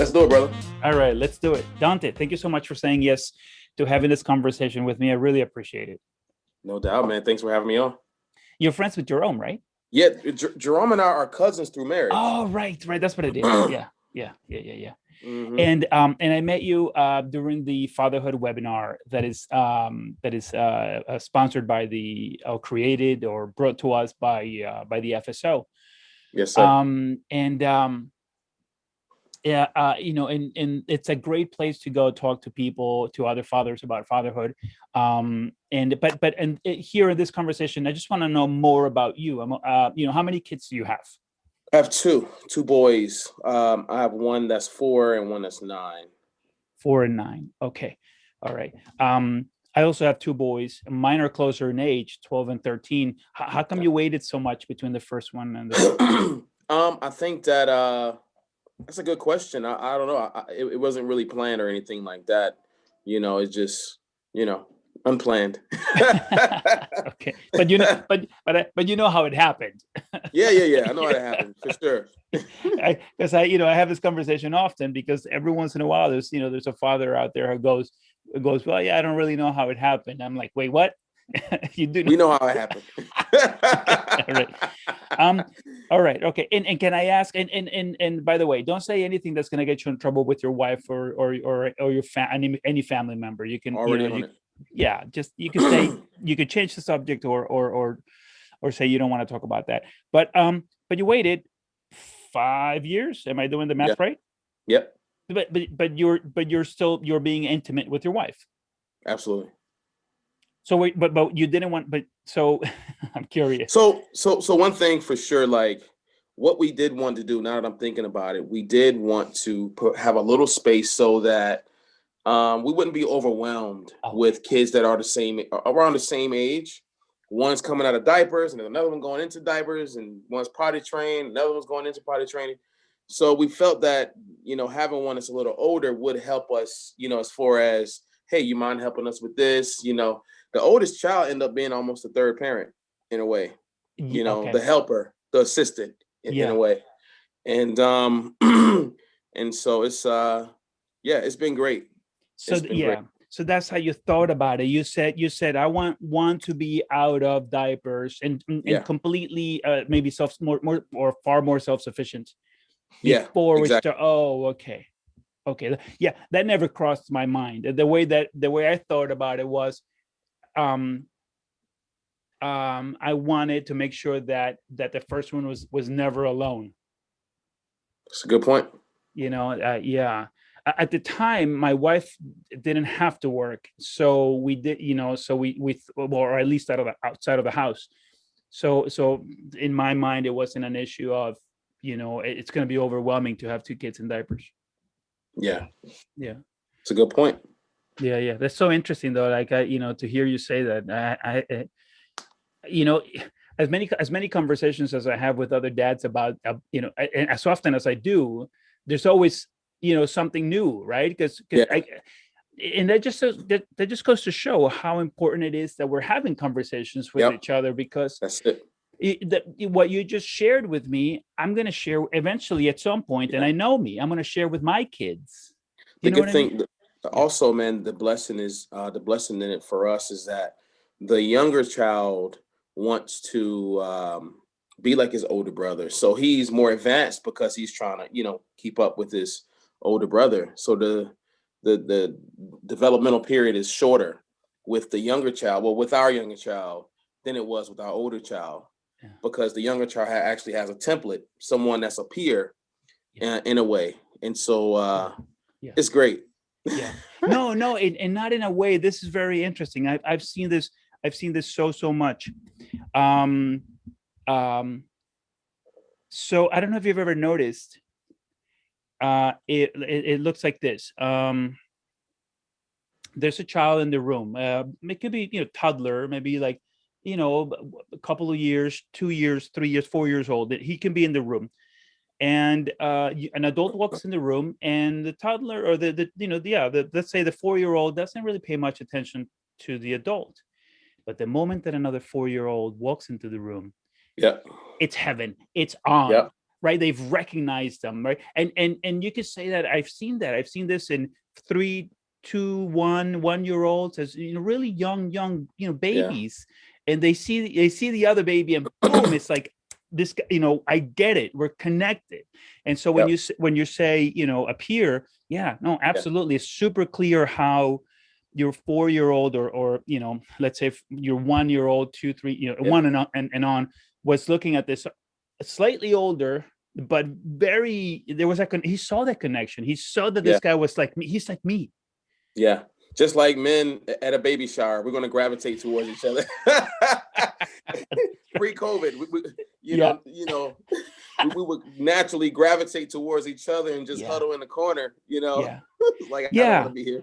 Let's do it, brother. All right, let's do it. Daunte, thank you so much for saying yes to having this conversation with me. I really appreciate it. No doubt, man. Thanks for having me on. You're friends with Jerome, right? Yeah, Jerome and I are cousins through marriage. Oh, right. That's what it is. Yeah. hmm And I met you during the Fatherhood webinar that is sponsored by the created or brought to us by the FSO. Yes, sir. And yeah, and it's a great place to go talk to people, to other fathers about fatherhood. Here in this conversation, I just want to know more about you. How many kids do you have? I have two boys. I have one that's 4 and one that's 9. 4 and 9. Okay, all right. I also have two boys. Mine are closer in age, 12 and 13. How come you waited so much between the first one and the? I think that that's a good question. I don't know. It wasn't really planned or anything like that. It's just unplanned. Okay, but you know how it happened. Yeah. I know how that happened for sure. Because I have this conversation often, because every once in a while there's a father out there who goes, well, yeah, I don't really know how it happened. I'm like, wait, what? You do know? We know how it happened. All right. All right. Okay. And can I ask? And by the way, don't say anything that's gonna get you in trouble with your wife or your any family member. You can Already on it. yeah, just you could say, you could change the subject, or say you don't want to talk about that. But you waited 5 years. Am I doing the Yeah. math right? Yep. But you're being intimate with your wife. Absolutely. So wait, but you didn't want. But so I'm curious. So one thing for sure, like what we did want to do. Now that I'm thinking about it, we did want to have a little space so that we wouldn't be overwhelmed Okay. with kids that are around the same age. One's coming out of diapers, and there's another one going into diapers, and one's potty trained, another one's going into potty training. So we felt that having one that's a little older would help us, as far as, hey, you mind helping us with this? The oldest child ended up being almost a third parent in a way. The Okay. helper, the assistant in a Yeah. way, and and so yeah, it's been great. So It's been great. yeah. So that's how you thought about it. You said I want to be out of diapers and Yeah. completely maybe more or far more self-sufficient Yeah, before we exactly. start. Oh, okay. Yeah, that never crossed my mind. The way I thought about it was, um I wanted to make sure that the first one was never alone. It's a good point. Yeah. At the time, my wife didn't have to work, so we did, so or at least outside of the house. So in my mind, it wasn't an issue of, it's going to be overwhelming to have two kids in diapers. Yeah, Yeah. it's a good point. Yeah. That's so interesting, though. Like, to hear you say that, you know, as many conversations as I have with other dads about, and as often as I do, there's always, something new, right? Because Yeah, I and that just goes to show how important it is that we're having conversations with yep, each other, because that's it. what you just shared with me, I'm going to share eventually at some point, and Yeah, I know me, I'm going to share with my kids. You the know good what I mean? thing, Yeah. also, man, the blessing in it for us is that the younger child wants to be like his older brother, so he's more advanced because he's trying to keep up with his older brother. So the developmental period is shorter with the younger child. Well, with our younger child than it was with our older child, Yeah. because the younger child actually has a template, someone that's a peer Yeah. in a way, and so Yeah. Yeah. it's great. Yeah. No, and not in a way. This is very interesting. I've seen this. I've seen this so much. Um, um, so I don't know if you've ever noticed. It looks like this. There's a child in the room. It could be, toddler, maybe like, a couple of years, 2 years, 3 years, 4 years old. He can be in the room, and an adult walks in the room, and the toddler, or let's say the 4-year-old doesn't really pay much attention to the adult. But the moment that another 4-year-old walks into the room, Yep. it's heaven. It's on. Yep. right? They've recognized them, right? And you could say that I've seen that. I've seen this in 1 year olds, as really young, Yeah. babies, and they see the other baby, and boom, it's like this, I get it. We're connected. And so when Yep. you say, appear, yeah, no, Yeah. absolutely, it's super clear how your 4 year old, or let's say your 1 year old, two, three, Yeah. one and on, was looking at this slightly older, but there was he saw that connection. He saw that Yeah. this guy was like me. He's like me. Yeah. Just like men at a baby shower, we're going to gravitate towards each other. Pre-COVID, Yeah, we would naturally gravitate towards each other and just yeah, huddle in the corner. yeah, Like I don't want yeah. to be here.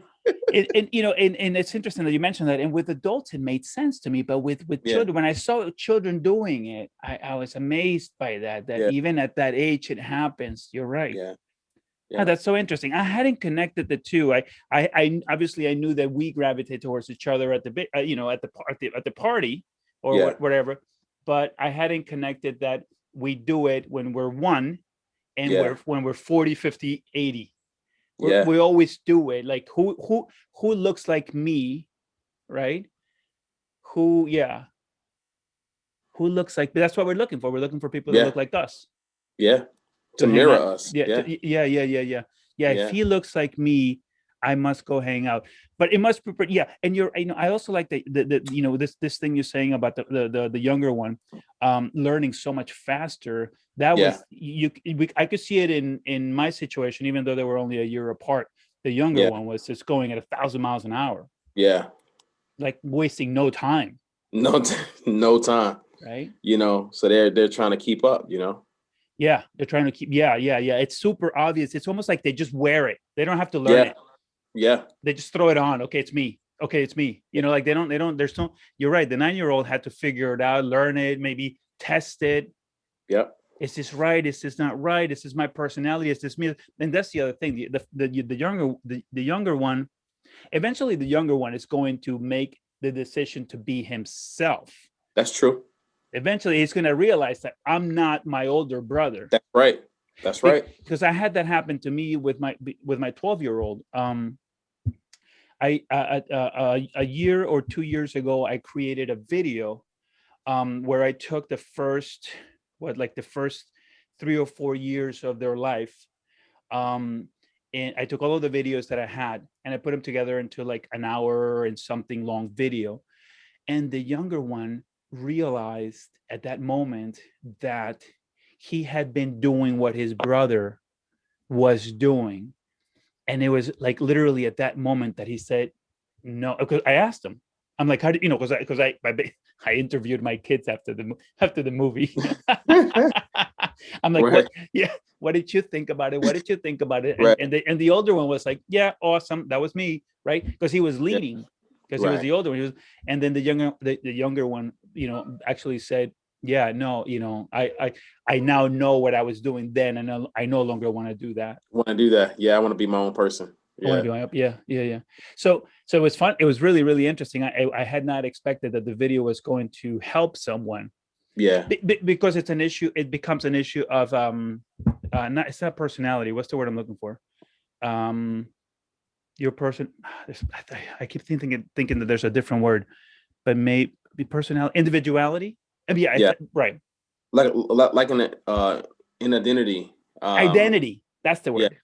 And it's interesting that you mentioned that. And with adults, it made sense to me, but with Yeah. children, when I saw children doing it, I was amazed by that. That Yeah. even at that age, it happens. You're right. Yeah. Oh, Yeah. that's so interesting. I hadn't connected the two. I obviously I knew that we gravitate towards each other at the at the party, or Yeah. whatever, but I hadn't connected that we do it when we're one, and Yeah. when we're 40, 50, 80. Yeah. We always do it. Like who looks like me, right? Who yeah, who looks like, that's what we're looking for. We're looking for people that Yeah. look like us Yeah. To to hang mirror out. us. Yeah, Yeah. yeah. If Yeah. he looks like me, I must go hang out. But it must be yeah. And I also like this thing you're saying about the younger one, learning so much faster. That Yeah. was I could see it in my situation, even though they were only a year apart. The younger Yeah. one was just going at 1,000 miles an hour, Yeah. like wasting no time, No, no time. right? So they're trying to keep up. Yeah, they're trying to keep. Yeah. It's super obvious. It's almost like they just wear it. They don't have to learn Yeah. it. Yeah. They just throw it on. Okay, it's me. Okay, it's me. Like they don't. There's no. You're right. The 9-year-old had to figure it out, learn it, maybe test it. Yep. Is this right? Is this not right? Is this my personality? Is this me? And that's the other thing. The younger one. Eventually, the younger one is going to make the decision to be himself. That's true. Eventually, he's going to realize that I'm not my older brother. That's right. That's right. Because I had that happen to me with my 12-year-old. A year or 2 years ago, I created a video where I took the first 3 or 4 years of their life, and I took all of the videos that I had, and I put them together into like an hour and something long video. And the younger one realized at that moment that he had been doing what his brother was doing. And it was like literally at that moment that he said no. Because I asked him, I'm like, how did because I interviewed my kids after the movie. I'm like, Right. what did you think about it? What did you think about it? Right. And the older one was like, yeah, awesome, that was me, right? Because he was leading, because he was Right. the older one. And then the younger one, actually said, yeah, no, I now know what I was doing then, and I no longer want to do that. Want to do that? Yeah, I want to be my own person. I want to Yeah. be going up. Yeah. So it was fun. It was really, really interesting. I had not expected that the video was going to help someone. Yeah. Because it's an issue. It becomes an issue of it's not personality. What's the word I'm looking for? Your person. I keep thinking that there's a different word, but maybe personality, individuality. Yeah. Right. Like an identity. Identity. That's the word.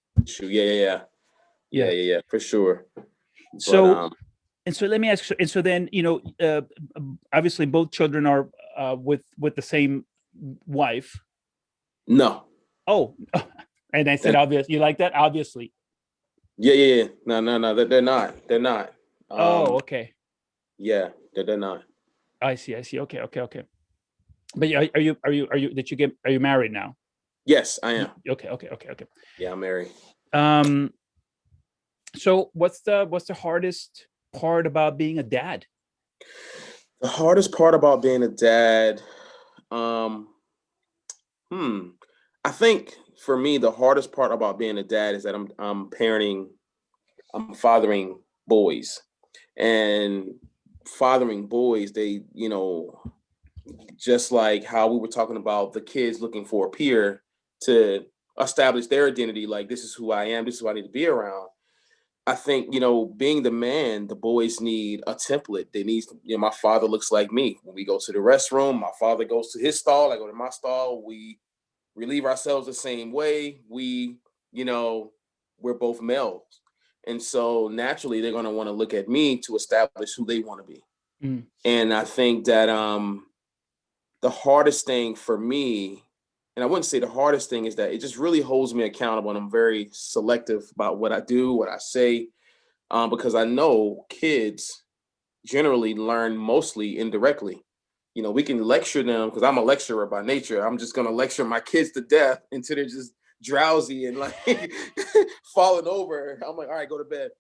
Yeah. For sure. So, and so let me ask. And so then, obviously both children are with the same wife. No. Oh, and I said obvious. You like that? Obviously. Yeah. No. They're not. They're not. Oh, okay. Yeah, they're not. I see. Okay. But are you married now? Yes, I am. Okay. Yeah, I'm married. So what's the hardest part about being a dad? The hardest part about being a dad, I think for me, the hardest part about being a dad is that I'm fathering boys, and fathering boys, they, just like how we were talking about the kids looking for a peer, to establish their identity. Like, this is who I am. This is who I need to be around. I think, being the man, the boys need a template. They need, my father looks like me. When we go to the restroom, my father goes to his stall. I go to my stall. We relieve ourselves the same way. You know, we're both males. And so naturally they're going to want to look at me to establish who they want to be. Mm. And I think that the hardest thing for me, and I wouldn't say the hardest thing, is that it just really holds me accountable, and I'm very selective about what I do, what I say, because I know kids generally learn mostly indirectly. We can lecture them, because I'm a lecturer by nature. I'm just going to lecture my kids to death until they're just drowsy and like falling over. I'm like, all right, go to bed.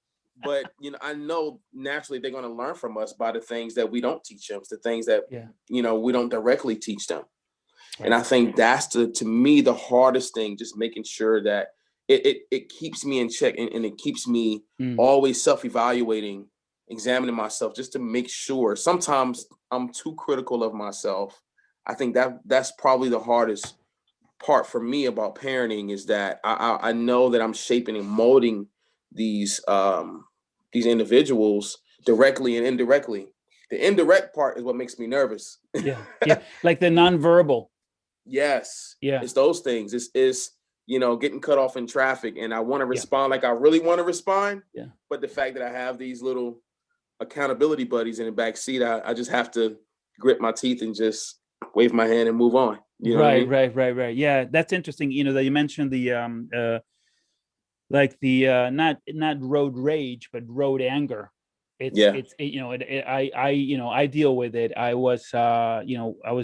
But I know naturally they're going to learn from us by the things that we don't teach them, the things that Yeah. we don't directly teach them. Right. And I think that's to me the hardest thing, just making sure that it keeps me in check, and it keeps me always self-evaluating, examining myself, just to make sure. Sometimes I'm too critical of myself. I think that's probably the hardest part for me about parenting, is that I know that I'm shaping and molding these individuals directly and indirectly. The indirect part is what makes me nervous. Yeah. Like the nonverbal. Yes. Yeah. It's those things. It's getting cut off in traffic, and I want to respond like I really want to respond. Yeah. But the fact that I have these little accountability buddies in the back seat, I just have to grit my teeth and just wave my hand and move on. You know what I mean? Right. Yeah, that's interesting. That you mentioned the like the not road rage, but road anger. I deal with it. I was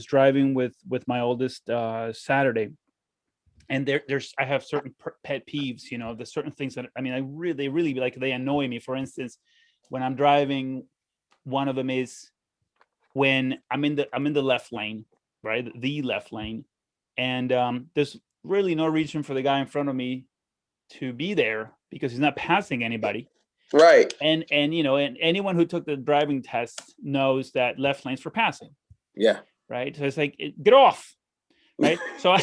driving with my oldest Saturday, and I have certain pet peeves. There's certain things that I really like, they annoy me. For instance, when I'm driving, one of them is when I'm in the left lane, right, the left lane, and there's really no reason for the guy in front of me to be there, because he's not passing anybody. Right. And anyone who took the driving test knows that left lane's for passing. Yeah. Right. So it's like, get off. Right. So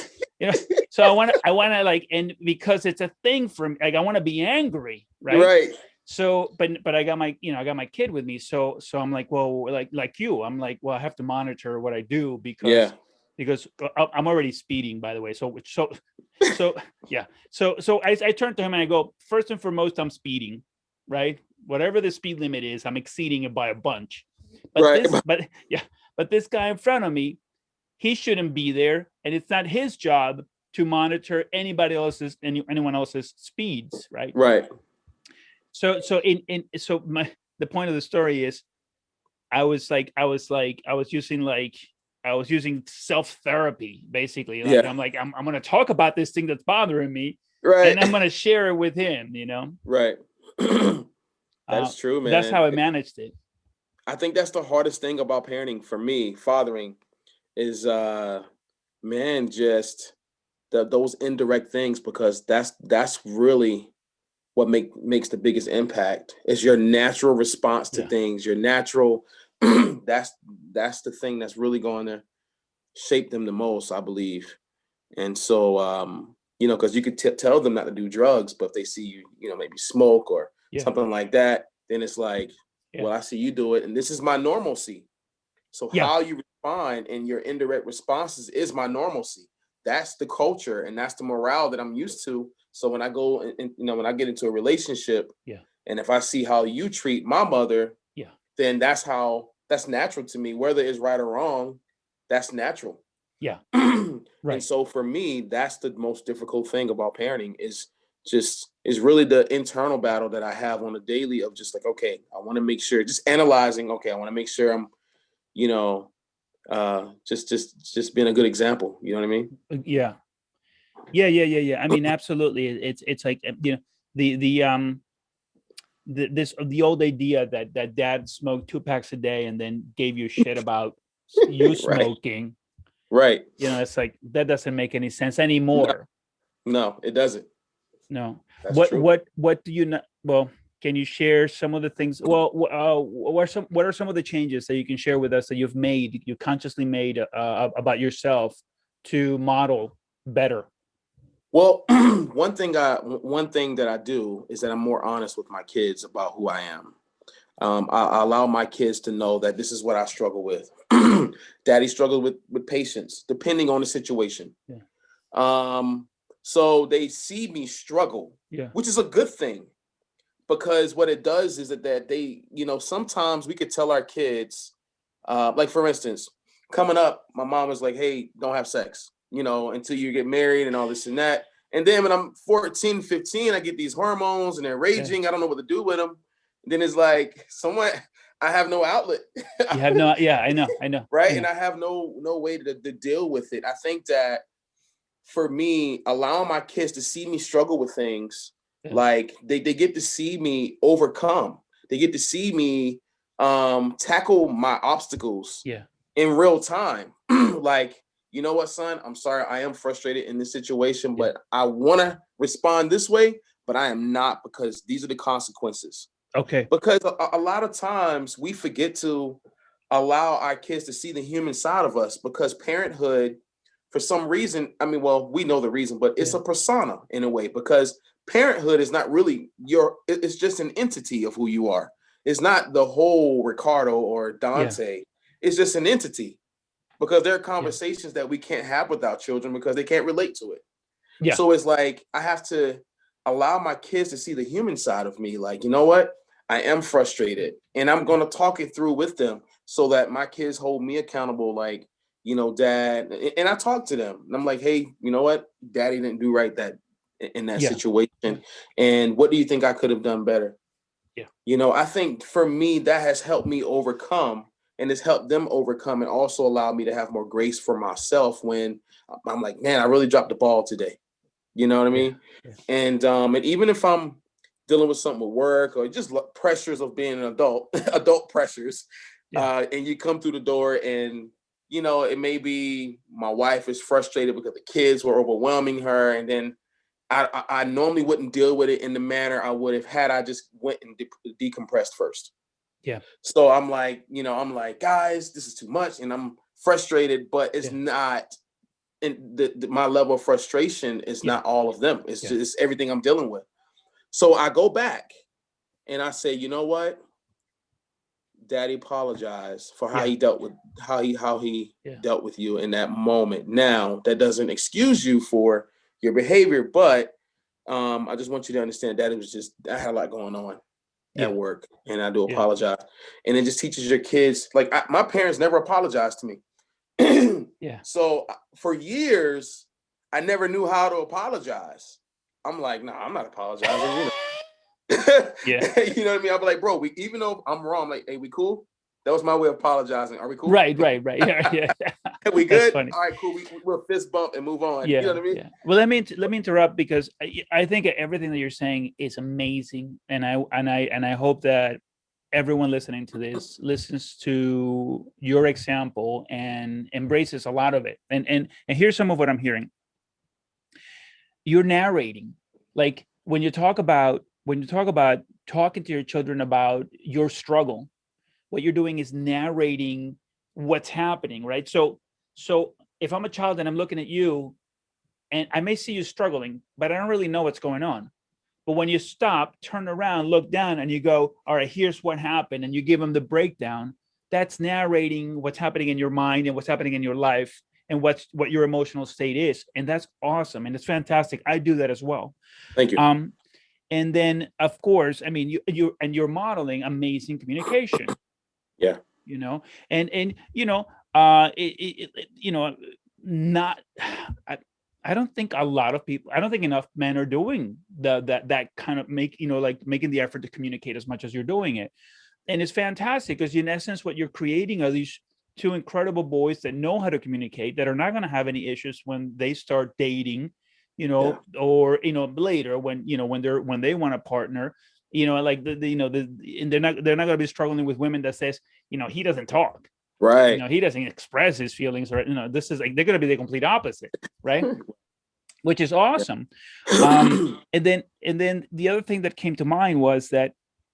so I want to like, and because it's a thing for me, like, I want to be angry. Right. So, but I got my kid with me. So I'm like, well, like you, I'm like, well, I have to monitor what I do, because I'm already speeding, by the way. So yeah. So I turn to him and I go, first and foremost, I'm speeding, right? Whatever the speed limit is, I'm exceeding it by a bunch. But this guy in front of me, he shouldn't be there, and it's not his job to monitor anyone else's speeds, right? Right. So the point of the story is, I was using self-therapy, basically. Like, I'm like, I'm going to talk about this thing that's bothering me, right, and I'm going to share it with him, Right. That's true, man. That's how I managed it. I think that's the hardest thing about parenting for me, fathering, is man, just those indirect things, because that's really what makes the biggest impact. Is your natural response to things, your natural that's the thing that's really going to shape them the most, I believe. And so because you could tell them not to do drugs, but if they see you maybe smoke or something like that, then it's like, well, I see you do it, and this is my normalcy. So how you respond and your indirect responses is my normalcy. That's the culture, and that's the morale that I'm used to. So when I go and when I get into a relationship, and if I see how you treat my mother, then that's natural to me. Whether it's right or wrong, that's natural. Yeah. Right. And so for me, that's the most difficult thing about parenting, is really the internal battle that I have on a daily, of just like, okay, I want to make sure, just analyzing, okay, I want to make sure I'm, just being a good example. You know what I mean? Yeah. I mean, absolutely. It's like, the old idea that dad smoked 2 packs a day and then gave you shit about you smoking. Right. It's like, that doesn't make any sense anymore. No, it doesn't. No. That's true. What do you know? Well, can you share some of the things? Well, what are some of the changes that you can share with us that you consciously made about yourself to model better? Well, one thing that I do is that I'm more honest with my kids about who I am. I allow my kids to know that this is what I struggle with. Daddy struggled with patience, depending on the situation. Yeah. Um, so they see me struggle, Yeah. which is a good thing, because what it does is that they, sometimes we could tell our kids, like for instance, coming up, my mom was like, "Hey, don't have sex, until you get married and all this and that." And then when I'm 14, 15, I get these hormones and they're Yeah. raging. I don't know what to do with them. And then it's like someone, I have no outlet. You have no, yeah, I know, I know, I Right. And know. I have no way to deal with it. I think that for me, allowing my kids to see me struggle with things, Yeah. like they get to see me overcome. They get to see me tackle my obstacles Yeah. in real time. Like, you know what, son? I'm sorry, I am frustrated in this situation, Yeah. but I want to respond this way, but I am not, because these are the consequences. Okay. Because a lot of times we forget to allow our kids to see the human side of us, because parenthood, for some reason, I mean, well, we know the reason, but it's Yeah. a persona in a way, because parenthood is not really it's just an entity of who you are. It's not the whole Ricardo or Yeah. Daunte. It's just an entity, because there are Yeah. conversations that we can't have with our children because they can't relate to it. Yeah. So it's like I have to allow my kids to see the human side of me. Like, you know what? I am frustrated, and I'm Yeah. going to talk it through with them so that my kids hold me accountable. Like, dad, and I talk to them, and I'm like, hey, you know what? Daddy didn't do right that in that Yeah. situation. And what do you think I could have done better? Yeah. I think for me, that has helped me overcome, and it's helped them overcome, and also allowed me to have more grace for myself when I'm like, man, I really dropped the ball today. You know what I Yeah. mean? Yeah. And even if I'm dealing with something with work or just pressures of being an adult, adult pressures, Yeah. and you come through the door and it may be my wife is frustrated because the kids were overwhelming her, and then I normally wouldn't deal with it in the manner I would have had I just went and decompressed first. Yeah. So I'm like, guys, this is too much, and I'm frustrated, but it's Yeah. not. And my level of frustration is Yeah. not all of them. It's Yeah. just everything I'm dealing with. So I go back and I say, you know what? Daddy apologized for how Yeah. he dealt with how he Yeah. dealt with you in that moment. Now that doesn't excuse you for your behavior, but I just want you to understand that it was just I had a lot going on at Yeah. work, and I do Yeah. apologize. And it just teaches your kids. Like my parents never apologized to me. Yeah. So for years, I never knew how to apologize. I'm like, nah, I'm not apologizing. Yeah. You know what I mean? I'll be like, bro, even though I'm wrong, I'm like, hey, we cool? That was my way of apologizing. Are we cool? Right. Right. Right. Yeah. Yeah. We That's good? funny. All right, cool. We'll fist bump and move on. You know Yeah, what I mean? yeah. Well, let me interrupt because I think everything that you're saying is amazing, and I hope that everyone listening to this listens to your example and embraces a lot of it. And here's some of what I'm hearing. You're narrating, like when you talk about talking to your children about your struggle, what you're doing is narrating what's happening, right? So if I'm a child and I'm looking at you and I may see you struggling, but I don't really know what's going on. But when you stop, turn around, look down, and you go, all right, here's what happened, and you give them the breakdown, that's narrating what's happening in your mind and what's happening in your life and what your emotional state is. And that's awesome. And it's fantastic. I do that as well. Thank you. Um, and then of course, I mean, you're modeling amazing communication, Yeah. you know, and not I, I don't think a lot of people, I don't think enough men are doing that kind of like making the effort to communicate as much as you're doing it. And it's fantastic because in essence what you're creating are these two incredible boys that know how to communicate, that are not going to have any issues when they start dating, Yeah. or later when they want a partner, like and they're not going to be struggling with women that says, he doesn't talk, Right. he doesn't express his feelings, or this is like, they're going to be the complete opposite, right? Which is awesome. Yeah. And then the other thing that came to mind was that,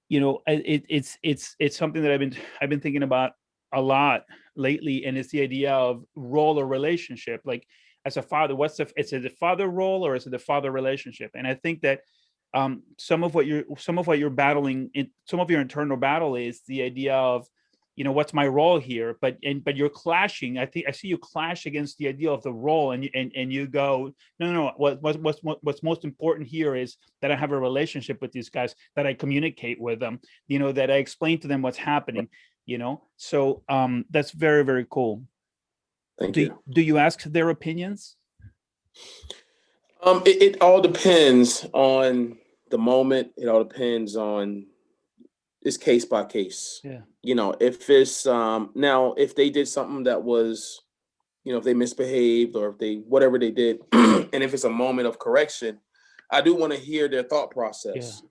it's something that I've been thinking about a lot lately, and it's the idea of role or relationship. Like, as a father, is it the father role or is it the father relationship? And I think that some of what you're battling in some of your internal battle is the idea of, what's my role here, but you're clashing. I think I see you clash against the idea of the role, and you go, no, what's most important here is that I have a relationship with these guys, that I communicate with them, that I explain to them what's happening, so that's very, very cool. Thank do, you. do you ask their opinions? It all depends on the moment. It all depends on, it's case by case. Yeah. If it's now, if they did something that was, if they misbehaved, or if they, whatever they did, and if it's a moment of correction, I do want to hear their thought Yeah. process.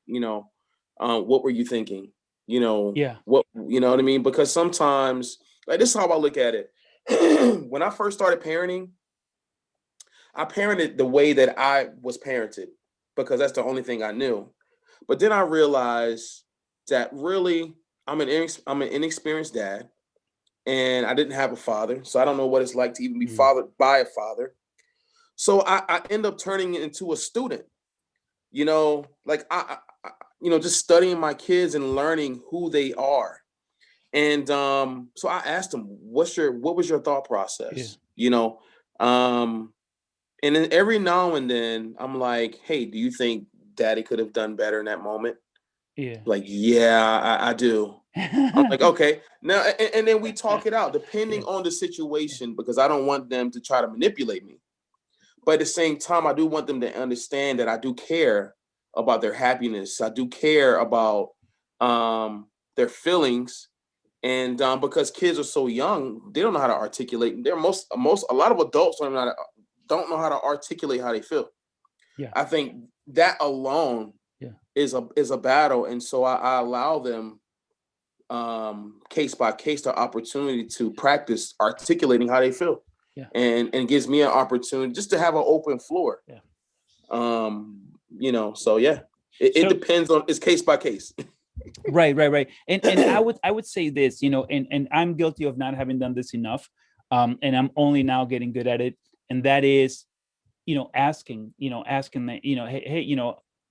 What were you thinking? Yeah. What, what I mean? Because sometimes, like, this is how I look at it. When I first started parenting, I parented the way that I was parented because that's the only thing I knew. But then I realized that really I'm an inexperienced dad, and I didn't have a father, so I don't know what it's like to even be Mm. fathered by a father. So I end up turning into a student. Like just studying my kids and learning who they are. And so I asked them, what was your thought Yeah. process? Um, and then every now and then I'm like, hey, do you think daddy could have done better in that moment? Yeah. Like, yeah, I do. I'm like, okay. Now, and then we talk it out Yeah. depending on the situation, because I don't want them to try to manipulate me. But at the same time, I do want them to understand that I do care about their happiness. I do care about their feelings. And because kids are so young, they don't know how to articulate. A lot of adults don't know how to articulate how they feel. Yeah. I think that alone Yeah. is a battle, and so I allow them case by case the opportunity to practice articulating how they feel, Yeah. and gives me an opportunity just to have an open floor. Yeah. So yeah, it So depends on, it's case by case. right. And I would say this, and I'm guilty of not having done this enough. And I'm only now getting good at it. And that is, asking that, hey,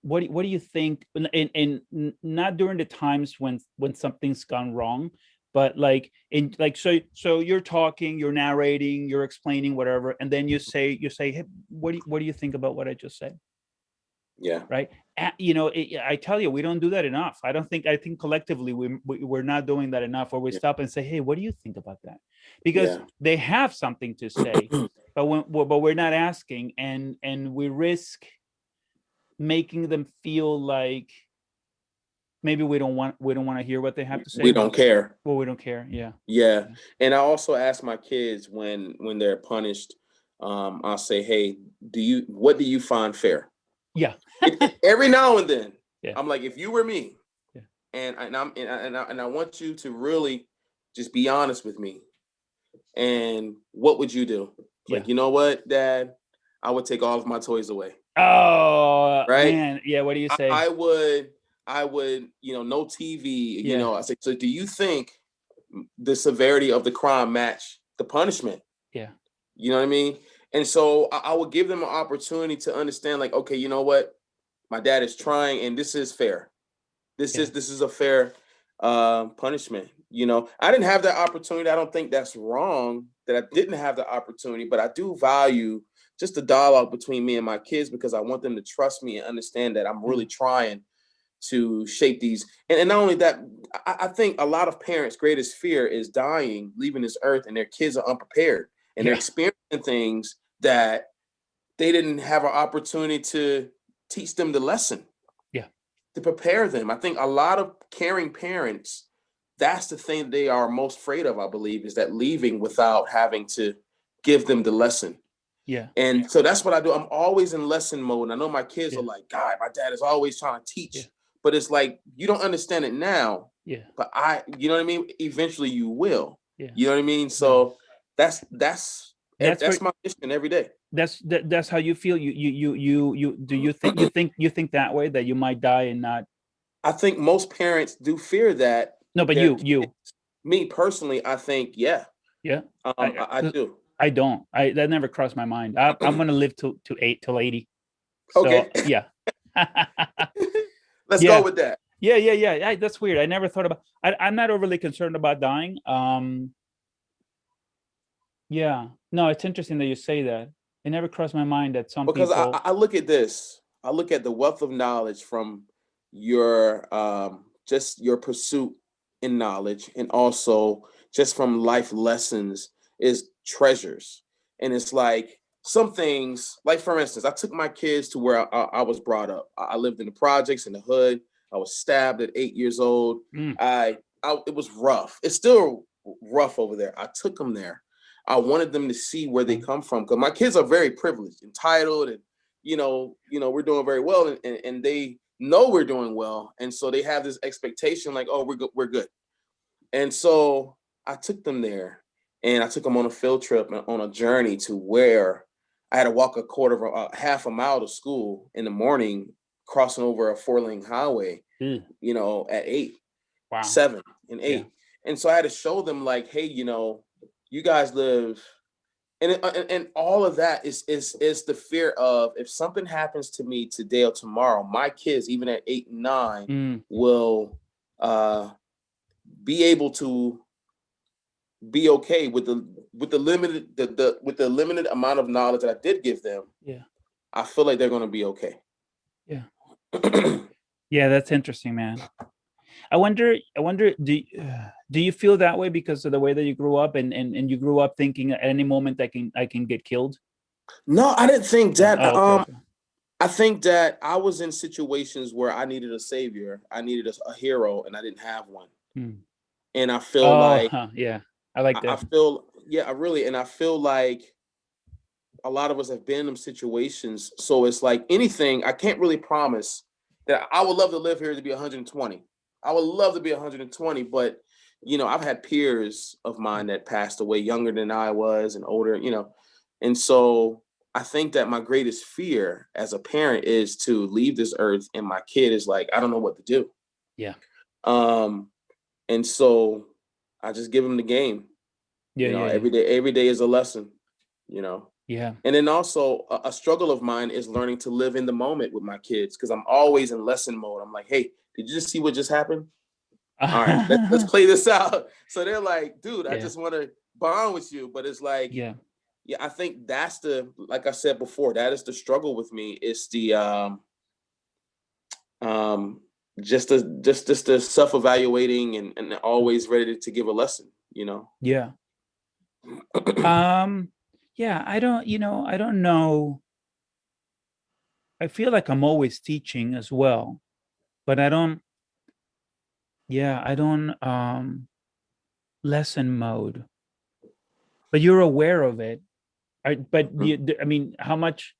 what do you think? And not during the times when something's gone wrong, but like in like, so you're talking, you're narrating, you're explaining whatever, and then you say, hey, what do you think about what I just said? Yeah, Right. I tell you, we don't do that enough. I think collectively we're not doing that enough, where we yeah, stop and say, hey, what do you think about that? Because yeah. they have something to say, but we're not asking, and we risk making them feel like maybe we don't want to hear what they have to say. We don't care. Well, we don't care. Yeah. Yeah, Yeah. and I also ask my kids when they're punished, I'll say, hey, what do you find fair? Yeah. Every now and then, Yeah. I'm like, if you were me, Yeah. and I want you to really just be honest with me. And what would you do? Yeah. Like, you know what, Dad? I would take all of my toys away, Oh right? man. Yeah. What do you I, say? I would, no TV. Yeah. I say, so do you think the severity of the crime match the punishment? Yeah. You know what I mean? And so I would give them an opportunity to understand, like, okay, you know what? My dad is trying, and this is fair. Yeah. This is a fair punishment. I didn't have that opportunity. I don't think that's wrong that I didn't have the opportunity, but I do value just the dialogue between me and my kids, because I want them to trust me and understand that I'm Yeah. really trying to shape these. And not only that, I think a lot of parents' greatest fear is dying, leaving this earth, and their kids are unprepared, and they're Yeah. experiencing things that they didn't have an opportunity to teach them the lesson, Yeah. to prepare them. I think a lot of caring parents, that's the thing they are most afraid of, I believe, is that leaving without having to give them the lesson. Yeah. And so that's what I do. I'm always in lesson mode. And I know my kids are Yeah. like, God, my dad is always trying to Yeah. teach. But it's like, you don't understand it now, Yeah. but you know what I mean? Eventually you will. Yeah. You know what I mean? Right. So That's for that's my mission every day. that's how you feel. You do you think that way, that you might die and not. I think most parents do fear that No, but their you kids, me personally, I think, yeah, yeah. I do. I don't. That never crossed my mind. I'm gonna live to 80. Okay, So yeah. let's go Yeah. with that. Yeah. That's weird. I never thought about. I'm not overly concerned about dying. Yeah. No, it's interesting that you say that. It never crossed my mind that some Because people. I look at this. I look at the wealth of knowledge from your just your pursuit in knowledge, and also just from life lessons is treasures. And it's like some things, like for instance, I took my kids to where I was brought up. I lived in the projects in the hood. I was stabbed at 8 years old. Mm, It was rough. It's still rough over there. I took them there. I wanted them to see where they mm, come from, because my kids are very privileged, entitled, and we're doing very well, and they know we're doing well, and so they have this expectation like, oh, we're good. And so I took them there, and I took them on a field trip and on a journey to where I had to walk half a mile to school in the morning, crossing over a 4-lane highway, mm. at eight, Wow. 7, and Yeah. 8. And so I had to show them like, hey, you guys live, and all of that is the fear of, if something happens to me today or tomorrow, my kids, even at 8 and 9, Mm, will be able to be okay with the limited amount of knowledge that I did give them. yeah. I feel like they're going to be okay. Yeah. Yeah. That's interesting, man. I wonder. I wonder. Do you feel that way because of the way that you grew up, and you grew up thinking at any moment I can get killed? No, I didn't think No. that. Oh, okay. Okay. I think that I was in situations where I needed a savior, I needed a hero, and I didn't have one. Mm. And I feel Oh, like yeah. I like I that. feel, yeah, I really, and I feel like a lot of us have been in them situations. So it's like anything, I can't really promise that I would love to live here to be 120. I would love to be 120, but I've had peers of mine that passed away younger than I was and older, and so I think that my greatest fear as a parent is to leave this earth, and my kid is like, I don't know what to do. Yeah. Um, and so I just give them the game. Yeah. Yeah. Yeah. Every day is a lesson, you know. Yeah. And then also a struggle of mine is learning to live in the moment with my kids, because I'm always in lesson mode. I'm like, hey, did you just see what just happened? All right, let's play this out. So they're like, dude, I Yeah. just want to bond with you. But it's like, Yeah. yeah, I think that's like I said before, that is the struggle with me. It's the um just the self-evaluating, and always ready to give a lesson, Yeah. Um. Yeah. I don't. I don't know. I feel like I'm always teaching as well, but I don't. Yeah. I don't. Lesson mode. But you're aware of it. But I mean, how much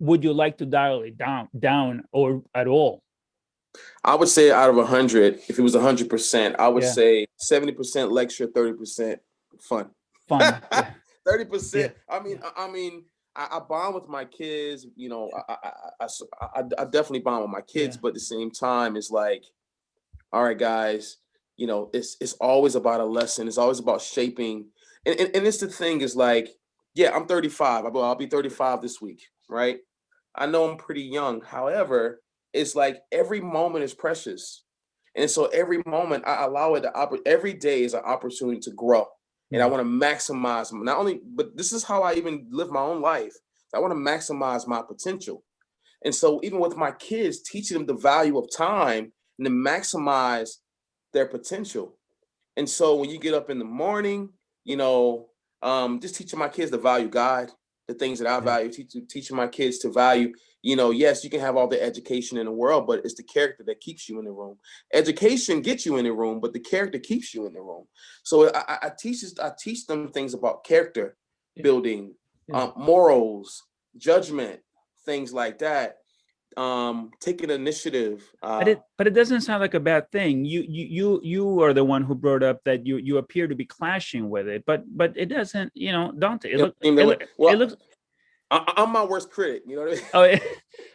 would you like to dial it down or at all? I would say out of 100, if it was 100%, I would Yeah. say 70% lecture, 30% fun. Fun. Yeah. Yeah. 30%. I mean, Yeah. I bond with my kids. I definitely bond with my kids, Yeah. but at the same time, it's like, all right, guys, it's always about a lesson. It's always about shaping, and it's the thing is like, yeah, I'm 35. I'll be 35 this week, right? I know I'm pretty young. However, it's like every moment is precious. And so every moment I allow it every day is an opportunity to grow. And I Mm. want to maximize not only, but this is how I even live my own life. I want to maximize my potential. And so even with my kids, teaching them the value of time and to maximize their potential. And so when you get up in the morning, just teaching my kids to value God, the things that I Yeah. value, teaching my kids to value, yes, you can have all the education in the world, but it's the character that keeps you in the room. Education gets you in the room, but the character keeps you in the room. So I teach them things about character Yeah. building, Yeah. morals, judgment, things like that. Taking initiative. But it doesn't sound like a bad thing. You are the one who brought up that you appear to be clashing with it, but it doesn't. Daunte. You know, seem that way. It Well, looks. I'm my worst critic. You know what I mean? Oh,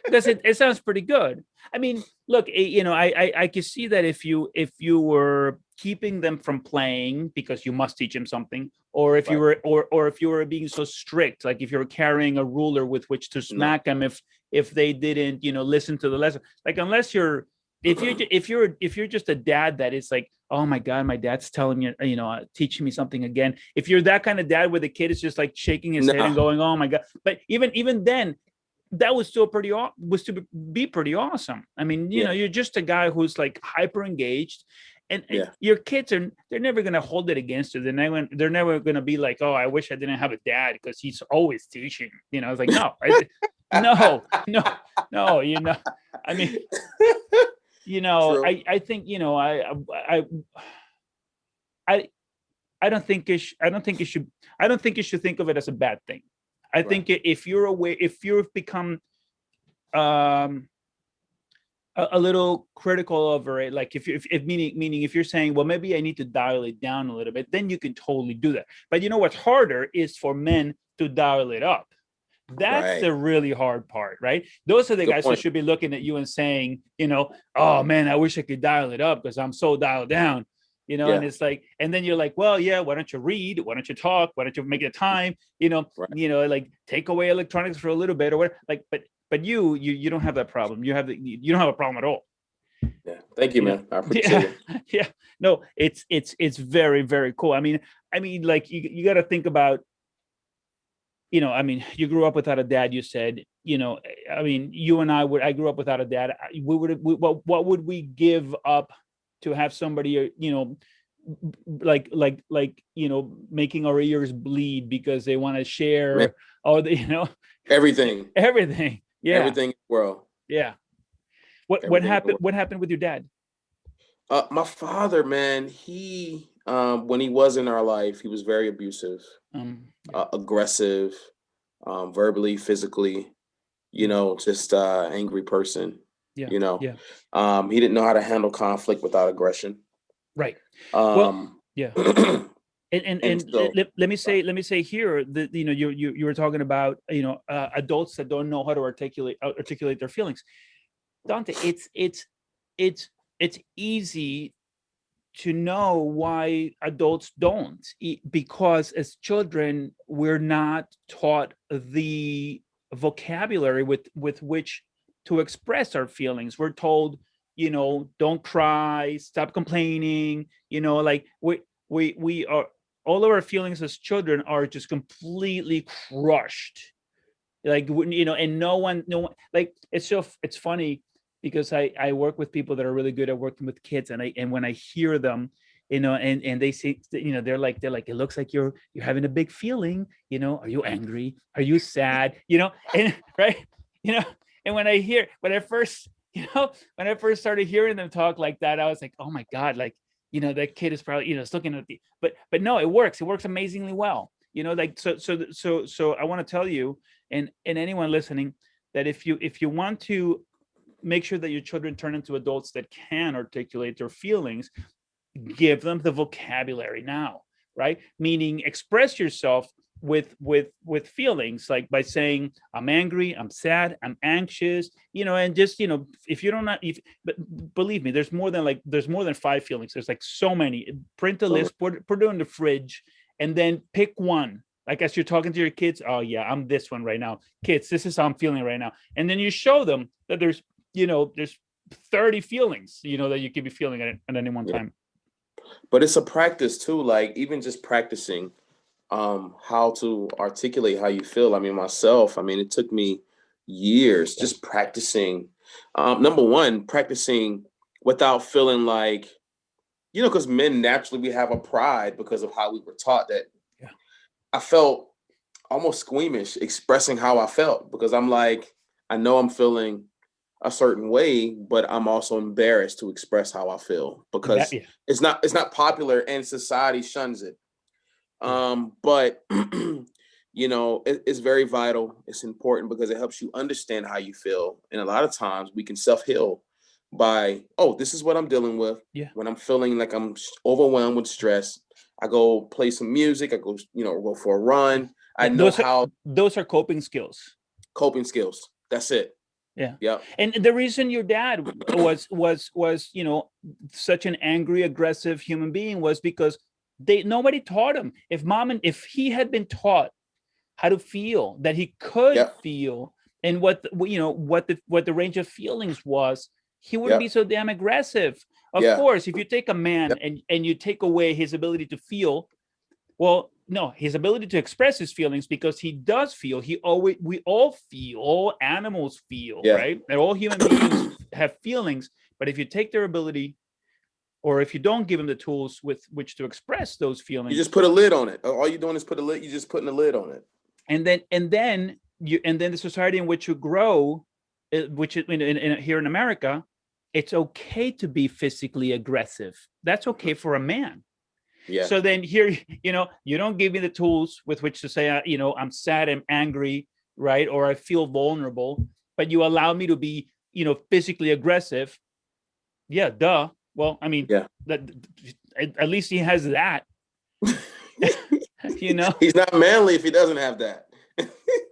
because it sounds pretty good. I mean, look, I can see that if you were keeping them from playing because you must teach them something, or if you Right. were or if you were being so strict, like if you were carrying a ruler with which to No. smack them if they didn't, listen to the lesson. Like unless you're if you're just a dad that is like, oh my god, my dad's telling me, teaching me something again. If you're that kind of dad where the kid is just like shaking his head and Nah. going, oh my god. But even then, that was still was to be pretty awesome. I mean, Yeah. you're just a guy who's like hyper engaged, and Yeah. your kids they're never gonna hold it against you. They're never gonna be like, oh, I wish I didn't have a dad because he's always teaching. It's like, no, no, no, no. I mean, True. I think, I I don't think I don't think you should think of it as a bad thing. I Right. think if you're aware, if you've become um a little critical over it, like if meaning if you're saying, well, maybe I need to dial it down a little bit, then you can totally do that. But what's harder is for men to dial it up. That's Right. the really hard part, right? Those are the Good guys who point. should be looking at you and saying, oh man, I wish I could dial it up because I'm so dialed down. And Yeah. it's like, and then you're like, well, yeah, why don't you read? Why don't you talk? Why don't you make it time? Right. Like take away electronics for a little bit or whatever. Like, but you don't have that problem. You don't have a problem at all. Yeah. Thank you, You know, man. I appreciate yeah, it. yeah. No, it's very, very cool. I mean, like you got to think about, I mean, you grew up without a dad, you said, I mean, I grew up without a dad. What would we give up to have somebody, making our ears bleed because they want to Man, share all the, everything. everything. Yeah. Everything in the world. Yeah. What Everything in the happened? world. What happened with your dad? My father, man, he when he was in our life, he was very abusive, Yeah. aggressive, verbally, physically, just angry person. Yeah. You know, Yeah. he didn't know how to handle conflict without aggression. Right. Well, Um, yeah. and And so, let me say here that you were talking about adults that don't know how to articulate their feelings. Daunte, it's easy to know why adults don't, because as children we're not taught the vocabulary with which to express our feelings. We're told, don't cry, stop complaining, like we are, all of our feelings as children are just completely crushed, like, and no one, like, it's funny because I work with people that are really good at working with kids, and when I hear them, and they say, they're like, it looks like you're having a big feeling, are you angry, are you sad, and right, you know and when I first started hearing them talk like that, I was like, oh my god, like, that kid is probably, is looking at the, but no, it works amazingly well, like, so I want to tell you, and anyone listening, that if you want to make sure that your children turn into adults that can articulate their feelings, give them the vocabulary now, right? Meaning, express yourself with feelings, like by saying, I'm angry, I'm sad, I'm anxious, and just, if you don't know, if but believe me, there's more than five feelings. There's like so many. Print a so list, put it in the fridge, and then pick one. Like, as you're talking to your kids, oh yeah, I'm this one right now. Kids, this is how I'm feeling right now. And then you show them that there's 30 feelings, that you could be feeling at any one yeah. time. But it's a practice too. Like even just practicing how to articulate how you feel. I mean, myself, I mean, it took me years Yeah. just practicing. Number one, practicing without feeling like, because men naturally we have a pride because of how we were taught that. Yeah. I felt almost squeamish expressing how I felt because I'm like, I know I'm feeling a certain way, but I'm also embarrassed to express how I feel because Yeah. it's not popular and society shuns it. Yeah. But it's very vital. It's important because it helps you understand how you feel. And a lot of times we can self-heal by, oh, this is what I'm dealing with. Yeah. When I'm feeling like I'm overwhelmed with stress, I go play some music, I go for a run. I know Those are how those are coping skills. coping skills. That's it. Yeah. Yep. And the reason your dad was, such an angry, aggressive human being was because nobody taught him. If he had been taught how to feel, that he could Yep. feel, and what the range of feelings was, he wouldn't be Yep. so damn aggressive. Of Yeah. course, if you take a man Yep. and you take away his ability to feel, well, no, his ability to express his feelings, because he does feel. We all feel. All animals feel, Yeah. right? And all human beings have feelings. But if you take their ability, or if you don't give them the tools with which to express those You feelings, just put a lid on it. All you're doing is put a lid. You're just putting a lid on it. and then the society in which you grow, which here in America, it's okay to be physically aggressive. That's okay for a man. Yeah. So then here, you don't give me the tools with which to say, I'm sad, I'm angry, right? Or I feel vulnerable, but you allow me to be, physically aggressive. Yeah, duh. Well, I mean, Yeah. that at least he has that, you know. He's not manly if he doesn't have that.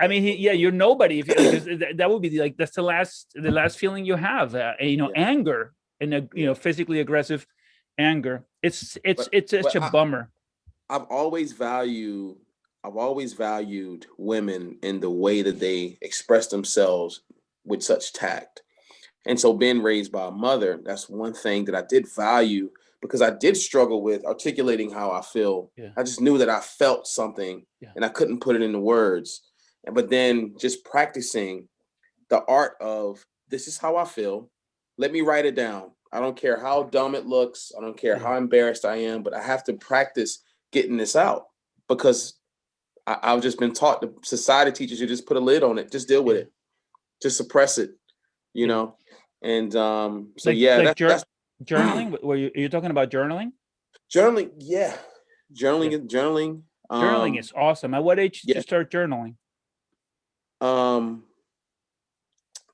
I mean, you're nobody, because that would be like, that's the last feeling you have, Yeah. anger, and Yeah. physically aggressive anger. It's But such a bummer. I've always valued women in the way that they express themselves with such tact. And so being raised by a mother, that's one thing that I did value, because I did struggle with articulating how I feel. Yeah. I just knew that I felt something, Yeah. and I couldn't put it into words. But then just practicing the art of, this is how I feel. Let me write it down. I don't care how dumb it looks. I don't care Yeah. how embarrassed I am, but I have to practice getting this out, because I've just been taught, the society teaches you, just put a lid on it, just deal with it, just suppress it, you Yeah. know? And so, Like yeah, that's journaling. You're talking about journaling? journaling. Yeah. Yeah. Journaling. Journaling is awesome. At what age did Yeah. you start journaling? Um,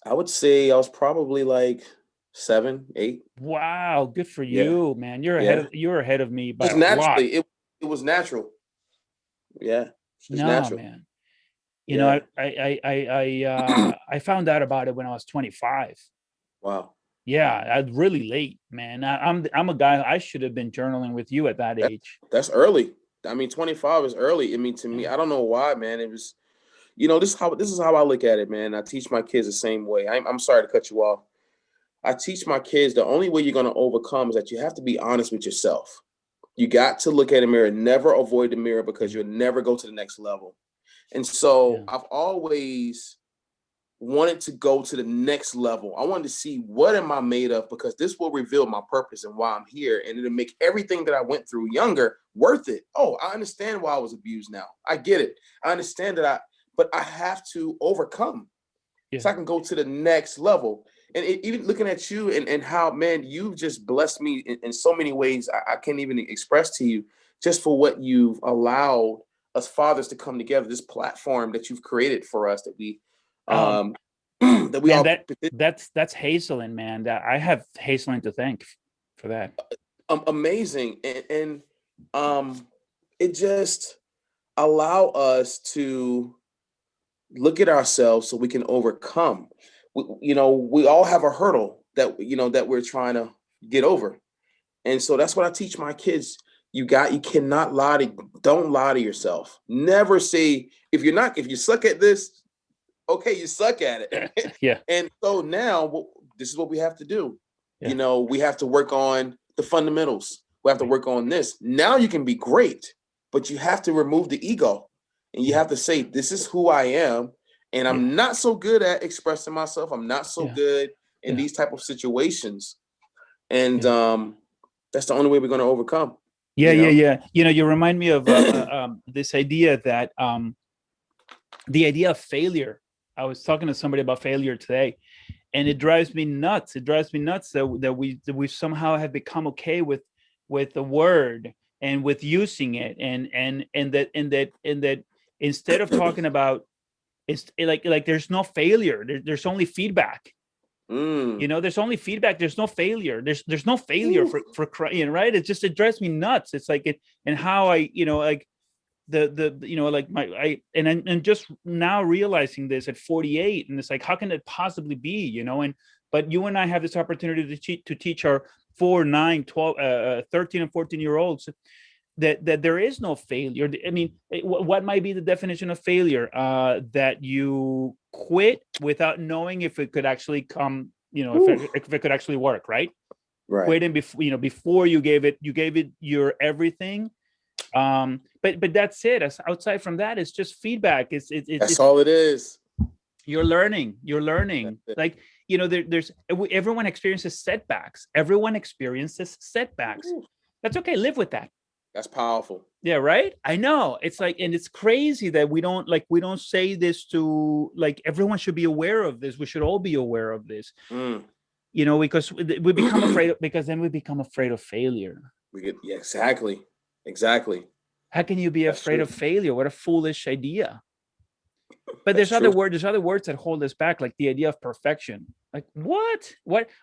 I would say I was probably like 7, 8. Wow, good for Yeah. you, man. Yeah. You're ahead of me by Just a lot. naturally, it was natural. Yeah. It's just No, natural. man. Yeah. I found out about it when I was 25. Wow. Yeah, I really late, man. I'm a guy. I should have been journaling with you at that That, age. that's early. I mean, 25 is early. I mean, to me, Yeah. I don't know why, man. It was, this is how I look at it, man. I teach my kids the same way. I'm sorry to cut you off. I teach my kids the only way you're going to overcome is that you have to be honest with yourself. You got to look at a mirror, never avoid the mirror, because you'll never go to the next level. And so Yeah. I've always wanted to go to the next level. I wanted to see, what am I made of, because this will reveal my purpose and why I'm here. And it'll make everything that I went through younger worth it. Oh, I understand why I was abused now. I get it. I understand but I have to overcome, so I can go to the next level. And even looking at you and how, man, you've just blessed me in so many ways I can't even express to you, just for what you've allowed us fathers to come together, this platform that you've created for us, that we Um, that we man, all that's Hazelin, man. That I have Hazelin to thank for that. amazing. And it just allow us to look at ourselves so we can overcome. We all have a hurdle that we're trying to get over. And so that's what I teach my kids. You cannot don't lie to yourself. Never say, if you suck at this, okay, you suck at it. Yeah. And so now, this is what we have to do. Yeah. We have to work on the fundamentals. We have to work on this. Now you can be great, but you have to remove the ego, and you have to say, this is who I am. And I'm not so good at expressing myself. I'm not so good in these type of situations. And that's the only way we're going to overcome. Yeah. You remind me of this idea that the idea of failure. I was talking to somebody about failure today, and it drives me nuts. It drives me nuts that we somehow have become okay with the word and with using it, and that instead of talking about, it's like there's no failure. There's only feedback. There's only feedback. There's no failure. There's no failure for crying, right? It drives me nuts. It's like it, and how I, like, like and just now realizing this at 48, and it's like, how can it possibly be, and but you and I have this opportunity to teach our 4, 9, 12, 13 and 14-year olds that there is no failure. I mean, what might be the definition of failure? That you quit without knowing if it could actually come, if it could actually work, right? Right. Quitting before you gave it your everything. But that's it. Outside from that, it's just feedback. That's all it is. You're learning. Like, there's everyone experiences setbacks. Ooh, That's okay. Live with that. that's powerful. Yeah, right. I know. It's like, and it's crazy that we don't say this to, like, everyone should be aware of this. We should all be aware of this. Mm. Because we become afraid because then we become afraid of failure. Yeah, exactly. How can you be That's afraid true. of failure? What a foolish idea. But That's there's other true. words. There's other words that hold us back, like the idea of perfection. Like, what?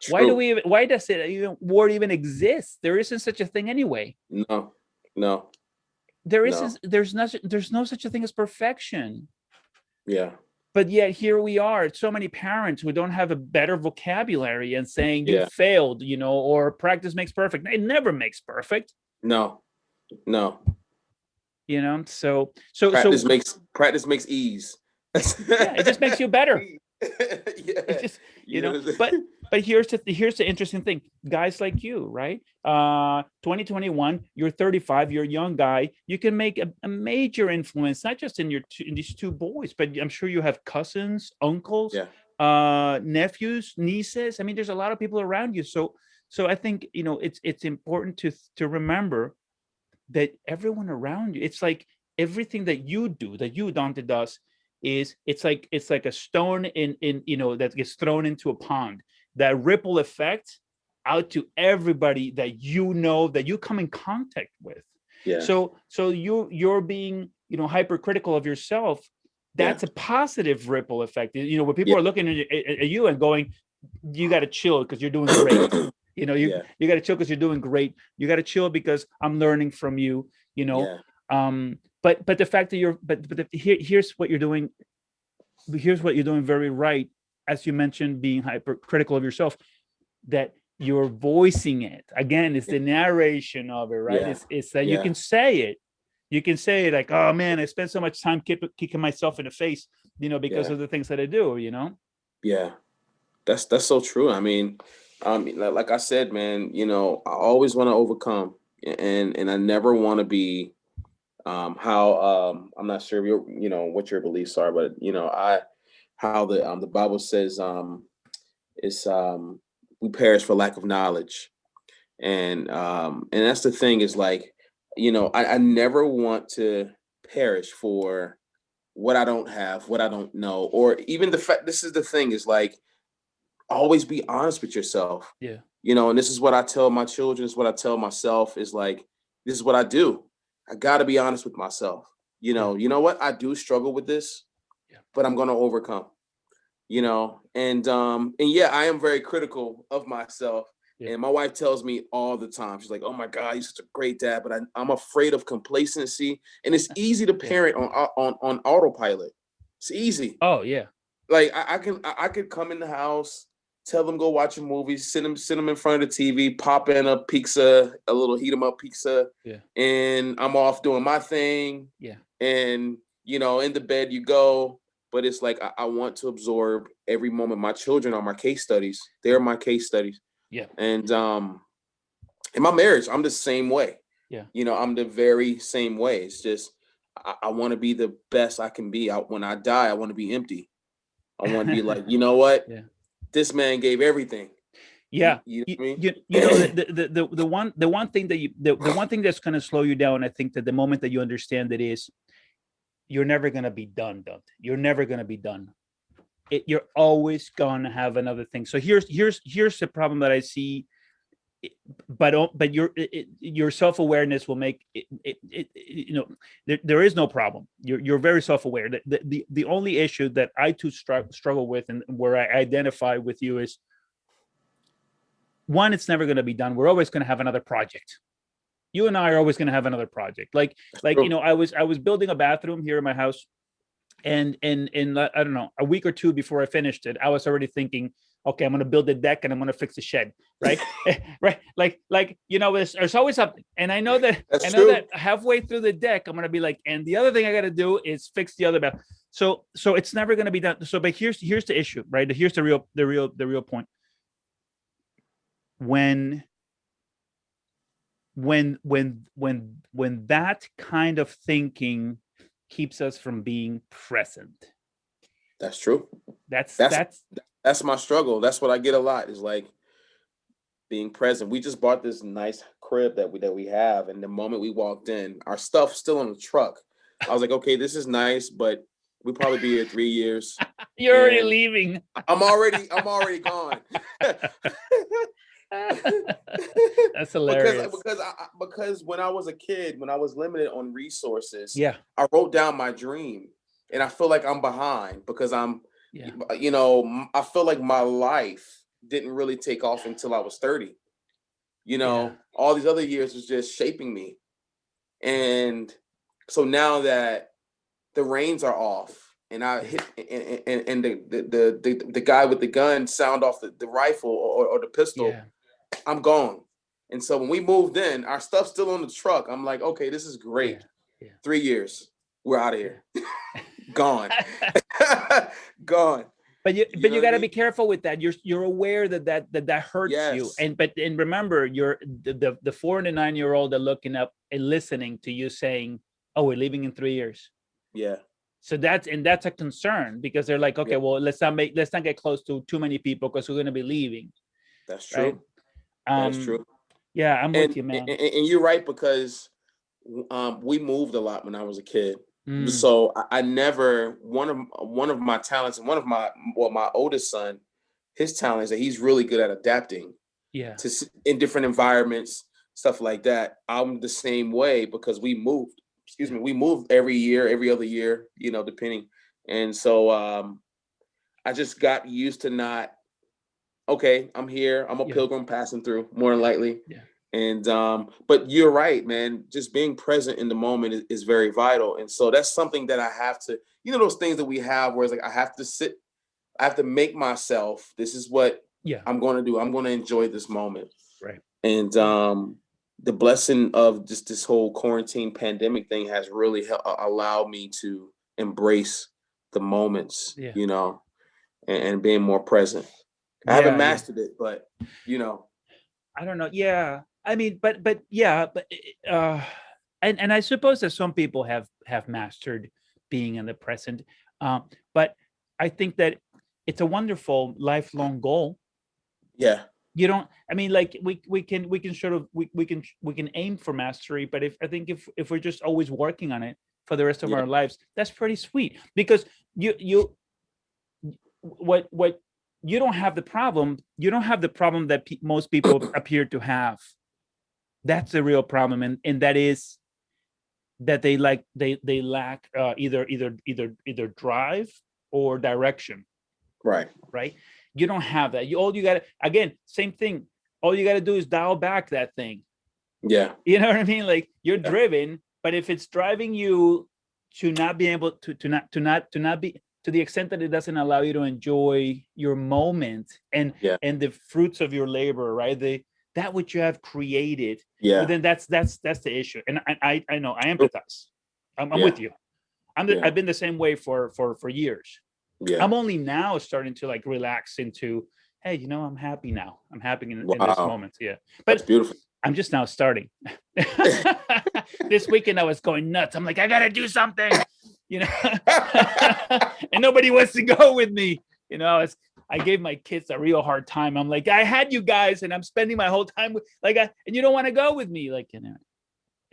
True. Why does it even word even exist? There isn't such a thing anyway. No, no, There no. isn't. There's no such a thing as perfection. Yeah, But yet here we are. So many parents who don't have a better vocabulary and saying you yeah. failed, or practice makes perfect. It never makes perfect. No, no. So Practice makes ease. yeah, it just makes you better. It's Yeah. just, You know what I'm but saying? here's the interesting thing. Guys like you, right? 2021, you're 35, you're a young guy. You can make a major influence, not just in these two boys, but I'm sure you have cousins, uncles, Yeah. nephews, nieces. I mean, there's a lot of people around you. So I think, it's important to remember that everyone around you, it's like everything that you do, that you, Dante, does, is it's like a stone in that gets thrown into a pond, that ripple effect out to everybody that you come in contact with. Yeah. So you're being, hypercritical of yourself. Yeah. That's a positive ripple effect, where people Yeah. are looking at you and going, you got to chill because you're doing great. Yeah. You got to chill because you're doing great. You got to chill because I'm learning from you. You know, Yeah. but the fact that here's what you're doing. Here's what you're doing very right, as you mentioned, being hypercritical of yourself. That you're voicing it again. It's the narration of it, right? Yeah. It's that you Yeah. can say it. You can say it like, oh man, I spent so much time kicking myself in the face, because Yeah. of the things that I do. Yeah. That's so true. I mean, like I said, man, I always want to overcome, and I never want to be how I'm not sure what your beliefs are, but I how the Bible says it's we perish for lack of knowledge, and that's the thing is like I never want to perish for what I don't have, what I don't know, or even the fact. This is the thing is like always be honest with yourself. Yeah. And this is what I tell my children, is what I tell myself is like, this is what I do. I got to be honest with myself. Yeah. You know what? I do struggle with this, Yeah. but I'm going to overcome, and yeah, I am very critical of myself. Yeah. And my wife tells me all the time, she's like, oh my God, you're such a great dad, but I'm afraid of complacency. And it's easy to Yeah. parent on autopilot. It's easy. Oh yeah. Like I could come in the house, tell them go watch a movie, sit them in front of the TV, pop in a pizza, a little heat 'em up pizza, Yeah. and I'm off doing my thing. Yeah. And in the bed you go. But it's like I want to absorb every moment. My children are my case studies. They're my case studies. Yeah. And in my marriage, I'm the same way. Yeah. I'm the very same way. It's just I want to be the best I can be. When I die, I want to be empty. I want to be like, you know what? Yeah. This man gave everything. Yeah. You know You, what I mean? you know the one thing that the one thing that's going to slow you down, I think, that the moment that you understand that is, you're never going to be done, Doug. You're never going to be done. You're always going to have another thing. So here's the problem that I see. But your self-awareness will make there is no problem. You're very self-aware. The only issue that I too struggle with, and where I identify with you, is one, it's never going to be done. We're always going to have another project. you and I are always going to have another project. Like, True. I was building a bathroom here in my house, and in I don't know, a week or two before I finished it, I was already thinking, okay, I'm going to build a deck and I'm going to fix the shed, right? Right, like there's always something, and That's I know true. that halfway through the deck, I'm going to be like, and the other thing I got to do is fix the other bath. So it's never going to be done. So, but here's the issue, right? Here's the real point. When that kind of thinking keeps us from being present. That's true. That's That's that's that's my struggle. That's what I get a lot is like being present. We just bought this nice crib that we have, and the moment we walked in, our stuff still on the truck. I was like, okay, this is nice, but we'll probably be here 3 years, You're already and leaving. I'm already gone. That's because hilarious. because when I was a kid, when I was limited on resources, Yeah, I wrote down my dream, and I feel like I'm behind because yeah, I feel like my life didn't really take off until I was 30. yeah, All these other years was just shaping me, and so now that the reins are off, and I yeah, hit, and the guy with the gun sound off the rifle or the pistol, yeah, I'm gone. And so when we moved in, our stuff's still on the truck. I'm like, okay, this is yeah, great. yeah, 3 years, we're out of here. yeah. Gone. Gone. You But know you what I got to mean? be careful with that. You're aware that hurts you, Yes. and remember, you're the 4 and 9-year-old are looking up and listening to you saying, "Oh, we're leaving in 3 years." Yeah. So that's a concern, because they're like, Yeah. okay, well, let's not get close to too many people because we're going to be leaving, That's right? true. That is Um, true. yeah, I'm And with you, and, man. and you're right because we moved a lot when I was a kid. Mm, So I never one of my talents, and one of my oldest son, his talent is that he's really good at adapting yeah, in different environments, stuff like that. I'm the same way because we moved. Excuse yeah, me, we moved every year, every other year, depending. And so I just got used to not. Okay, I'm here. I'm a yeah, pilgrim passing through, more than yeah, likely. yeah, And but you're right, man. Just being present in the moment is very vital. And so that's something that I have to, those things that we have where it's like I have to sit, I have to make myself, this is what yeah. I'm going to do. I'm going to enjoy this moment. Right. And Yeah, the blessing of just this whole quarantine pandemic thing has really allowed me to embrace the moments, yeah, and being more present. I haven't yeah, yeah. mastered it, but you know, I don't know. Yeah, I mean, but yeah, but uh, and I suppose that some people have mastered being in the present, but I think that it's a wonderful lifelong goal. yeah, You don't, I mean, like, we can sort of we can aim for mastery, but if I think if we're just always working on it for the rest of yeah, our lives, that's pretty sweet, because you what you don't have the problem that most people appear to have. That's the real problem, and that is that they lack either drive or direction, right, right? You don't have that. All you got to, again, same thing, all you got to do is dial back that thing. yeah, You know what I mean? Like, you're yeah, driven, but if it's driving you to not be able to not be, to the extent that it doesn't allow you to enjoy your moment yeah, and the fruits of your labor, right? That which you have created, well, yeah, then that's the issue. And I know, I empathize. I'm yeah, with you. yeah, I've been the same way for years. yeah. I'm only now starting to like relax into, hey, I'm happy now. I'm happy in this Wow, moment. Yeah. that's But beautiful. I'm just now starting. This weekend I was going nuts. I'm like, I gotta do something, you know, and nobody wants to go with me. I gave my kids a real hard time. I'm like, I had you guys, and I'm spending my whole time with, like, and you don't want to go with me, like,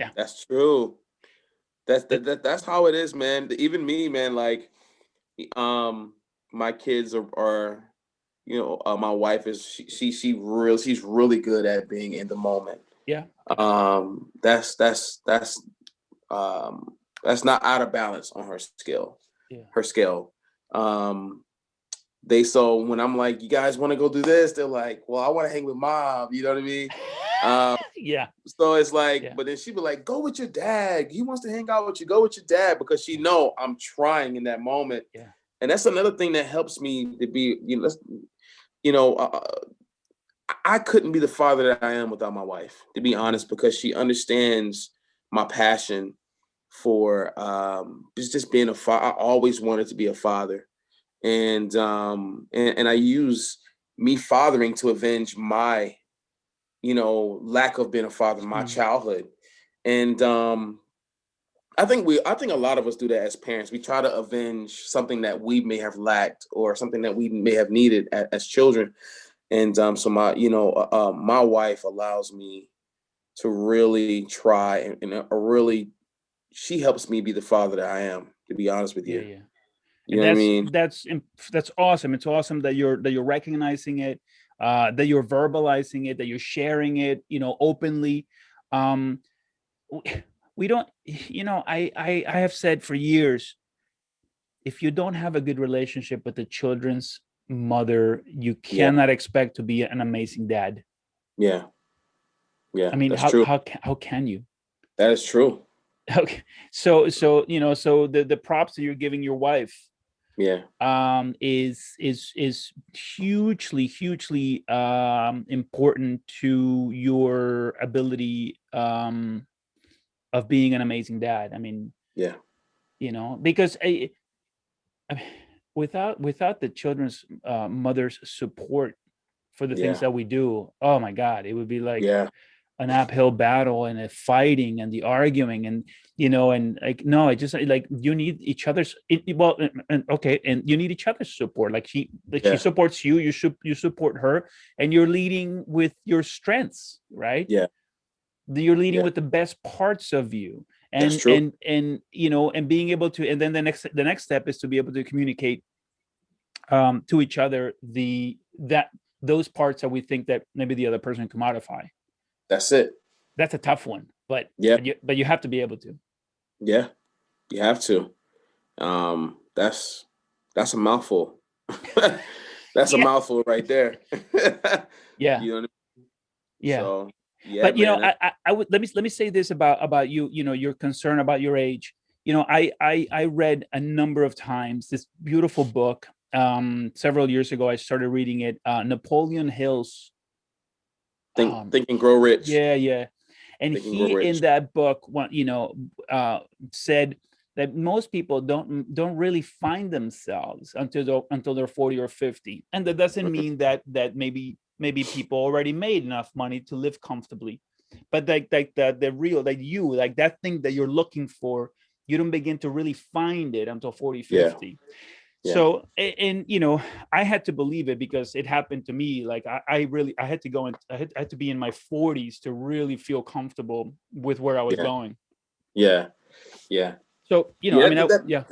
yeah, That's true. That's how it is, man. Even me, man. Like, um, my kids are my wife is she's really good at being in the moment. yeah, That's that's not out of balance on her scale. yeah, Her scale. Um, so when I'm like, you guys want to go do this, they're like, well, I want to hang with mom. You know what I mean? Um, Yeah. so it's like, Yeah. but then she'd be like, go with your dad. He wants to hang out with you. Go with your dad, because she know I'm trying in that moment. Yeah. And that's another thing that helps me to be, you know, I couldn't be the father that I am without my wife, to be honest, because she understands my passion for just being a father. I always wanted to be a father, and I use me fathering to avenge my, lack of being a father in my Mm. childhood. And I think a lot of us do that as parents. We try to avenge something that we may have lacked or something that we may have needed as children. And so my wife allows me to really try, and really, she helps me be the father that I am, to be honest with Yeah. you. Yeah. You And know what I mean? that's awesome. It's awesome that you're recognizing it, that you're verbalizing it, that you're sharing it, openly. Um, we don't, I have said for years, if you don't have a good relationship with the children's mother, you Yeah, cannot expect to be an amazing dad. yeah, I yeah. mean, That's how true. how can you? That is true. Okay, so the props that you're giving your wife Yeah, is hugely important to your ability of being an amazing dad. I mean, yeah, because I without the children's mother's support for the things yeah, that we do, oh my God, it would be like yeah, an uphill battle and a fighting and the arguing and like no, I just like you need each other's well and okay, and you need each other's support. She yeah, supports you, you support her, and you're leading with your strengths, right? yeah, You're leading yeah. with the best parts of you, That's and true. and being able to, and then the next step is to be able to communicate to each other that those parts that we think that maybe the other person can modify. That's it. That's a tough one, but Yeah, but you have to be able to. yeah. You have to. That's a mouthful. That's a Yeah. mouthful right there. Yeah. You know what I mean? Yeah. So yeah, But man. I would let me say this about you. Your concern about your age. I read a number of times this beautiful book. Several years ago, I started reading it. Napoleon Hill's. Um, Think and Grow Rich. yeah, yeah, and Think and Grow he in Rich. that book, said that most people don't really find themselves until they're 40 or 50, and that doesn't Mhm. mean that maybe people already made enough money to live comfortably, but like the real, like you, like that thing that you're looking for, you don't begin to really find it until 40, Yeah, 50. yeah, So and I had to believe it because it happened to me. Like I really, I had to go and I had to be in my 40s to really feel comfortable with where I was yeah, going. yeah, yeah. So I Yeah, mean, yeah.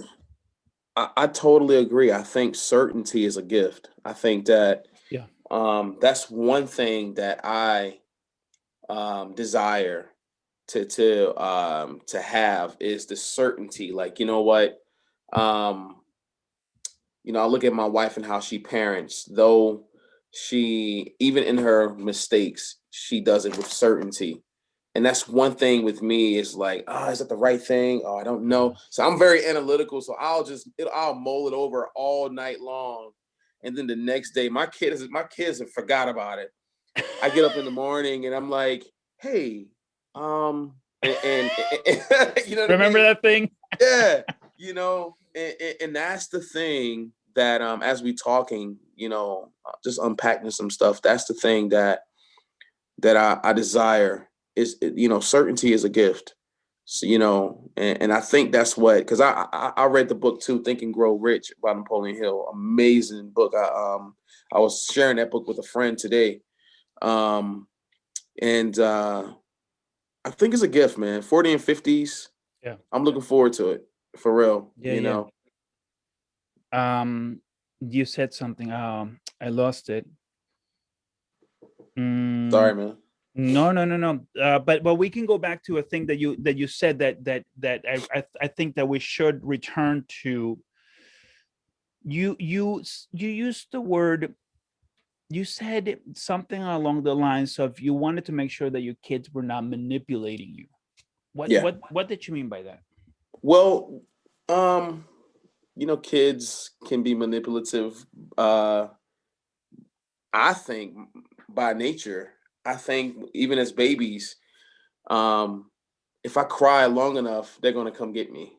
I totally agree. I think certainty is a gift. I think that Yeah. that's one thing that I desire to have, is the certainty. Like, you know what? Um, I look at my wife and how she parents, though she, even in her mistakes, she does it with certainty. And that's one thing with me, is like, oh, is that the right thing? Oh, I don't know. So I'm very analytical. So I'll mull it over all night long. And then the next day, my kids have forgot about it. I get up in the morning and I'm like, hey, you know what I Remember mean? that thing? Yeah, and that's the thing that, as we talking, just unpacking some stuff. That's the thing that I desire, is, certainty is a gift. So, and I think that's what, because I read the book too, Think and Grow Rich by Napoleon Hill. Amazing book. I was sharing that book with a friend today. Um and I think it's a gift, man. 40 and 50s. Yeah. I'm looking forward to it, for real, Yeah. Yeah. You said something. I lost it. Sorry, Mm, man. no, no, no, no. But we can go back to a thing that you said that I think that we should return to. you used the word, you said something along the lines of you wanted to make sure that your kids were not manipulating you. Yeah. What did you mean by that? Well, um, kids can be manipulative. Uh, I think by nature. I think even as babies, um, if I cry long enough, they're gonna come get me.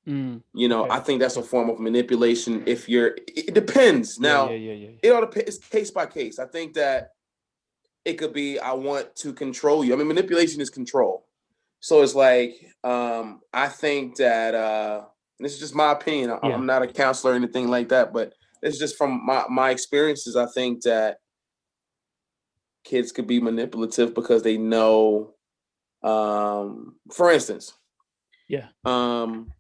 I Okay. think that's a Okay. form of manipulation. It depends. Yeah, yeah, Now, yeah, yeah, it all depends. It's case by case. I think that it could be I want to control you. I mean, manipulation is control. So it's like I think that this is just my opinion. yeah, I'm not a counselor or anything like that, but it's just from my experiences. I think that kids could be manipulative because they know. For instance, yeah, um,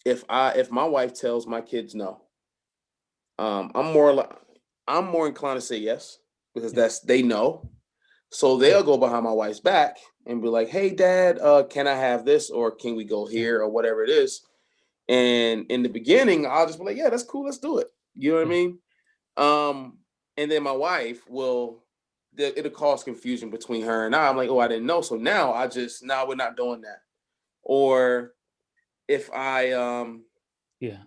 if my wife tells my kids no, um, I'm more like I'm more inclined to say yes because yeah, that's they know. So yeah, they'll go behind my wife's back and be like, "Hey, Dad, can I have this, or can we go yeah, here, or whatever it is?" And in the beginning, I'll just be like, "Yeah, that's cool. Let's do it." You know what I yeah, mean? Um, and then my wife will. It'll cause confusion between her and I. I'm like, "Oh, I didn't know." So now now we're not doing that. Or if I yeah,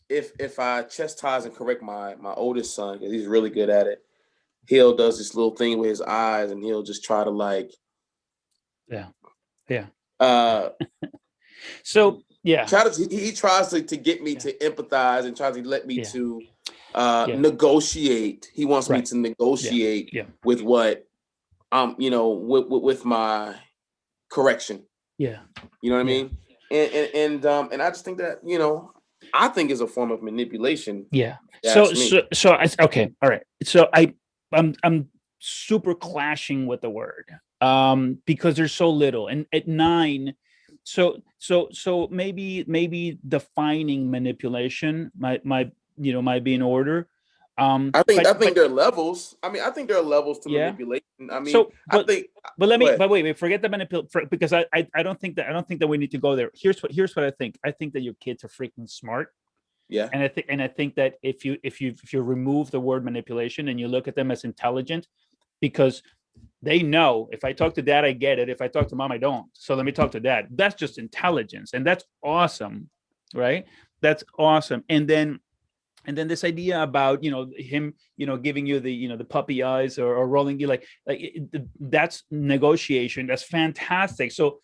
if I chastise and correct my oldest son because he's really good at it, he'll does this little thing with his eyes and he'll just try to like yeah, yeah. uh So yeah, try to he tries to get me yeah, to empathize and tries to let me yeah, to yeah. negotiate. He wants me Right. to Yeah, negotiate yeah, with what with my correction. yeah, You know what I yeah, mean? And I just think that, I think is a form of manipulation. yeah. That's So me. okay, all right. So I'm super clashing with the word because there's so little, and at 9, so maybe defining manipulation might be in order. I think I think But there are levels. I mean, I think there are levels to yeah. manipulation. I mean, So, I think but let go me, ahead. but wait, forget the because I don't think that we need to go there. Here's what I think. I think that your kids are freaking smart, Yeah. and I think that if you remove the word manipulation and you look at them as intelligent, because they know if I talk to dad, I get it. If I talk to mom, I don't. So let me talk to dad. That's just intelligence, and that's awesome, right? That's awesome. And then this idea about him giving you the puppy eyes, or rolling you that's negotiation. That's fantastic. So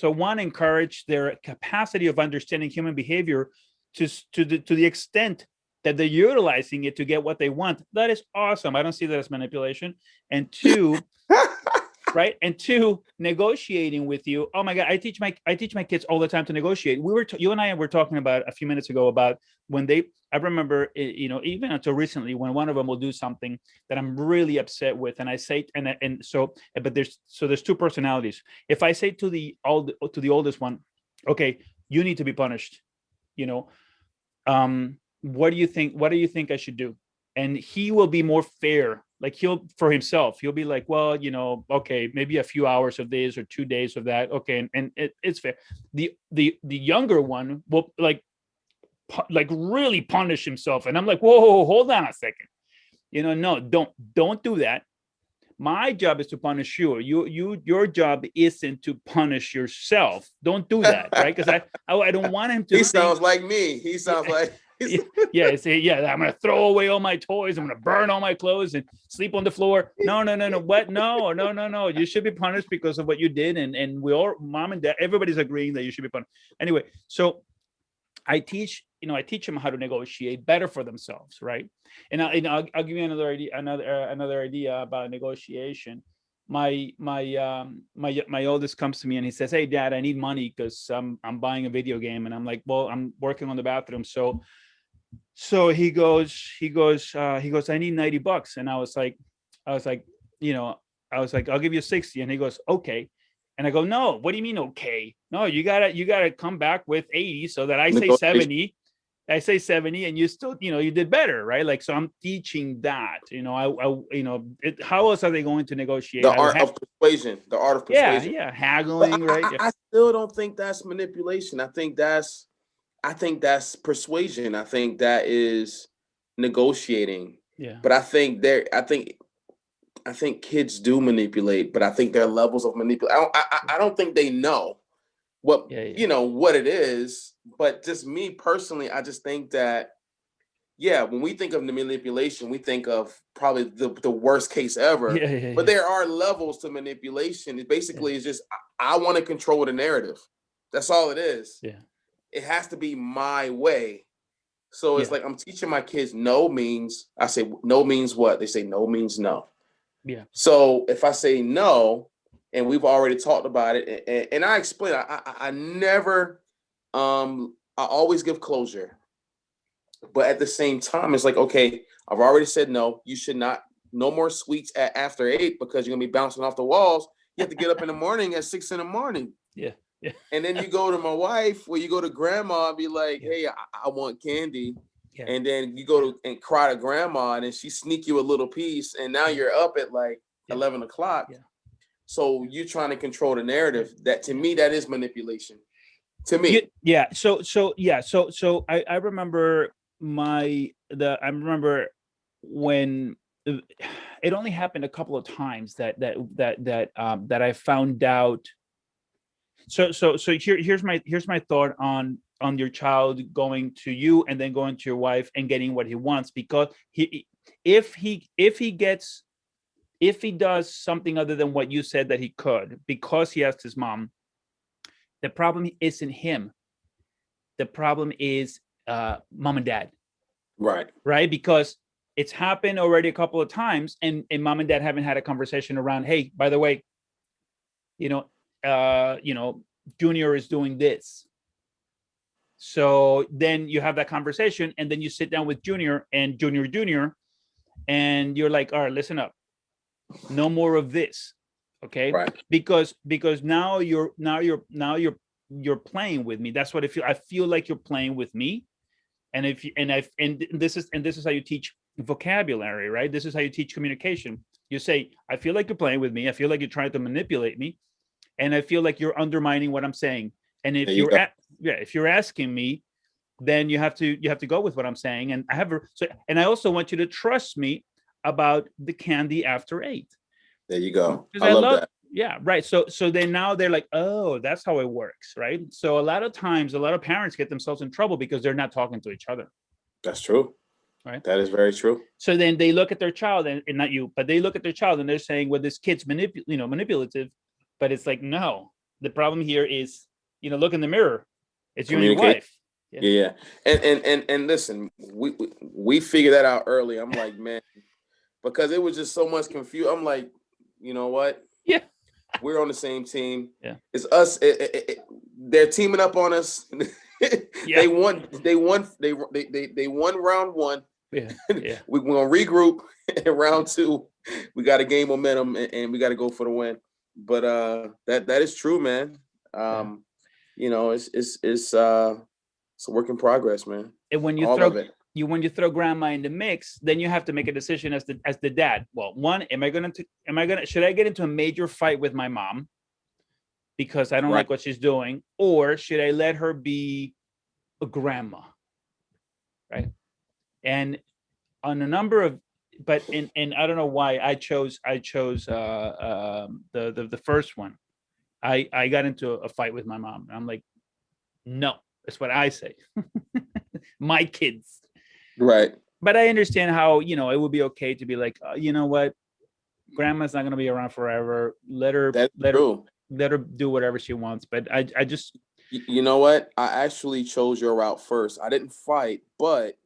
one, encourage their capacity of understanding human behavior to the extent that they're utilizing it to get what they want. That is awesome. I don't see that as manipulation. And two, right, and two, negotiating with you. Oh my god, I teach my kids all the time to negotiate. You and I were talking about a few minutes ago about when they I remember even until recently, when one of them will do something that I'm really upset with, and I say, and so, but there's two personalities. If I say to the oldest one, okay, you need to be punished, you know what do you think I should do? And he will be more fair, like he'll for himself, he'll be like, well, okay, maybe a few hours of this or 2 days of that, okay, and it's fair. The younger one will like really punish himself, and I'm like, whoa, hold on a second, no, don't do that. My job is to punish you. Your job isn't to punish yourself. Don't do that, right? Because I don't want him to He think. sounds like me. He sounds Yeah, like yeah, yeah, yeah. I'm gonna throw away all my toys. I'm gonna burn all my clothes and sleep on the floor. No, no, no, no. What? No, no, no, no. You should be punished because of what you did, and we all, mom and dad, everybody's agreeing that you should be punished. Anyway, so I teach them how to negotiate better for themselves, right? And I'll give you another idea about negotiation. My oldest comes to me and he says, "Hey, Dad, I need money because I'm buying a video game." And I'm like, "Well, I'm working on the bathroom." So he goes, "I need $90." And I was like, you know, I was like, "I'll give you 60." And he goes, "Okay." And I go, "No, what do you mean, okay? No, you gotta come back with 80 so that I say Negotiation. 70. I say 70, and you still, you did better, right?" Like, so I'm teaching that. How else are they going to negotiate? The Either art of persuasion. The art of yeah, persuasion. yeah, But haggling, right? Yeah, I still don't think that's manipulation. I think that's I think that's persuasion. I think that is negotiating. Yeah. But I think kids do manipulate, but I think there are levels of manipulation. I don't think they know what, Yeah. Yeah. you know, what it is. But just me personally, I just think that, yeah, when we think of the manipulation, we think of probably the worst case ever. Yeah. Yeah. But Yeah. there are levels to manipulation. It Yeah. basically is just I want to control the narrative. That's all it is. Yeah. It has to be my way. So it's Yeah. like I'm teaching my kids no means, I say no means what? They say no means no. Yeah. So if I say no, and we've already talked about it, and I explain, I never, I always give closure, but at the same time, it's like, okay, I've already said no. You should not, no more sweets at after 8 because you're gonna be bouncing off the walls. You have to get up in the morning at 6 in the morning. Yeah. Yeah. And then you go to my wife, or you go to grandma and be like, Yeah. hey, I want candy. Yeah. And then you go Yeah. to and cry to grandma, and then she sneak you a little piece, and now Yeah. you're up at like Yeah. 11 o'clock. Yeah. So you're trying to control the narrative. That to Yeah. me, that is manipulation. To Yeah. me. Yeah. So I remember I remember when it only happened a couple of times that I found out. So here's my thought on your child going to you and then going to your wife and getting what he wants, because if he does something other than what you said that he could because he asked his mom, the problem isn't him. The problem is mom and dad, Right. right? Because it's happened already a couple of times, and mom and dad haven't had a conversation around, hey, by the way, you know, Junior is doing this. So then you have that conversation, and then you sit down with Junior and Junior, and you're like, all right, listen up, no more of this, okay? Right. Because now you're playing with me. That's what I feel. I feel like you're playing with me, and if you and this is how you teach vocabulary, right? This is how you teach communication. You say, I feel like you're playing with me. I feel like you're trying to manipulate me, and I feel like you're undermining what I'm saying. And There you go. if you're asking me, then you have to go with what I'm saying. And and I also want you to trust me about the candy after 8. There you go. Because I I love love, that. yeah, right. So then now they're like, oh, that's how it works, right? So a lot of times, a lot of parents get themselves in trouble because they're not talking to each other, That's true. right? That is very true. So then they look at their child, and not you, but they look at their child and they're saying, well, this kid's manipulative, but it's like, no, the problem here is, look in the mirror. It's you and your Communicate. wife. Yeah. Yeah. And listen, we figured that out early. I'm like, man, because it was just so much confusion. I'm like, you know what? Yeah. We're on the same team. Yeah. It's us. They're teaming up on us. Yeah. They won round 1. Yeah. Yeah. We're gonna regroup in round 2. We got to gain momentum, and we got to go for the win. But that is true, man. Yeah. It's a work in progress, man. And when you All throw of it. when you throw grandma in the mix, then you have to make a decision as the dad. Well, one, should I get into a major fight with my mom because I don't Right. like what she's doing, or should I let her be a grandma, right? And on a number of, but and I don't know why I chose the first one. I got into a fight with my mom. I'm like, no, that's what I say. My kids. Right. But I understand how, it would be okay to be like, you know what, grandma's not going to be around forever. That's true. Let her do whatever she wants. But I just, You know what? I actually chose your route first. I didn't fight, but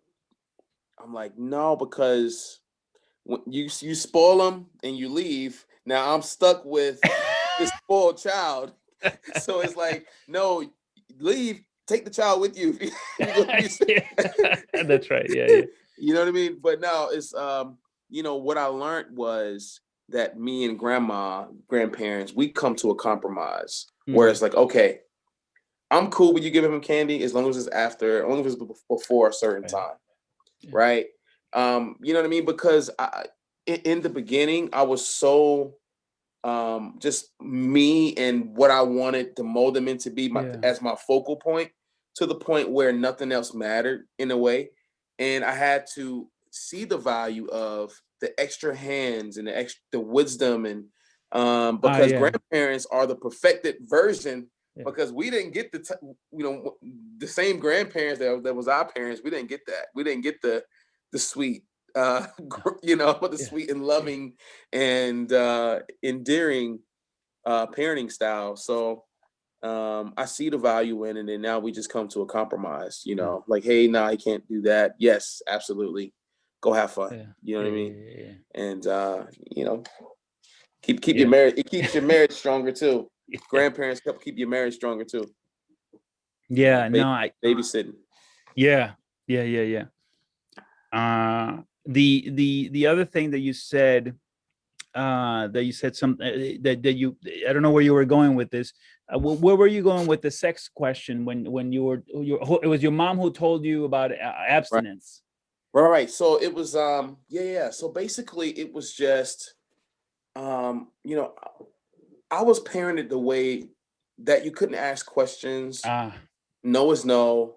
I'm like, no, because when you spoil them and you leave, now I'm stuck with this spoiled child. So it's like, no, leave, take the child with you. that's right. Yeah. Yeah. You know what I mean? But no, it's what I learned was that me and grandparents, we come to a compromise where it's like, okay, I'm cool with you giving him candy as long as as long as it's before a certain time. Yeah. Right. You know what I mean? Because in the beginning, I was so just me and what I wanted to mold them into be as my focal point, to the point where nothing else mattered in a way. And I had to see the value of the extra hands and the wisdom, and because Yeah. grandparents are the perfected version, Yeah. because we didn't get the same grandparents that was our parents. We didn't get that. We didn't get the sweet, but the Yeah. sweet and loving and endearing parenting style. So I see the value in it, and now we just come to a compromise. Yeah. Like, hey, no, I can't do that. Yes, absolutely, go have fun. Yeah. You know what I mean? Yeah. And keep your Yeah. marriage. It keeps your marriage stronger too. Yeah. Grandparents help keep your marriage stronger too. Yeah. No, Babysitting. yeah. Yeah. Yeah. Yeah. The other thing that you said, something that you, I don't know where you were going with this. Where were you going with the sex question when it was your mom who told you about Right. abstinence? Right. So it was yeah. So basically it was just you know, I was parented the way that you couldn't ask questions. Ah, No is no.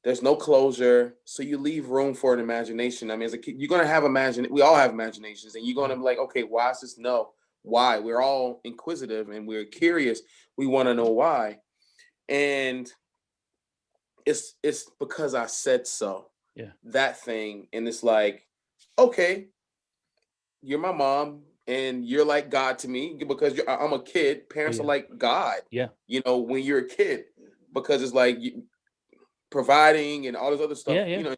There's no closure, so you leave room for an imagination. I mean, as a kid, you're gonna have imagine. We all have imaginations, and you're gonna be like, okay, why is this no? Why? We're all inquisitive and we're curious. We want to know why, and it's because I said so. yeah, That thing, and it's like, okay, you're my mom, and you're like God to me because I'm a kid. Parents are yeah, like God, yeah, when you're a kid, because it's like providing and all this other stuff, yeah, yeah.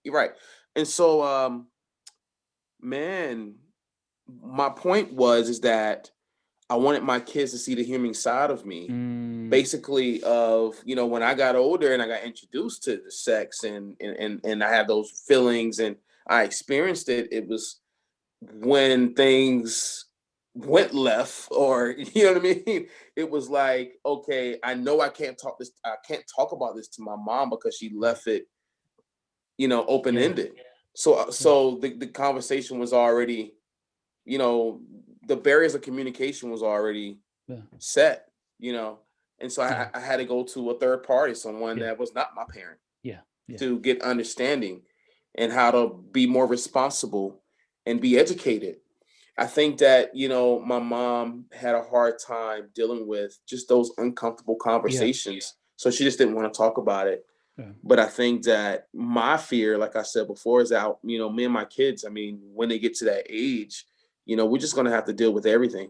you're right. And so man, my point was is that I wanted my kids to see the human side of me, Mm, basically, of when I got older and I got introduced to the sex, and I had those feelings and I experienced it. It was when things went left, or you know what I mean. It was like, okay, I know I can't talk about this to my mom because she left it open yeah, ended. So yeah, the conversation was already, you know the barriers of communication was already yeah, set. you know and so yeah, I had to go to a third party, someone yeah, that was not my parent, yeah, yeah, to get understanding and how to be more responsible and be educated. I think that, my mom had a hard time dealing with just those uncomfortable yeah, conversations. So she just didn't want to talk about it. yeah. But I think that my fear, like I said before, is out, me and my kids, I mean, when they get to that age, we're just going to have to deal with everything.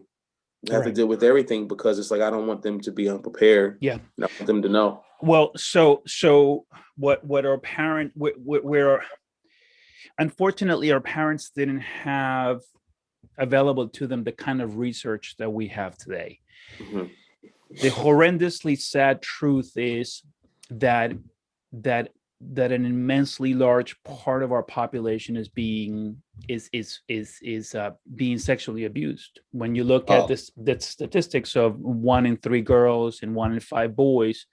We have to Right. deal with everything, because it's like, I don't want them to be unprepared. Yeah. And I want them to know. Well, so what our parent where unfortunately our parents didn't have available to them the kind of research that we have today. Hmm. The horrendously sad truth is that that that an immensely large part of our population is being sexually abused. When you look at Oh, this, the statistics of 1 in 3 girls and 1 in 5 boys.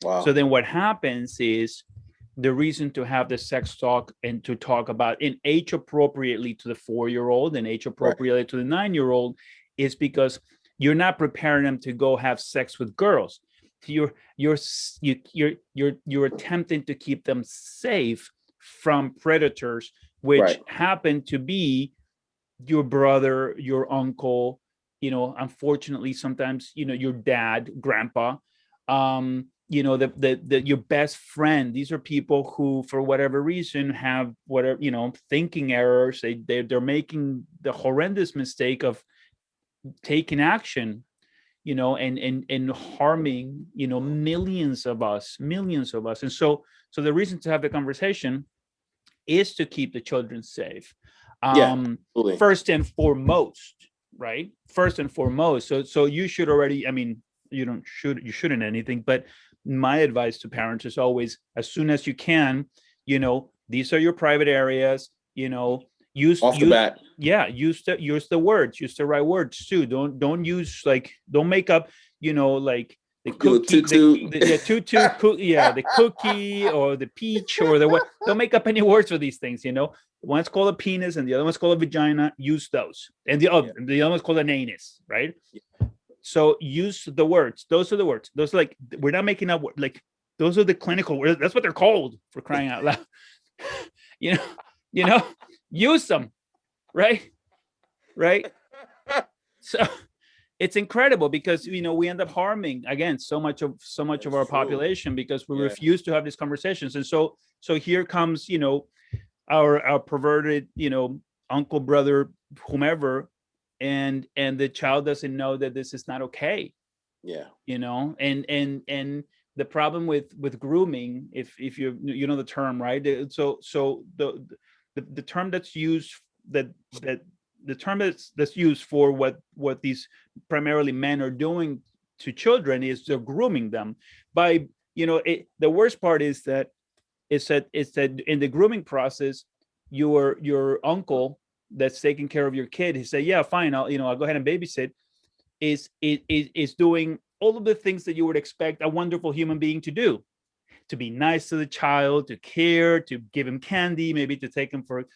So wow. then what happens is the reason to have the sex talk and to talk about in age appropriately to the 4-year-old and age Right. appropriately to the 9-year-old is because you're not preparing them to go have sex with girls. You're attempting to keep them safe from predators, which Right. happen to be your brother, your uncle, unfortunately sometimes, your dad, grandpa, the your best friend. These are people who, for whatever reason, have whatever, thinking errors. They're making the horrendous mistake of taking action, and harming, millions of us. And so the reason to have the conversation is to keep the children safe, Yeah, absolutely. first and foremost, right? First and foremost. So you should already, I mean, you shouldn't anything, but my advice to parents is always, as soon as you can, these are your private areas, use Off the use bat. yeah, use the right words too. Don't use, like, don't make up, like the Do a cookie, tutu. yeah, tutu, the cookie or the peach or the what. Don't make up any words for these things. One's called a penis and the other one's called a vagina. Use those, and Yeah. the other one's called an anus, right? Yeah. So use the words. Those are the words. Those are, like, we're not making up, like, Those are the clinical words. That's what they're called, for crying out loud. you know, you know, use them, right? Right. So it's incredible because we end up harming again so much of That's our true. population because we Yeah. refuse to have these conversations. And so here comes our perverted uncle, brother, whomever, and the child doesn't know that this is not okay. Yeah. And the problem with grooming, if you know the term, right? So the term that's used, that that the term that's used for what these primarily men are doing to children is they're grooming them by the worst part is that in the grooming process, your uncle that's taking care of your kid, he said, yeah, fine, I'll go ahead and babysit, is doing all of the things that you would expect a wonderful human being to do: to be nice to the child, to care, to give him candy, maybe to take him for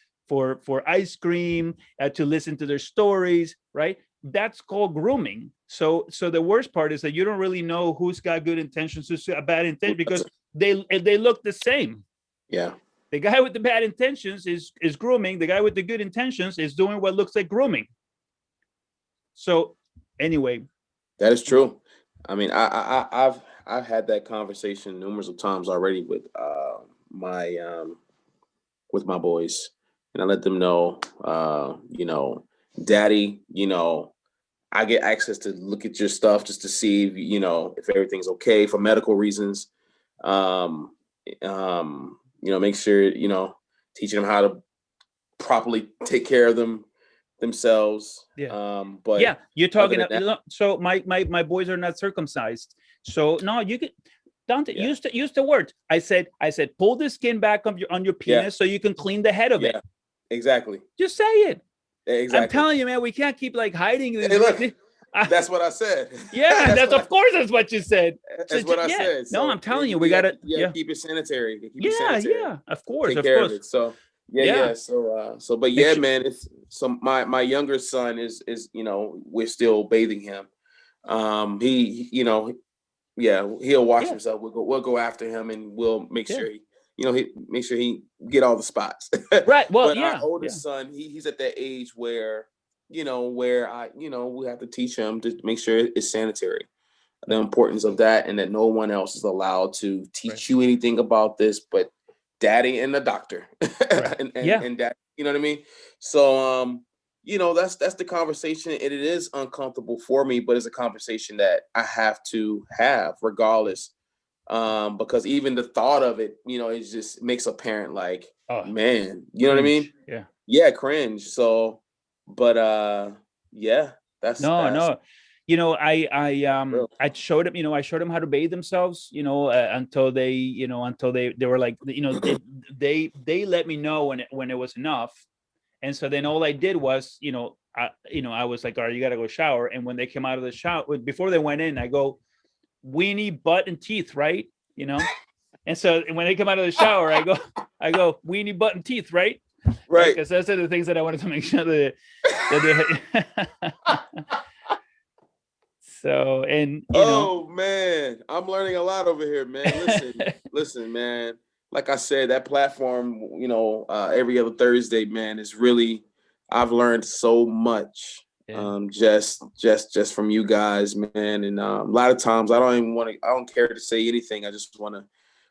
ice cream, to listen to their stories, right? That's called grooming. So the worst part is that you don't really know who's got good intentions, who's got bad intentions, because they look the same. Yeah. The guy with the bad intentions is grooming. The guy with the good intentions is doing what looks like grooming. So anyway, That is true. I mean, I've had that conversation numerous of times already my with my boys, and I let them know, Daddy, I get access to look at your stuff just to see if everything's okay for medical reasons. Um, make sure teaching them how to properly take care of themselves. yeah. But Yeah, you're other talking. than that, So my boys are not circumcised. So no, you can. Dante, yeah, use the word. I said, pull the skin back on your yeah, penis so you can clean the head of it. yeah, exactly. Just say it. I'm Exactly. telling you, man, we can't keep like hiding this. Hey, look, Uh, that's what I said. yeah, that's that's what I of course that's what you said. So that's what I yeah, said. no, I'm So telling you, we we have gotta. to Yeah, keep it sanitary. Keep it yeah, sanitary. yeah. Of course, Take of care of course. it. So yeah, Yeah, yeah. So but make yeah, sure. man. It's so my younger son is we're still bathing him. He yeah, he'll wash Yeah, himself. We'll go after him and we'll make yeah. sure he make sure he get all the spots. Right. Well, But our yeah, yeah. oldest son, he's at that age where where we have to teach him to make sure it's sanitary, the Right, importance of that, and that no one else is allowed to right, teach you anything about this but daddy and the doctor. right. and Yeah. and dad, you know what I mean? So that's the conversation, and it is uncomfortable for me, but it's a conversation that I have to have regardless. Because even the thought of it, it just makes a parent like, Oh, man, you know what I mean? cringe. Yeah. Yeah, cringe. So, but yeah, No, that's no. real. I showed them how to bathe themselves, until they were like, they let me know when it was enough. And so then all I did was, I was like, all right, you got to go shower. And when they came out of the shower, before they went in, I go, weenie, butt, and teeth, right? You know? And so when they come out of the shower, I go, weenie, butt, and teeth, right? Right? Right. Because those are the things that I wanted to make sure that they so, and Oh man, I'm learning a lot over here, man. Listen, man. Like I said, that platform, every other Thursday, man, is really. I've learned so much, yeah, just from you guys, man. And a lot of times, I don't even want to. I don't care to say anything. I just want to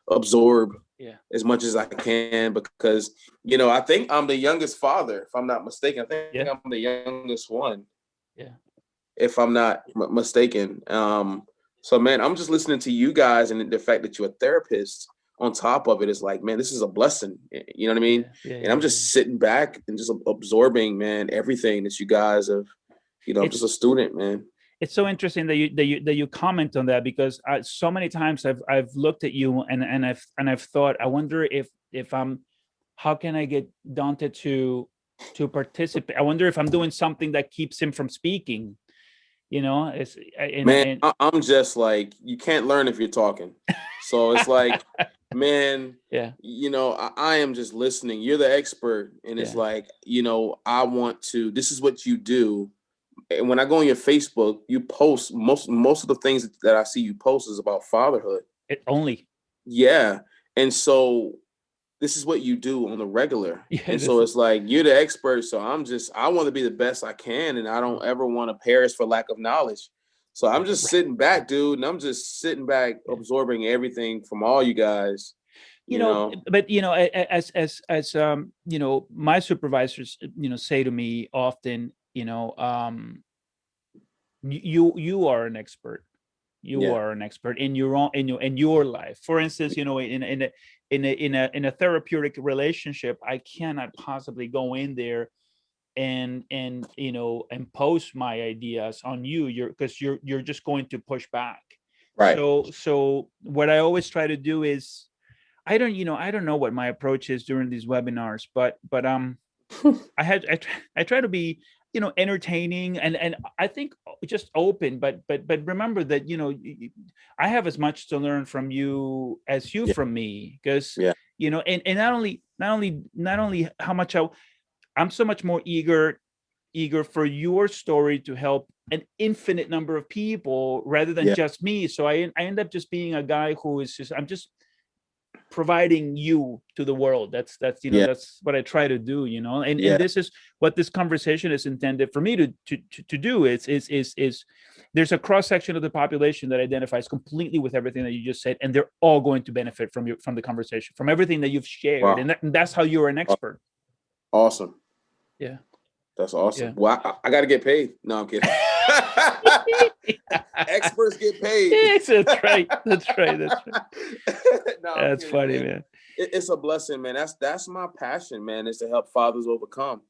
absorb yeah, as much as I can because I think I'm the youngest father, if I'm not mistaken. I think yeah, I'm the youngest one, yeah. if I'm not mistaken. So man, I'm just listening to you guys, and the fact that you're a therapist on top of it is like, man, this is a blessing. You know what I mean? Yeah, yeah, And I'm yeah, yeah. just sitting back and just absorbing, man, everything that you guys have. I'm just It's a student, man. it's so interesting that you comment on that, because so many times I've looked at you, and I've thought, I wonder if I'm how can I get Dante to participate? I wonder if I'm doing something that keeps him from speaking. It's Man, and I'm just like, you can't learn if you're talking. So it's like, man, yeah, I am just listening. You're the expert. And it's yeah, like, I want to, this is what you do. And when I go on your Facebook, you post most of the things that I see you post is about fatherhood. it only. Yeah. And so this is what you do on the regular. Yeah, And so this is it's like you're the expert. So I want to be the best I can. And I don't ever want to perish for lack of knowledge. So I'm just right. sitting back, dude. And I'm just sitting back, Yeah. absorbing everything from all you guys, You you know, know? but as my supervisors, say to me often, you are an expert. You Yeah. are an expert in your own in your life. For instance, in a therapeutic relationship, I cannot possibly go in there and impose my ideas on you. You're just going to push back. Right. So what I always try to do is, I don't know what my approach is during these webinars, but I try to be entertaining and I think just open, but remember that I have as much to learn from you as you Yeah. from me, because Yeah. and not only how much I'm so much more eager for your story to help an infinite number of people rather than Yeah. just me. So I end up just being a guy who is just, I'm just providing you to the world. Yeah. That's what I try to do, and Yeah. this is what this conversation is intended for me to do. Is there's a cross section of the population that identifies completely with everything that you just said, and they're all going to benefit from the conversation, from everything that you've shared, Wow. and that's how you're an Aw- expert. Awesome. Yeah. That's awesome. Yeah. Well, I got to get paid. No, I'm kidding. Experts get paid. Yes, that's right. That's right. That's right. No, I'm That's kidding, funny, man. man. It's a blessing, man. That's my passion, man. Is to help fathers overcome.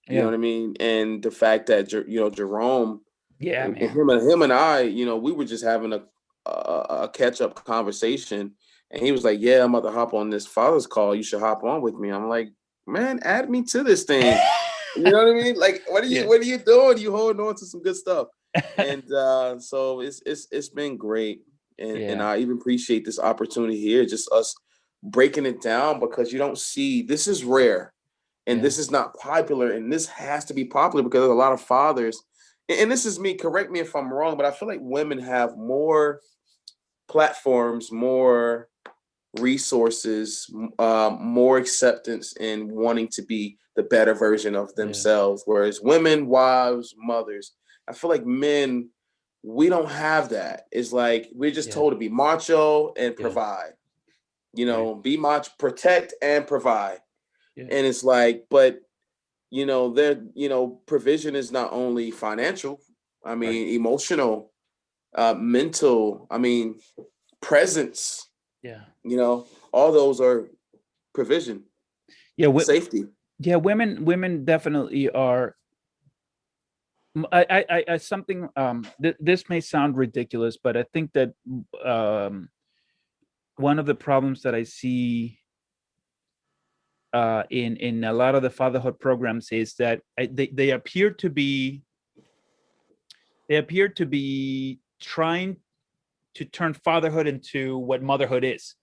You know Yeah. what I mean? And the fact that Jerome, Yeah, and man. him and I, we were just having a catch up conversation, and he was like, "Yeah, I'm about to hop on this father's call. You should hop on with me." I'm like, "Man, add me to this thing." You know what I mean? Like, Yeah. what are you doing? You holding on to some good stuff, and so it's been great, and Yeah. I even appreciate this opportunity here, just us breaking it down, because you don't see, this is rare, and Yeah. this is not popular, and this has to be popular because there's a lot of fathers, and this is me. Correct me if I'm wrong, but I feel like women have more platforms, more resources, more acceptance in wanting to be the better version of Yeah. themselves. Whereas women, wives, mothers, I feel like men, we don't have that. It's like we're just Yeah. told to be macho and Yeah. provide. Right. Be macho, protect and provide. Yeah. And it's like, but there, provision is not only financial. I Right. mean, emotional, mental. I mean, presence. Yeah. All those are provision, Yeah. safety. Yeah. Women definitely are. Something. This may sound ridiculous, but I think that um, one of the problems that I see in a lot of the fatherhood programs is that they appear to be trying to turn fatherhood into what motherhood is,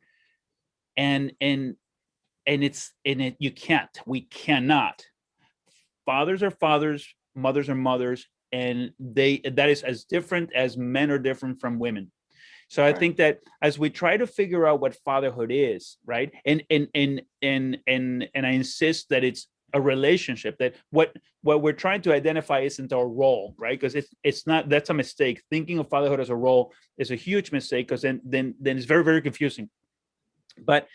and you can't. We cannot. Fathers are fathers, mothers are mothers, and that is as different as men are different from women. So I Right. think that as we try to figure out what fatherhood is, right, and I insist that it's a relationship, that what we're trying to identify isn't our role, right? Because it's not. That's a mistake. Thinking of fatherhood as a role is a huge mistake, because then it's very, very confusing. But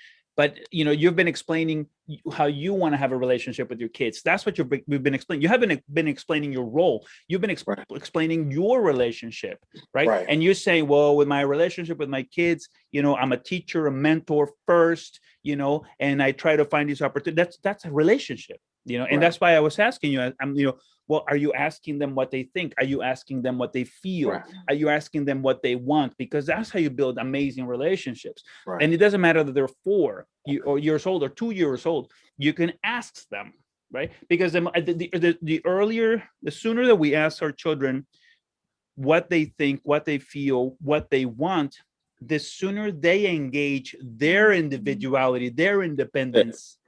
you've been explaining how you want to have a relationship with your kids. That's what we've been explaining. You haven't been explaining your role. You've been Right. explaining your relationship, right? Right. And you're saying, well, with my relationship with my kids, I'm a teacher, a mentor first, and I try to find these opportunities. That's a relationship, and Right. that's why I was asking you. Well, are you asking them what they think? Are you asking them what they feel? Right. Are you asking them what they want? Because that's how you build amazing relationships. Right. And it doesn't matter that they're 4 years old or 2 years old. You can ask them, right? Because the earlier, the sooner that we ask our children what they think, what they feel, what they want, the sooner they engage their individuality, their Yeah. independence,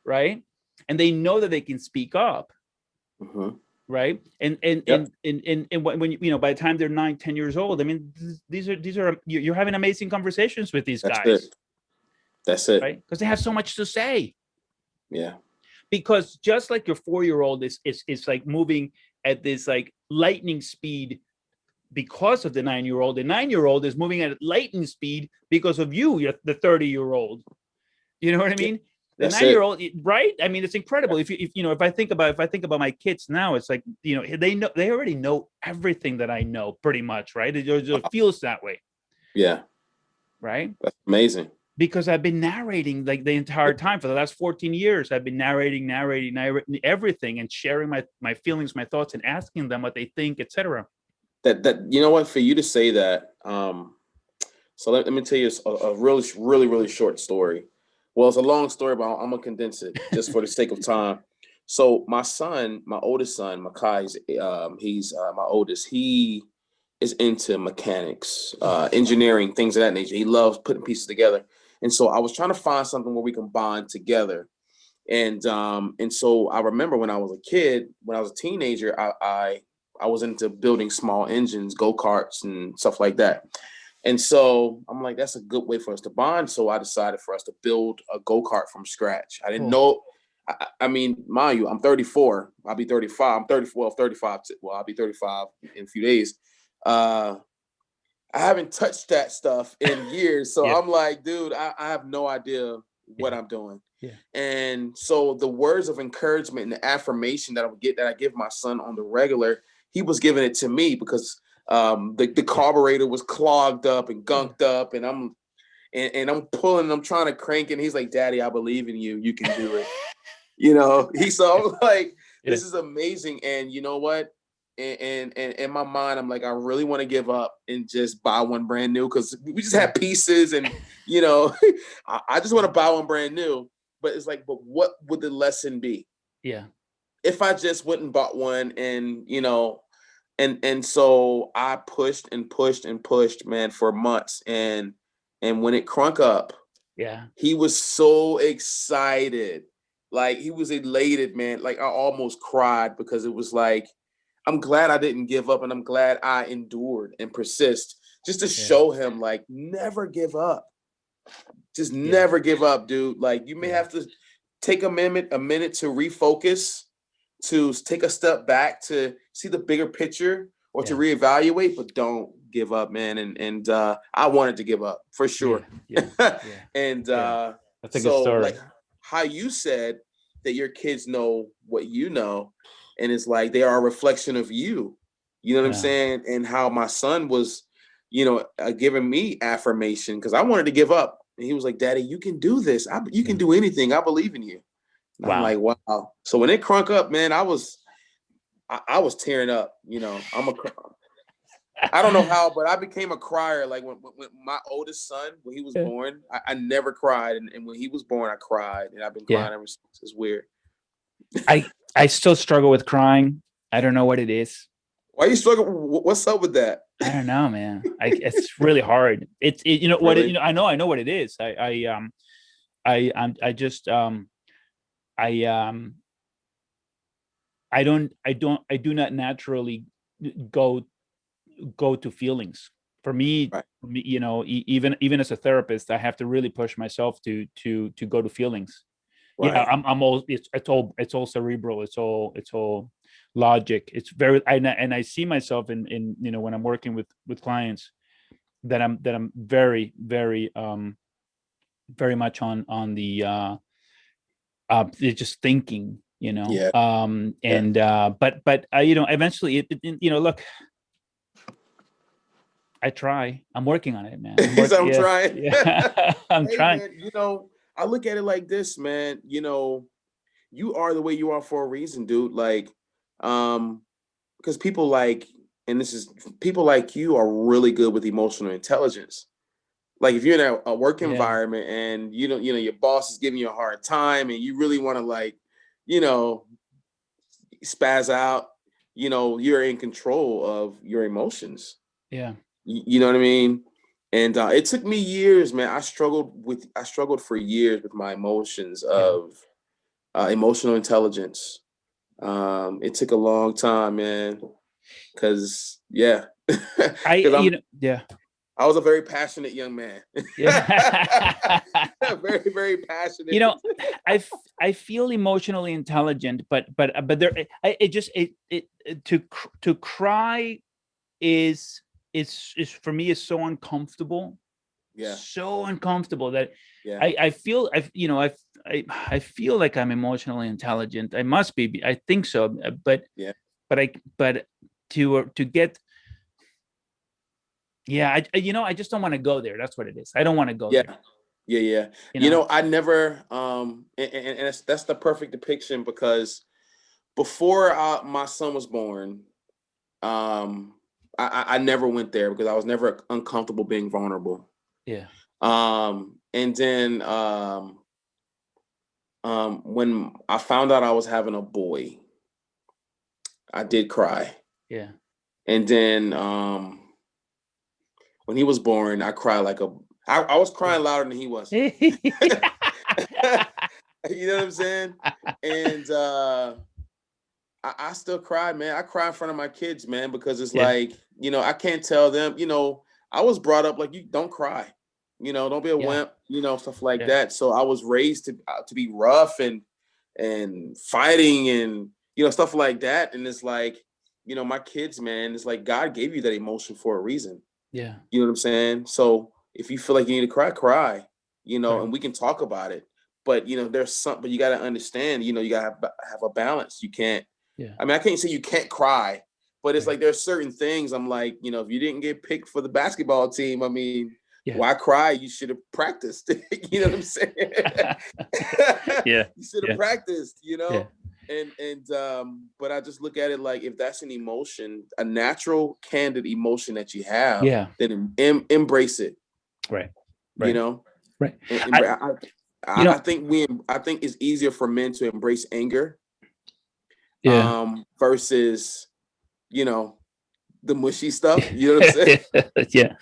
right? And they know that they can speak up, Mm-hmm. right? And Yep. and and and, and when by the time they're 9, 10 years old, I mean, these are you're having amazing conversations with these That's it. guys. That's it. right? Because they have so much to say. Yeah. Because just like your 4-year-old is like moving at this like lightning speed because of the 9-year-old, the 9-year-old is moving at lightning speed because of you, you're the 30-year-old. You know what I Yeah. mean? The That's it. 9-year-old, right? I mean, it's incredible. If you know, if I think about my kids now, it's like, you know, they already know everything that I know, pretty much, right? It feels that way, Yeah. right? That's amazing. Because I've been narrating like the entire time for the last 14 years. I've been narrating everything and sharing my feelings, my thoughts, and asking them what they think, etc. That you know what, for you to say that, so let me tell you a really, really, really short story. Well, it's a long story, but I'm gonna condense it just for the sake of time. So my son, my oldest son, Makai, he's my oldest. He is into mechanics, engineering, things of that nature. He loves putting pieces together. And so I was trying to find something where we can bond together. And so I remember when I was a kid, when I was a teenager, I was into building small engines, go-karts and stuff like that. And so I'm like, that's a good way for us to bond. So I decided for us to build a go-kart from scratch. I didn't Cool. know. I mean, mind you, I'm 34. I'll be 35. I'm 30. Well, 35. Well, I'll be 35 in a few days. Uh, I haven't touched that stuff in years. So Yeah, I'm like, dude, I have no idea what yeah, I'm doing. yeah, And so the words of encouragement and the affirmation that I give my son on the regular, he was giving it to me because the yeah, carburetor was clogged up and yeah, gunked up, and I'm pulling, I'm trying to crank it. And he's like, Daddy, I believe in you. You can do it. He's so like, yeah, this is amazing. And you know what? And in my mind, I'm like, I really want to give up and just buy one brand new because we just yeah, have pieces, and you know, I just want to buy one brand new. But it's like, but what would the lesson be yeah, if I just went and bought one? And and so I pushed and pushed and pushed, man, for months. And when it crunk up, yeah, he was so excited. Like he was elated, man. Like I almost cried because it was like, I'm glad I didn't give up, and I'm glad I endured and persist just to yeah, show him like never give up. Just yeah, never give up, dude. Like you may yeah, have to take a minute to refocus, to take a step back to see the bigger picture or to yeah, reevaluate, but don't give up, man. And I wanted to give up for yeah, sure. yeah, yeah, and yeah. That's a good so like story. how you said that your kids know what you know, and it's like they are a reflection of you. You know what I'm Yeah, saying? And how my son was, giving me affirmation because I wanted to give up. And he was like, Daddy, you can do this. You can yeah. do anything. I believe in you. And I'm Wow. like, wow. So when it crunk up, man, I was tearing up. I don't know how, but I became a crier. Like when my oldest son, when he was Yeah, born, I never cried, and when he was born, I cried, and I've been yeah. crying ever since. It's weird. I still struggle with crying. I don't know what it is. Why you struggle? What's up with that? I don't know, man. It's really hard. You know what it, Really? I know what it is. I just I I do not naturally go to feelings. Right. For me, you know, even as a therapist, I have to really push myself to go to feelings. Yeah, Right. I'm all it's all cerebral. It's all logic. It's very and I see myself in you know when I'm working with clients that I'm very very much on the they're just thinking, you know. Yeah. Yeah. And but you know, eventually you know, look, I try. I'm working on it, man. I'm So working. I'm Yeah, trying. yeah. I'm Hey, trying. man. I look at it like this, man. You are the way you are for a reason, dude. Like, um, because people like, and this is people like you are really good with emotional intelligence. Like, if you're in a work Yeah, environment and your boss is giving you a hard time, and you really want to like, you know, spaz out, you're in control of your emotions. yeah, You know what I mean? And it took me years, man. I struggled for years with my emotions yeah. of emotional intelligence. It took a long time, man. Cause yeah, I cause I'm you know yeah. I was a very passionate young man. Yeah. Very, very You passionate. know, I feel emotionally intelligent, but there, it just to cry is for me is so uncomfortable, Yeah, that yeah, I feel I feel like I'm emotionally intelligent. I must be. I think so. yeah, But to get, yeah, I just don't want to go there. That's what it is. I don't want to go yeah, there. yeah, yeah. You know. I never and that's the perfect depiction because before my son was born, um, I never went there because I was never uncomfortable being vulnerable. Yeah. And then when I found out I was having a boy, I did cry. Yeah. And then when he was born, I cried like I was crying louder than he was. You know what I'm saying? And I still cry, man. I cry in front of my kids, man, because it's Yeah. like, I can't tell them, I was brought up like you don't cry, don't be a Yeah. wimp, stuff like Yeah. that. So I was raised to be rough and fighting and stuff like that. And it's like, my kids, man, it's like God gave you that emotion for a reason. Yeah. You know what I'm saying? So if you feel like you need to cry, cry, Right. and we can talk about it. But but you gotta understand, you gotta have a balance. You can't, Yeah. I mean, I can't say you can't cry, but it's Right. like there's certain things I'm like, if you didn't get picked for the basketball team, I mean, Yeah. why cry? You should have practiced. You know what I'm saying? Yeah. You should have Yeah. practiced, Yeah. and but I just look at it like if that's an emotion, a natural, candid emotion that you have, Yeah. then embrace it. Right. You Right. know, Right. and, I you know, I think it's easier for men to embrace anger, yeah. versus you know the mushy stuff. You know what I'm saying? Yeah.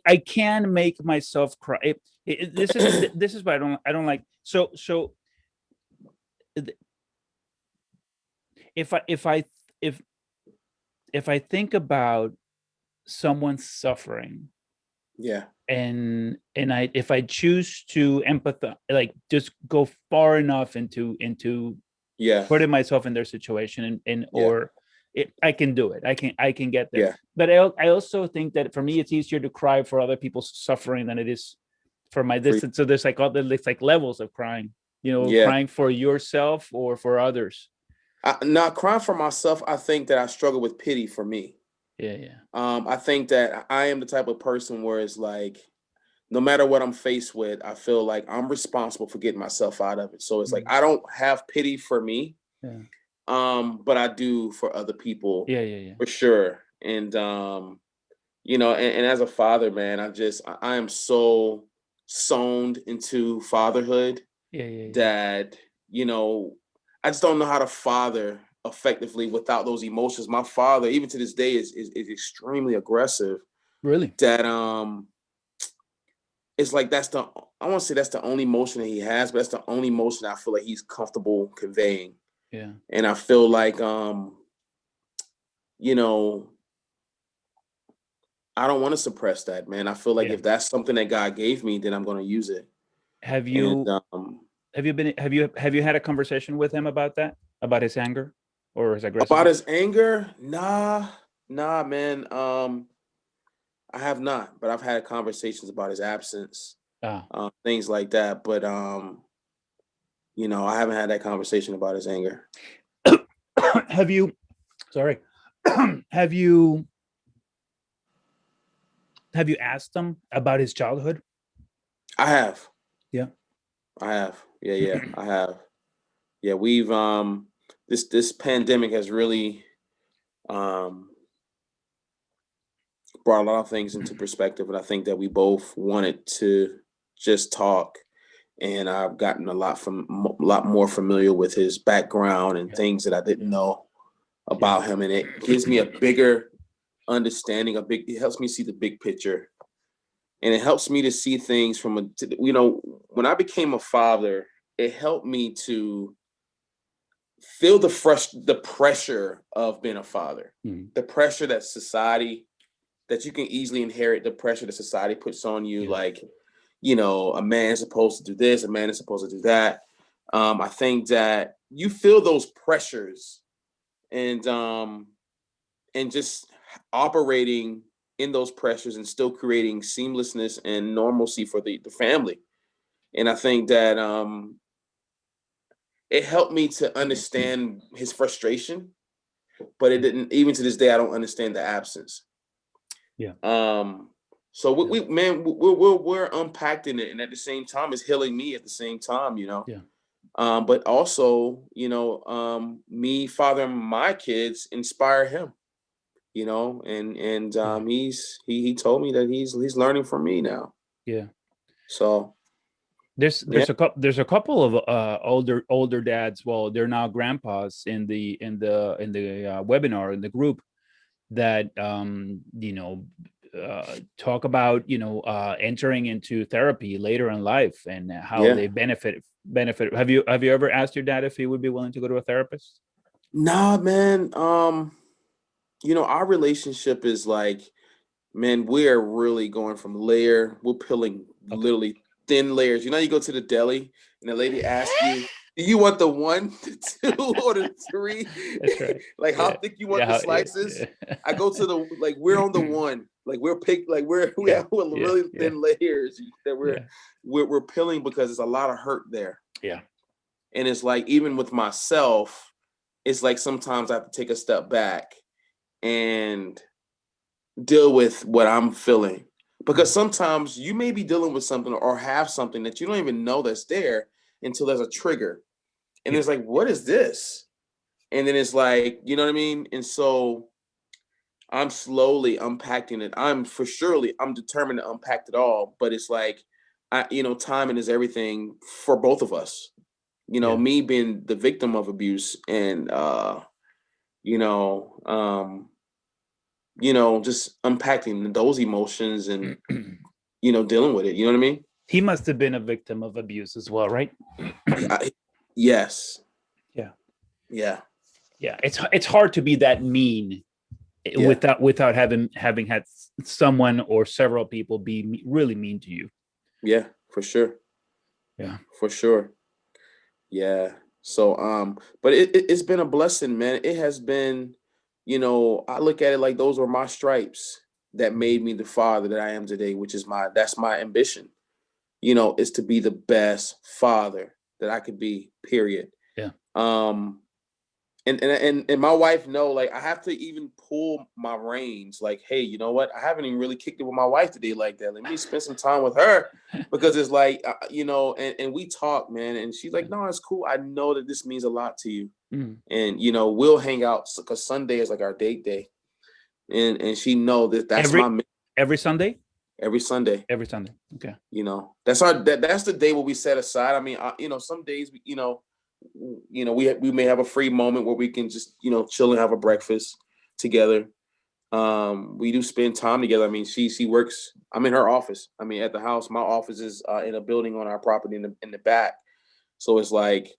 I can make myself cry. This is what I don't like. So if I if I if if I think about someone suffering, Yeah, and I if I choose to empathize, like just go far enough into yeah, putting myself in their situation, and yeah, or I can do it. I can get there. yeah. But I also think that for me, it's easier to cry for other people's suffering than it is for my For distance. So there's like it's like levels of crying. yeah. Crying for yourself or for others. Not crying for myself. I think that I struggle with pity for me. Yeah, yeah, I think that I am the type of person where it's like, no matter what I'm faced with, I feel like I'm responsible for getting myself out of it. So it's like mm, I don't have pity for me, yeah, but I do for other people yeah, yeah, yeah, for sure. And and as a father, man, I am so sewn into fatherhood yeah, yeah, yeah. that I just don't know how to father effectively without those emotions. My father, even to this day, is extremely aggressive. Really? That it's like I want to say that's the only emotion that he has, but that's the only emotion I feel like he's comfortable conveying. Yeah, And I feel like you know, I don't want to suppress that, man. I feel like yeah. if that's something that God gave me, then I'm going to use it. Have And you have you had a conversation with him about that, about his anger or his about aggressiveness? his anger, nah, man. I have not, but I've had conversations about his absence, Ah. things like that. But I haven't had that conversation about his anger. Have you, sorry, have you have you asked him about his childhood? I have, Yeah. I have, yeah, yeah, I have, yeah. We've this pandemic has really um brought a lot of things into perspective, and I think that we both wanted to just talk. And I've gotten a lot more familiar with his background and Yeah. things that I didn't Yeah. know Yeah. about him, and it gives me a bigger understanding. It helps me see the big picture, and it helps me to see things from when I became a father, it helped me to feel the pressure of being a father, Mm. the pressure that society that you can easily inherit the pressure that society puts on you, Yeah. like, a man is supposed to do this, a man is supposed to do that. I think that you feel those pressures, and just operating in those pressures and still creating seamlessness and normalcy for the family. And I think that it helped me to understand his frustration, but it didn't. Even to this day, I don't understand the absence. Yeah. Um, so Yeah. we man, we're unpacking it, and at the same time, it's healing me at the same time. Yeah. But also, me fathering my kids inspire him. Yeah. He told me that he's learning from me now. Yeah. So yeah, There's a couple of older dads. Well, they're now grandpas in the webinar in the group that talk about entering into therapy later in life and how yeah. they benefit. Have you ever asked your dad if he would be willing to go to a therapist? Nah, man. Our relationship is like, man, we are really going from layer. We're peeling Okay. literally thin layers. You go to the deli and the lady asks you, "Do you want the one, the two, or the three? That's right. Like how Yeah. thick you want Yeah. the slices?" Yeah. I go to the like we're on the one. Like we're picked. Like we Yeah. have Yeah. really Yeah. thin layers that we're Yeah. we're we're peeling because there's a lot of hurt there. Yeah. And it's like even with myself, it's like sometimes I have to take a step back and deal with what I'm feeling. Because Mhm. sometimes you may be dealing with something or have something that you don't even know that's there until there's a trigger. And Yeah. it's like, what is this? And then it's like, you know what I mean? And so I'm slowly unpacking it. I'm determined to unpack it all. But it's like, timing is everything for both of us. Yeah. Me being the victim of abuse and, you know, um, just unpacking those emotions and dealing with it. You know what I mean? He must have been a victim of abuse as well, right? Yes. Yeah. Yeah. Yeah. It's hard to be that mean Yeah. without having had someone or several people be really mean to you. Yeah. For sure. Yeah. For sure. Yeah. So, but it's been a blessing, man. It has been, I look at it like those were my stripes that Mhm. made me the father that I am today, which is that's my ambition, is to be the best father that I could be, period. Yeah. Um, and my wife know, like, I have to even pull my reins, like, hey, you know what, I haven't even really kicked it with my wife today like that. Let me spend some time with her, because it's like, and we talk, man, and she's like, no, it's cool, I know that this means a lot to you. Mm. And we'll hang out because Sunday is like our date day, and she know that that's Every my every Sunday. every Sunday. Every Sunday. Okay. That's the day where we set aside. I mean, some days, we may have a free moment where we can just, chill and have a breakfast together. We do spend time together. I mean, she works. I'm in her office. I mean, at the house, my office is in a building on our property in the back. So it's like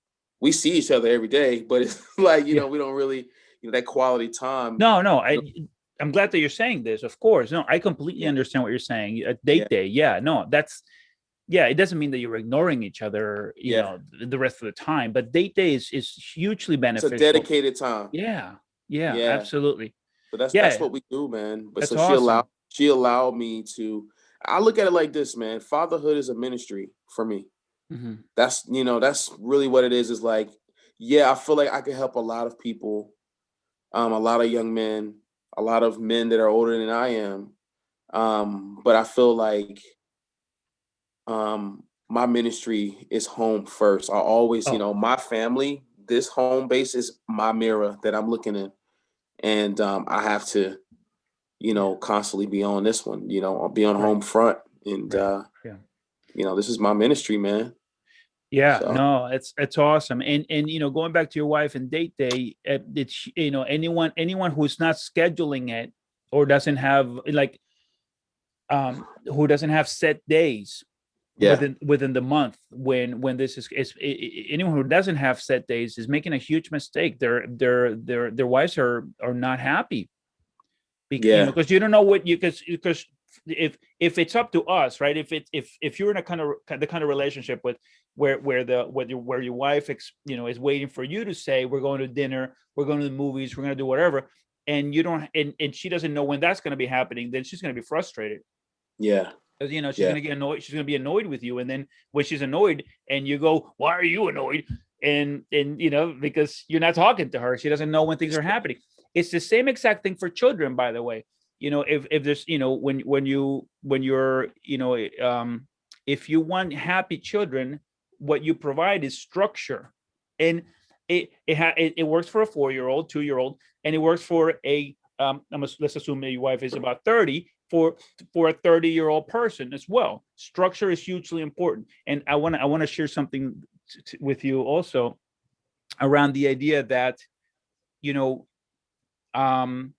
we see each other every day, but it's like, Yeah. we don't really, that quality time. No, no. I'm glad that you're saying this. Of course. No, I completely Yeah, understand what you're saying. A yeah, date day. Yeah. No, that's yeah. It doesn't mean that you're ignoring each other, yeah. the rest of the time. But date day is hugely It's a beneficial. dedicated time. Yeah. Yeah. Yeah. Absolutely. So that's Yeah. what we do, man. But That's so awesome. she allowed me to. I look at it like this, man. Fatherhood is a ministry for me. Hmm. That's really what it is. Is like, yeah, I feel like I can help a lot of people, a lot of young men, a lot of men that are older than I am. But I feel like my ministry is home first. I always, Oh, my family, this home base is my mirror that I'm looking in, and I have to, yeah. constantly be on this one, be on Right. home front. And, Right. Yeah. this is my ministry, man. Yeah, So, no, it's awesome. And going back to your wife and date day, it's anyone who's not scheduling it or doesn't have like who doesn't have set days yeah, within the month when this anyone who doesn't have set days is making a huge mistake. Their wives are not happy. Yeah. Because you don't know what you because if it's up to us, right? If you're in a the kind of relationship with where your wife is waiting for you to say, we're going to dinner, we're going to the movies, we're going to do whatever, and you don't, and she doesn't know when that's going to be happening, then she's going to be frustrated. Yeah. Because she's Yeah. going to get annoyed. She's going to be annoyed with you, and then when she's annoyed, and you go, "Why are you annoyed?" And because you're not talking to her, she doesn't know when things are happening. It's the same exact thing for children, by the way. If there's when you're if you want happy children, what you provide is structure, and it works for a 4-year-old, 2-year-old, and it works for let's assume that your wife is about 30, for a 30-year-old person as well. Structure is hugely important, and I want to share something with you also around the idea that you know um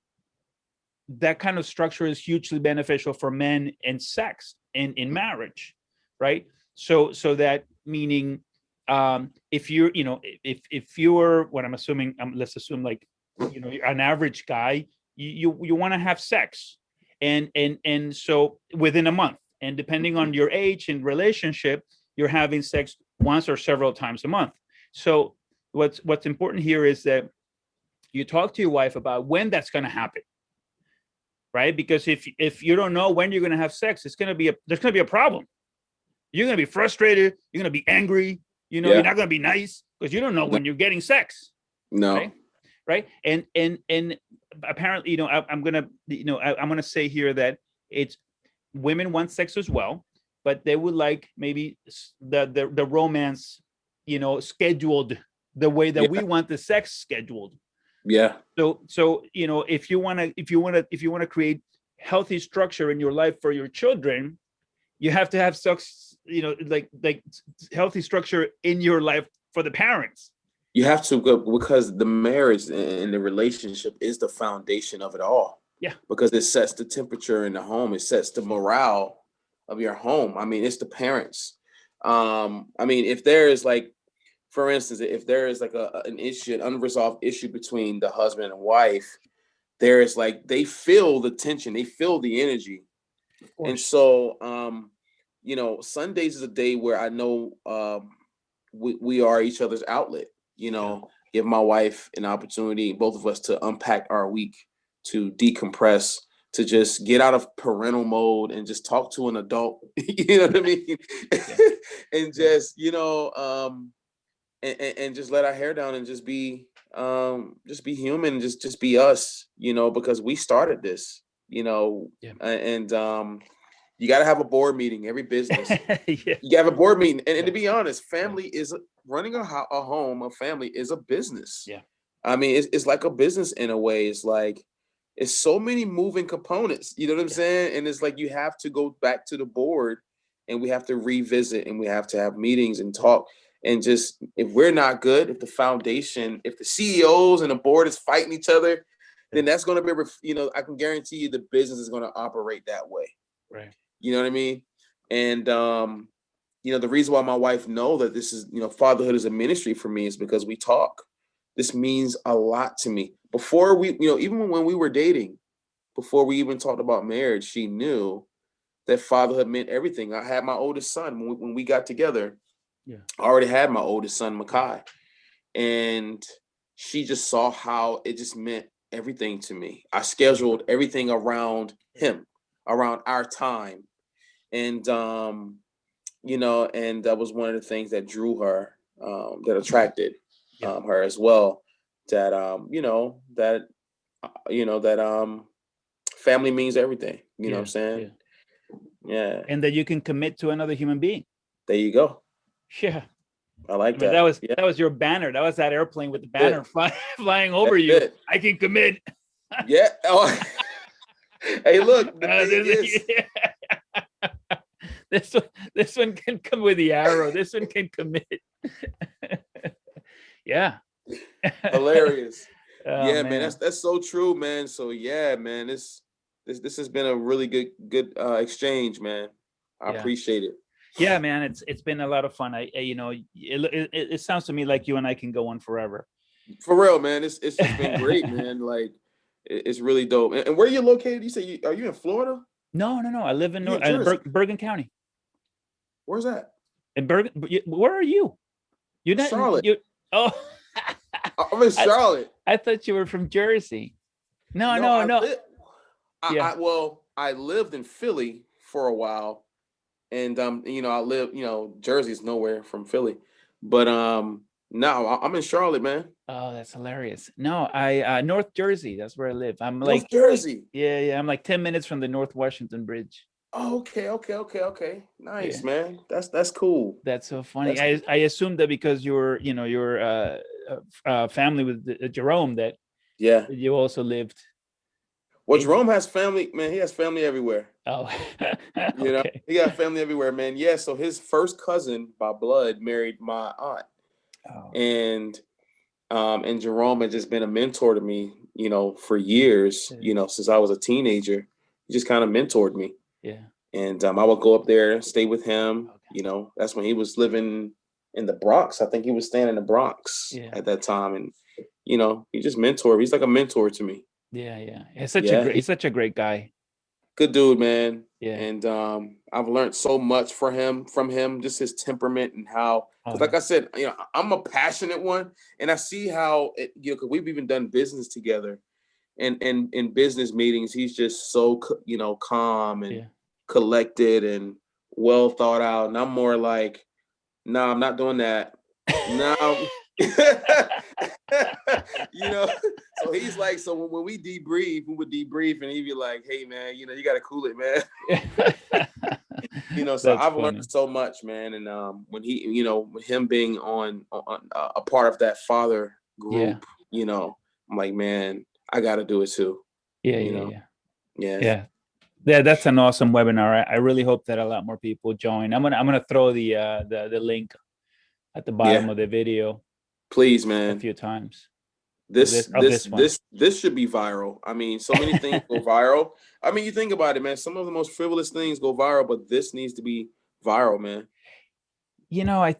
that kind of structure is hugely beneficial for men and sex in marriage, right? So that meaning, if you're if you're what I'm assuming, let's assume, like, you're an average guy, you want to have sex, and so within a month, and depending on your age and relationship, you're having sex once or several times a month. So what's important here is that you talk to your wife about when that's going to happen, right? Because if you don't know when you're going to have sex, there's going to be a problem. You're going to be frustrated, you're going to be angry, you're Yeah. not going to be nice because you don't know No. when you're getting sex, No. right? Right. And apparently, I'm going to I'm going to say here that it's women want sex as well, but they would like maybe the romance scheduled the way that we Yeah. want the sex scheduled. Yeah. So if you want to create healthy structure in your life for your children, you have to have such like healthy structure in your life for the parents. You have to go, because the marriage and the relationship is the foundation of it all. Yeah. Because it sets the temperature in the home, it sets the morale of your home. I mean, it's the parents. I mean, if there is, like, for instance, if there is like an issue, an unresolved issue between the husband and wife, there is, like, they feel the tension, they feel the energy. Of And course. so Sundays is a day where I know we are each other's outlet, Yeah. give my wife an opportunity, both of us, to unpack our week, to decompress, to just get out of parental mode and just talk to an adult, you know what I mean? Yeah. And Yeah. just, and just let our hair down and just be human, and just be us, because we started this, Yeah. and you got to have a board meeting every business. Yeah. You got to have a board meeting, and Yeah. to be honest, Yeah. family is running a home. A family is a business. Yeah. I mean, it's like a business in a way. It's like, it's so many moving components, you know what I'm Yeah. saying? And it's like, you have to go back to the board, and we have to revisit, and we have to have meetings and talk. And just, if we're not good, if the foundation, if the CEOs and the board is fighting each other, Yeah. then that's going to be, I can guarantee you the business is going to operate that way. Right. You know what I mean? And the reason why my wife know that this is, fatherhood is a ministry for me, is because we talk. This means a lot to me. Before we, even when we were dating, before we even talked about marriage, she knew that fatherhood meant everything. I had my oldest son when we got together. Yeah. I already had my oldest son, Makai, and she just saw how it just meant everything to me. I scheduled everything around him, around our time, and and that was one of the things that drew her, that attracted Yeah. her as well. That family means everything. You know what I'm Yeah. saying? Yeah. Yeah. And that you can commit to another human being. There you go. Yeah. I I like mean, that that. was Yeah. that was your banner. That was that airplane with the That's banner flying over That's you. it. I can commit. Yeah. Oh. Hey, look. The thing is, this one, this one can come with the arrow. This one can commit. Yeah. hilarious. Oh Yeah, man. That's man. that's so true, man. So yeah, man. This has been a really good exchange, man. I Yeah. appreciate it. Yeah, man. It's been a lot of fun. It sounds to me like you and I can go on forever. For real, man. It's just been great, man. Like, It's really dope. And where you located? You say are you in Florida? No, no, no. I live in You in Jersey? Bergen County. Where's that? In Bergen, where are you? You're not. Charlotte. You. Oh, I'm in I Charlotte. I thought you were from Jersey. No, No, no, no. Yeah. I lived in Philly for a while, and I live, Jersey's nowhere from Philly, but no, I'm in Charlotte, man. Oh, that's hilarious. No, I North Jersey. That's where I live. I'm North like, Jersey. yeah, yeah. I'm like 10 minutes from the North Washington Bridge. Oh, okay. Nice, Yeah, man. That's cool. that's so funny. That's I assume that because you're family with Jerome that Yeah. you also lived Well, in. Jerome has family, man. He has family everywhere. Oh, okay. He got family everywhere, man. Yeah. So his first cousin by blood married my aunt, Oh, and Jerome had just been a mentor to me, for years. yeah, Since I was a teenager, he just kind of mentored me, yeah. and I would go up there, stay with him. Okay. That's when he was living in the Bronx. I think he was staying in the Bronx Yeah, at that time, and he just mentored. He's like a mentor to me. yeah, yeah. Yeah, He's such a great guy. good dude, man. Yeah. And I've learned so much from him, just his temperament and how. Oh Because, like yeah. I said, I'm a passionate one, and I see how because we've even done business together, and in business meetings, he's just so calm and Yeah. collected and well thought out, and I'm more like, no, I'm not doing that. No. you know, so he's like, so when we would debrief, and he'd be like, hey man, you gotta cool it, man. So That's I've learned funny. so much, man. And when with him being on a part of that father Yeah. group, I'm like, man, I gotta do it too. Yeah, You yeah, know, yeah. yeah, Yeah. Yeah, that's an awesome webinar. I really hope that a lot more people join. I'm gonna throw the link at the bottom yeah. of the video Please, a man. few times of This this this one. this this should be viral. I mean, so many things go viral. I mean, you think about it, man. Some of the most frivolous things go viral, but this needs to be viral, man. I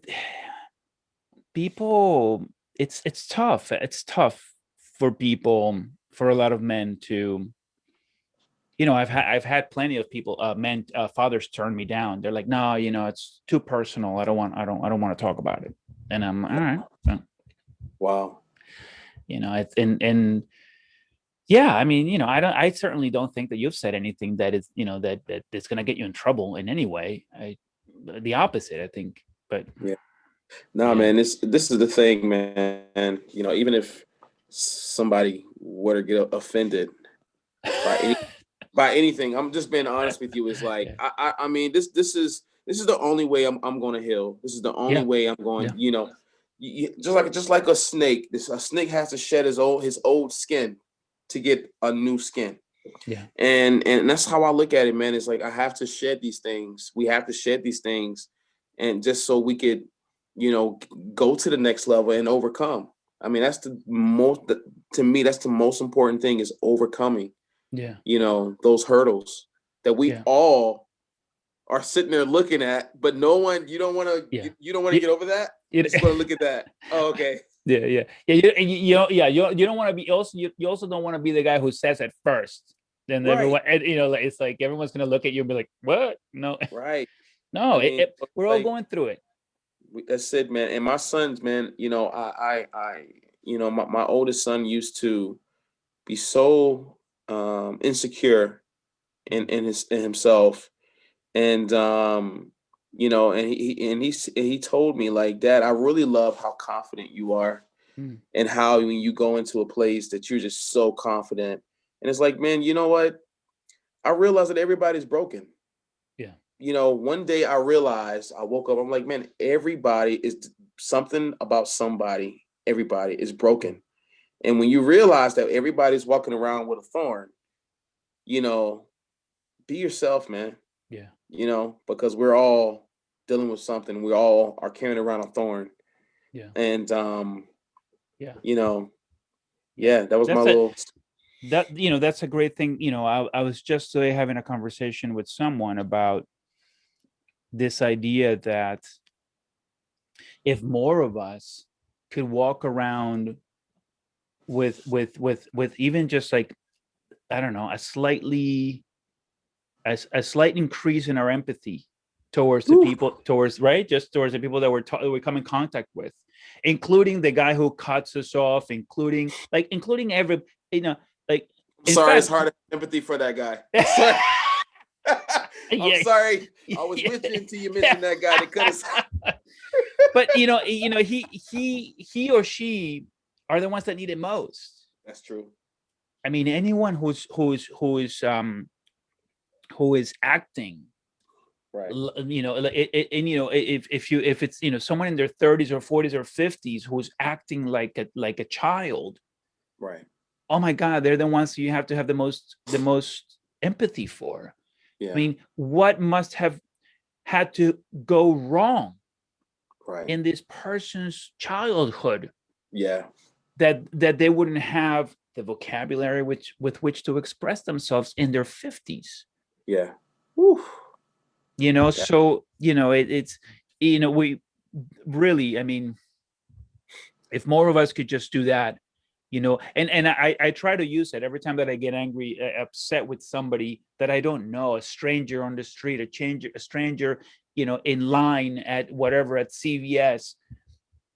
people it's tough. It's tough for people, for a lot of men to, I've had plenty of people, men, fathers turn me down. They're like, no, it's too personal. I don't want to talk about it. And I'm all right. Well, Wow. it's and yeah, I mean, I certainly don't think that you've said anything that is, that is going to get you in trouble in any way. The opposite, I think. But Yeah. Nah, yeah, man. This is the thing, man. Even if somebody were to get offended by by anything, I'm just being honest with you. Is like, yeah, I mean, this is the only way I'm going to heal. This is the only yeah, way I'm going. yeah, Just like a snake. A snake has to shed his old skin to get a new skin. yeah, And that's how I look at it, man. It's like I have to shed these things. We have to shed these things, and just so we could, you know, go to the next level and overcome. I mean, that's the most to me. That's the most important thing is overcoming. yeah, Those hurdles that we yeah, all are sitting there looking at, but no one. You don't want to. yeah. You don't want to You, get over that. you, You just want to look at that. Oh, okay. yeah, yeah, yeah. You don't want to be also. You also don't want to be the guy who says it first. Then Right. everyone, and, it's like everyone's gonna look at you and be like, "What? No, Right. no." I mean, We're all like going through it. that's it, man. And my sons, man, my oldest son used to be so insecure in himself, and he told me like, Dad, I really love how confident you are, Mm, and how when you go into a place that you're just so confident, and it's like, man, you know what? I realize that everybody's broken. yeah, One day I woke up, I'm like, man, everybody is something about somebody, everybody is broken. And when you realize that everybody's walking around with a thorn, you know, be yourself, man, yeah, because we're all dealing with something. We all are carrying around a thorn. yeah, And, yeah, you know, yeah. yeah, that was my That's a little, that's a great thing. I was just today having a conversation with someone about this idea that if more of us could walk around with even just like I don't know, a slight increase in our empathy towards the Whew. people, towards, right, just towards the people that we come in contact with, including the guy who cuts us off, including every, you know, like, I'm in sorry, it's fact. hard to have empathy for that guy. I'm sorry. I'm Yeah. sorry. I was with you until you mentioned that guy that cut us. But he or she are the ones that need it most. That's true. I mean, anyone who is acting, Right. if it's, someone in their 30s or 40s or 50s who's acting like a child, Right. oh my God, they're the ones you have to have the most empathy for. I Yeah. mean, what must have had to go wrong Right. in this person's childhood Yeah. that they wouldn't have the vocabulary with which to express themselves in their 50s? Yeah. Whew. That, So it's, we really, I mean, if more of us could just do that, and I try to use it every time that I get angry, upset with somebody that I don't know, a stranger on the street, a stranger, in line at whatever, at CVS.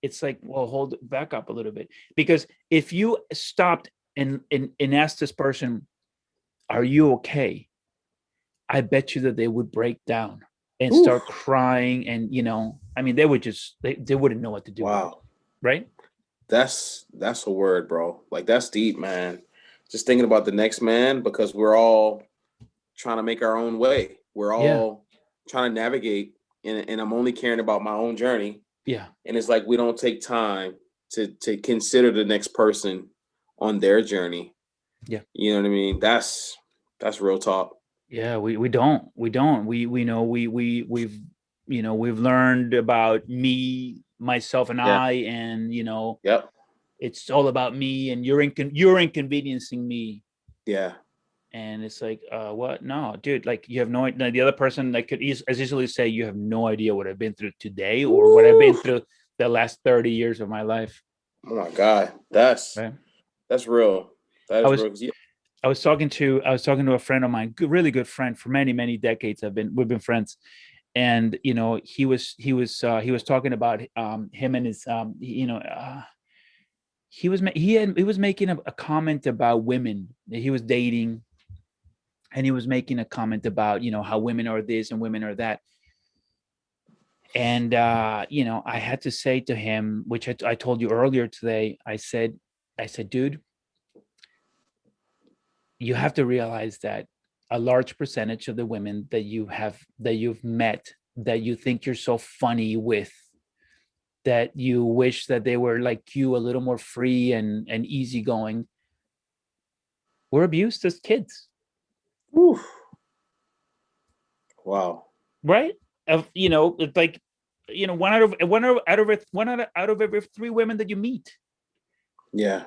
It's like, well, hold back up a little bit, because if you stopped and asked this person, are you okay? I bet you that they would break down and whew. start crying, and I mean, they would just, they wouldn't know what to do with it, Wow. right? That's a word, bro. Like, that's deep, man. Just thinking about the next man, because we're all trying to make our own way. We're Yeah, all trying to navigate, and I'm only caring about my own journey. yeah, And it's like we don't take time to consider the next person on their journey. yeah. You know what I mean? That's real talk. Yeah, we know, we've learned about me, myself, and Yeah. I, and Yep. it's all about me, and you're inconveniencing me. Yeah. And it's like, what? No, dude, like, you have no idea. The other person, like, could as easily say, you have no idea what I've been through today, or what I've Woo. been through the last 30 years of my life. Oh my God. That's Right. that's real. That I is was real. 'Cause I was talking to a friend of mine, really good friend for many, many decades. We've been friends. And he was talking about him and his he was making a comment about women that he was dating, and he was making a comment about how women are this and women are that. And I had to say to him, which I told you earlier today. I said, dude, you have to realize that a large percentage of the women that you've met, that you think you're so funny with, that you wish that they were like you, a little more free and easygoing, were abused as kids. whew. Wow. Right. It's like, one out of every three women that you meet Yeah.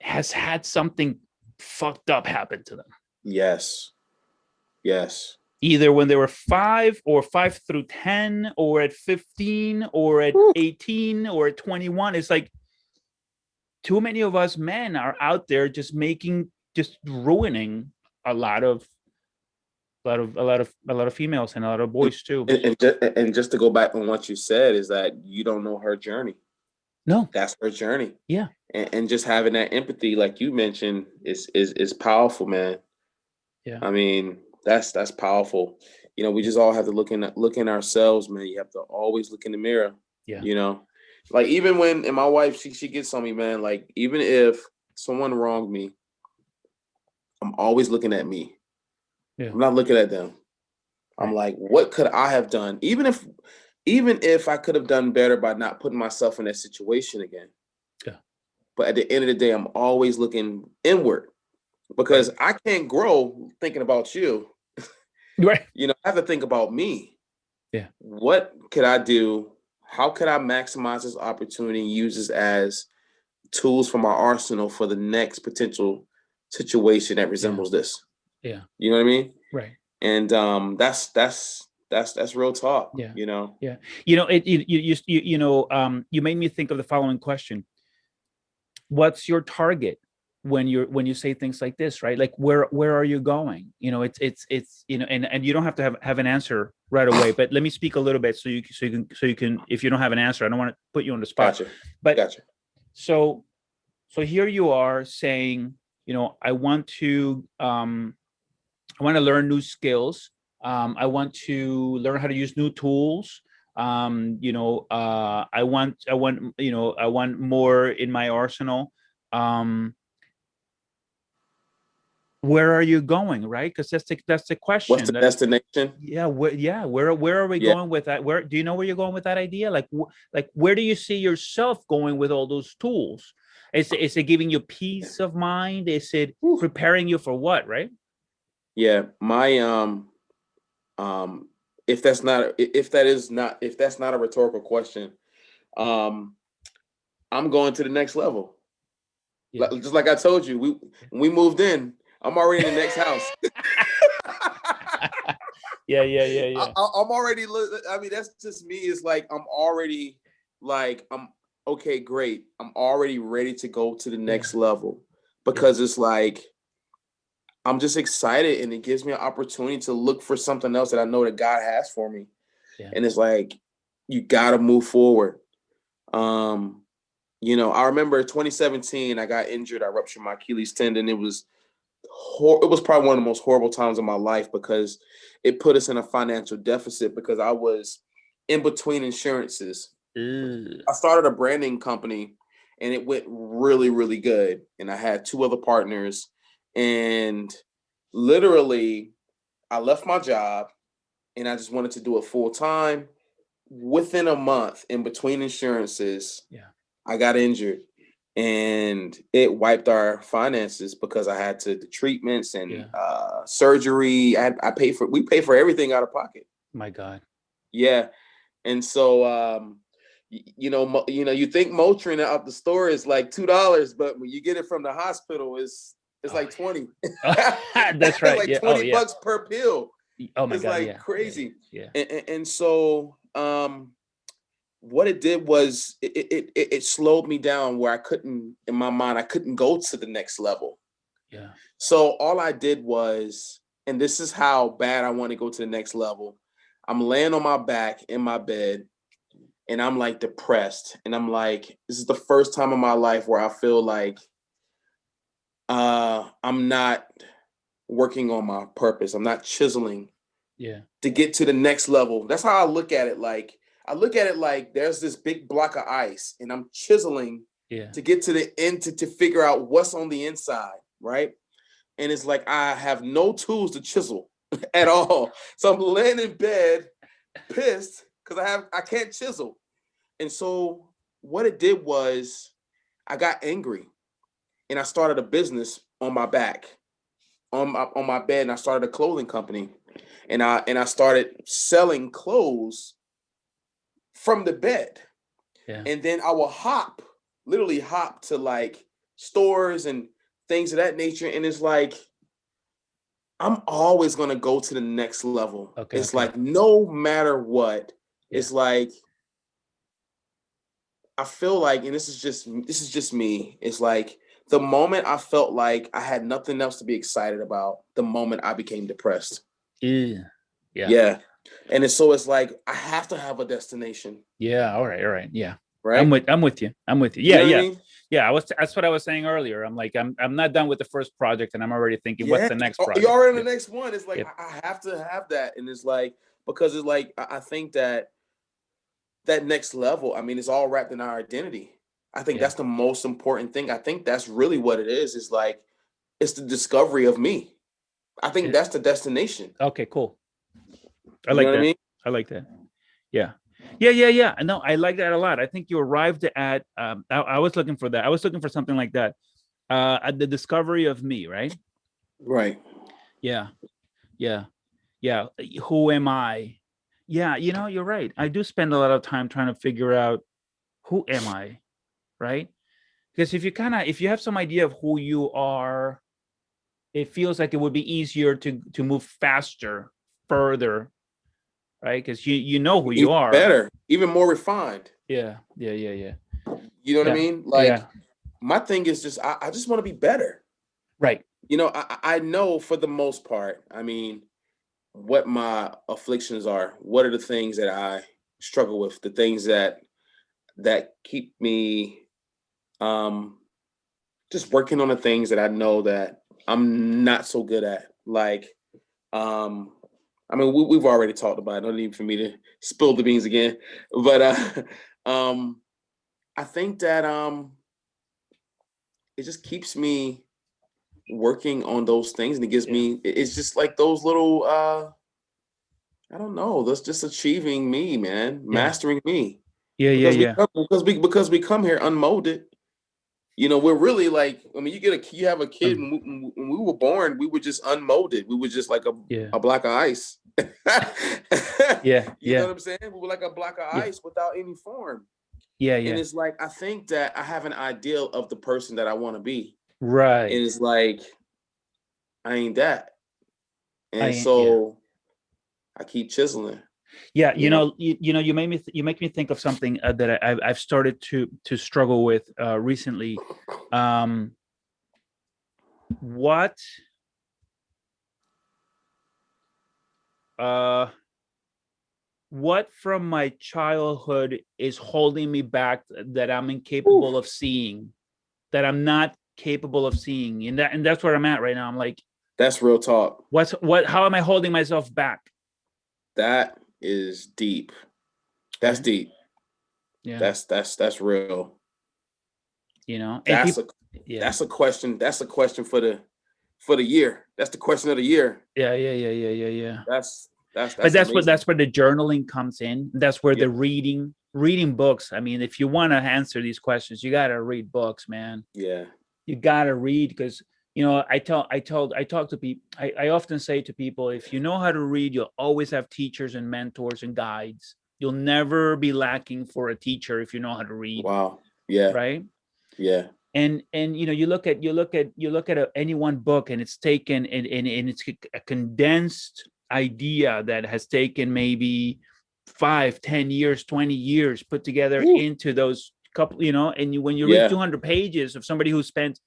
has had something fucked up happen to them, Yes. Yes. either when they were 5, or 5 through 10, or at 15, or at Whew. 18, or at 21. It's like, too many of us men are out there just ruining a lot of females, and a lot of And, boys too. and just to go back on what you said, is that you don't know her journey. No. That's her journey. Yeah. And just having that empathy, like you mentioned, is powerful, man. Yeah. I mean, that's powerful. We just all have to look in ourselves, man. You have to always look in the mirror. Yeah. You know, like, even when, and my wife, she gets on me, man. Like, even if someone wronged me, I'm always looking at me. Yeah. I'm not looking at them. I'm Right. like, what could I have done? Even if I could have done better by not putting myself in that situation again. Yeah. But at the end of the day, I'm always looking inward, Right. because I can't grow thinking about you. Right. I have to think about me. Yeah. What could I do? How could I maximize this opportunity and use this as tools from our arsenal for the next potential situation that Yeah. resembles this? Yeah. You know what I mean? Right. And that's real talk. Yeah. Yeah. You made me think of the following question: what's your target? when you say things like this, right? Like, where are you going? It's and you don't have to have an answer right away, but let me speak a little bit so you can, if you don't have an answer, I don't want to put you on the spot. Gotcha. But Gotcha. so here you are saying, I want to learn new skills. I want to learn how to use new tools. I want more in my arsenal. Um, where are you going, right? Because that's the What's the question. destination? Where are we Yeah. going with that? Where do you know where you're going with that idea? Like where do you see yourself going with all those tools? Is it giving you peace of mind? Is it Whew. preparing you for what, right? Yeah. My um if that's not a rhetorical question, um I'm going to the next level. Yeah. Just like I told you, when we moved in, I'm already in the next house. Yeah. I'm already. I mean, that's just me. It's like I'm already like I'm okay. Great. I'm already ready to go to the Yeah. next level Yeah. because it's like I'm just excited, and it gives me an opportunity to look for something else that I know that God has for me. Yeah. And it's like you got to move forward. Um, I remember 2017. I got injured. I ruptured my Achilles tendon. It was probably one of the most horrible times of my life because it put us in a financial deficit because I was in between insurances. Ugh. I started a branding company and it went really, really good. And I had two other partners. And literally, I left my job and I just wanted to do it full time. Within a month, in between insurances, Yeah. I got injured and it wiped our finances because I had to the treatments and Yeah. surgery. We pay for everything out of pocket. My God. Yeah. And so, you think Motrin out the store is like $2, but when you get it from the hospital, it's Oh like 20, yeah. That's right. like Yeah. Oh 20 yeah. bucks per pill. Oh my It's God. like Yeah. Yeah. crazy. Yeah. And so, what it did was it slowed me down where I couldn't, in my mind, I couldn't go to the next level. Yeah. So all I did was, and this is how bad I want to go to the next level. I'm laying on my back in my bed and I'm like depressed. And I'm like, this is the first time in my life where I feel like I'm not working on my purpose. I'm not chiseling Yeah. to get to the next level. That's how I look at it. Like I look at it like there's this big block of ice and I'm chiseling Yeah. to get to the end to figure out what's on the inside, right? And it's like I have no tools to chisel at all. So I'm laying in bed pissed because I can't chisel. And so what it did was I got angry and I started a business on my back, on my bed, and I started a clothing company. And I started selling clothes from the bed. Yeah. And then I will literally hop to like stores and things of that nature. And it's like I'm always gonna go to the next level. Okay. It's Okay. like no matter what, Yeah. it's like I feel like, and this is just me. It's like the moment I felt like I had nothing else to be excited about, the moment I became depressed. Yeah. Yeah. Yeah. And it's like I have to have a destination, Yeah. All right. All right. Yeah. I'm right? with. I'm with you. I'm with you. You Yeah. know what I Yeah. mean? Yeah. That's what I was saying earlier. I'm like, I'm not done with the first project, and I'm already thinking, what's Yeah. the next You're project? already in Yeah. the next one. It's like Yep. I have to have that. And it's like because it's like I think that next level, I mean, it's all wrapped in our identity. I think Yeah. that's the most important thing. I think that's really what it is like it's the discovery of me. I think It- that's the destination. okay. Cool. I You know like what I that. mean? I like that. Yeah. Yeah. No, I like that a lot. I think you arrived at. I was looking for that. I was looking for something like that. At the discovery of me, right? Right. Yeah. Yeah. Yeah. Who am I? Yeah. You're right. I do spend a lot of time trying to figure out who am I, right? Because if you have some idea of who you are, it feels like it would be easier to move faster, further, right? Because you know who Even you are. better, even more refined. Yeah. You know what I Yeah. mean? Yeah. Like my thing is just I just want to be better. Right. I know for the most part, I mean, what my afflictions are, what are the things that I struggle with, the things that keep me um just working on the things that I know that I'm not so good at. Like, um, I mean, we've already talked about it. No need for me to spill the beans again. But I think that it just keeps me working on those things, and it gives Yeah. me. It's just like those little. I don't know. That's just achieving me, man, Yeah. mastering me, Yeah. Yeah. because we Yeah. come, because we come here unmolded. We're really like, I mean, you have a kid. Um, When we were born, we were just unmolded. We were just like yeah. a block of ice. Yeah. You know Yeah. what I'm saying? We were like a block of Yeah. ice without any form. Yeah. And Yeah. it's like, I think that I have an ideal of the person that I want to be. And Right. it's like, I ain't that. And Yeah. so I keep chiseling, Yeah, you know? you made me you make me think of something that I've started to struggle with recently. Um, what uh, what from my childhood is holding me back that I'm Whew, incapable of seeing, that I'm not capable of seeing, and that's where I'm at right now. I'm like, that's real talk. what? How am I holding myself back? That is deep. That's Right? deep. Yeah, That's real. and That's people. a Yeah, that's a question. That's a question for the year. That's the question of the year. yeah, yeah, yeah, yeah, yeah, yeah. But That's amazing. that's where the journaling comes in. That's where Yeah. the reading books. I mean, if you want to answer these questions, you got to read books, man. Yeah. You got to read because I talk to people. I often say to people, if you know how to read, you'll always have teachers and mentors and guides. You'll never be lacking for a teacher if you know how to read, Wow. Yeah. right? Yeah. And you look at any one book, and it's taken and it's a condensed idea that has taken maybe 5, 10 years, 20 years put together Woo. into those couple, and when you read Yeah. 200 pages of somebody who spent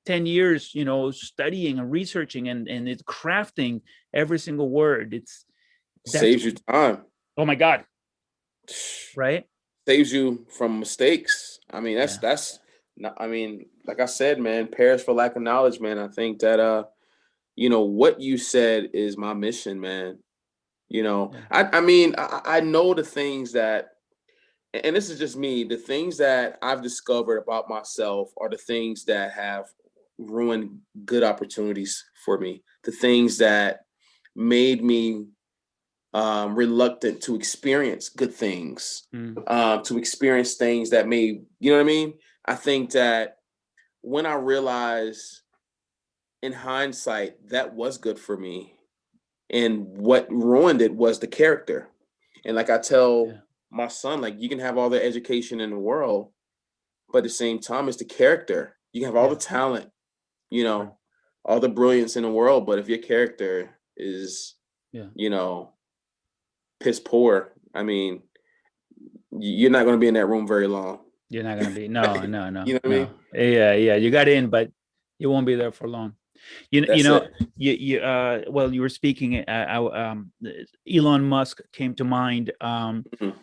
10 years studying and researching and it's crafting every single word, that's Saves you time. oh my god, right? Saves you from mistakes. I mean, Yeah, that's not, I mean, like I said, man, perish for lack of knowledge, man. I think that what you said is my mission, man. yeah, I mean, I know the things that, and this is just me, the things that I've discovered about myself are the things that have ruined good opportunities for me. The things that made me reluctant to experience good things, mm, to experience things that may, you know what I mean? I think that when I realized in hindsight that was good for me, and what ruined it was the character. And like I tell yeah, my son, like, you can have all the education in the world, but at the same time, it's the character. You can have all the yeah, talent, you right, know, all the brilliance in the world, but if your character is, yeah. you know, piss poor, I mean, you're not going to be in that room very long. You're not gonna be, no, no, no, You know what I no. mean? Yeah, yeah. You got in, but you won't be there for long. You That's know, it. well, you were speaking. Elon Musk came to mind. Mhm.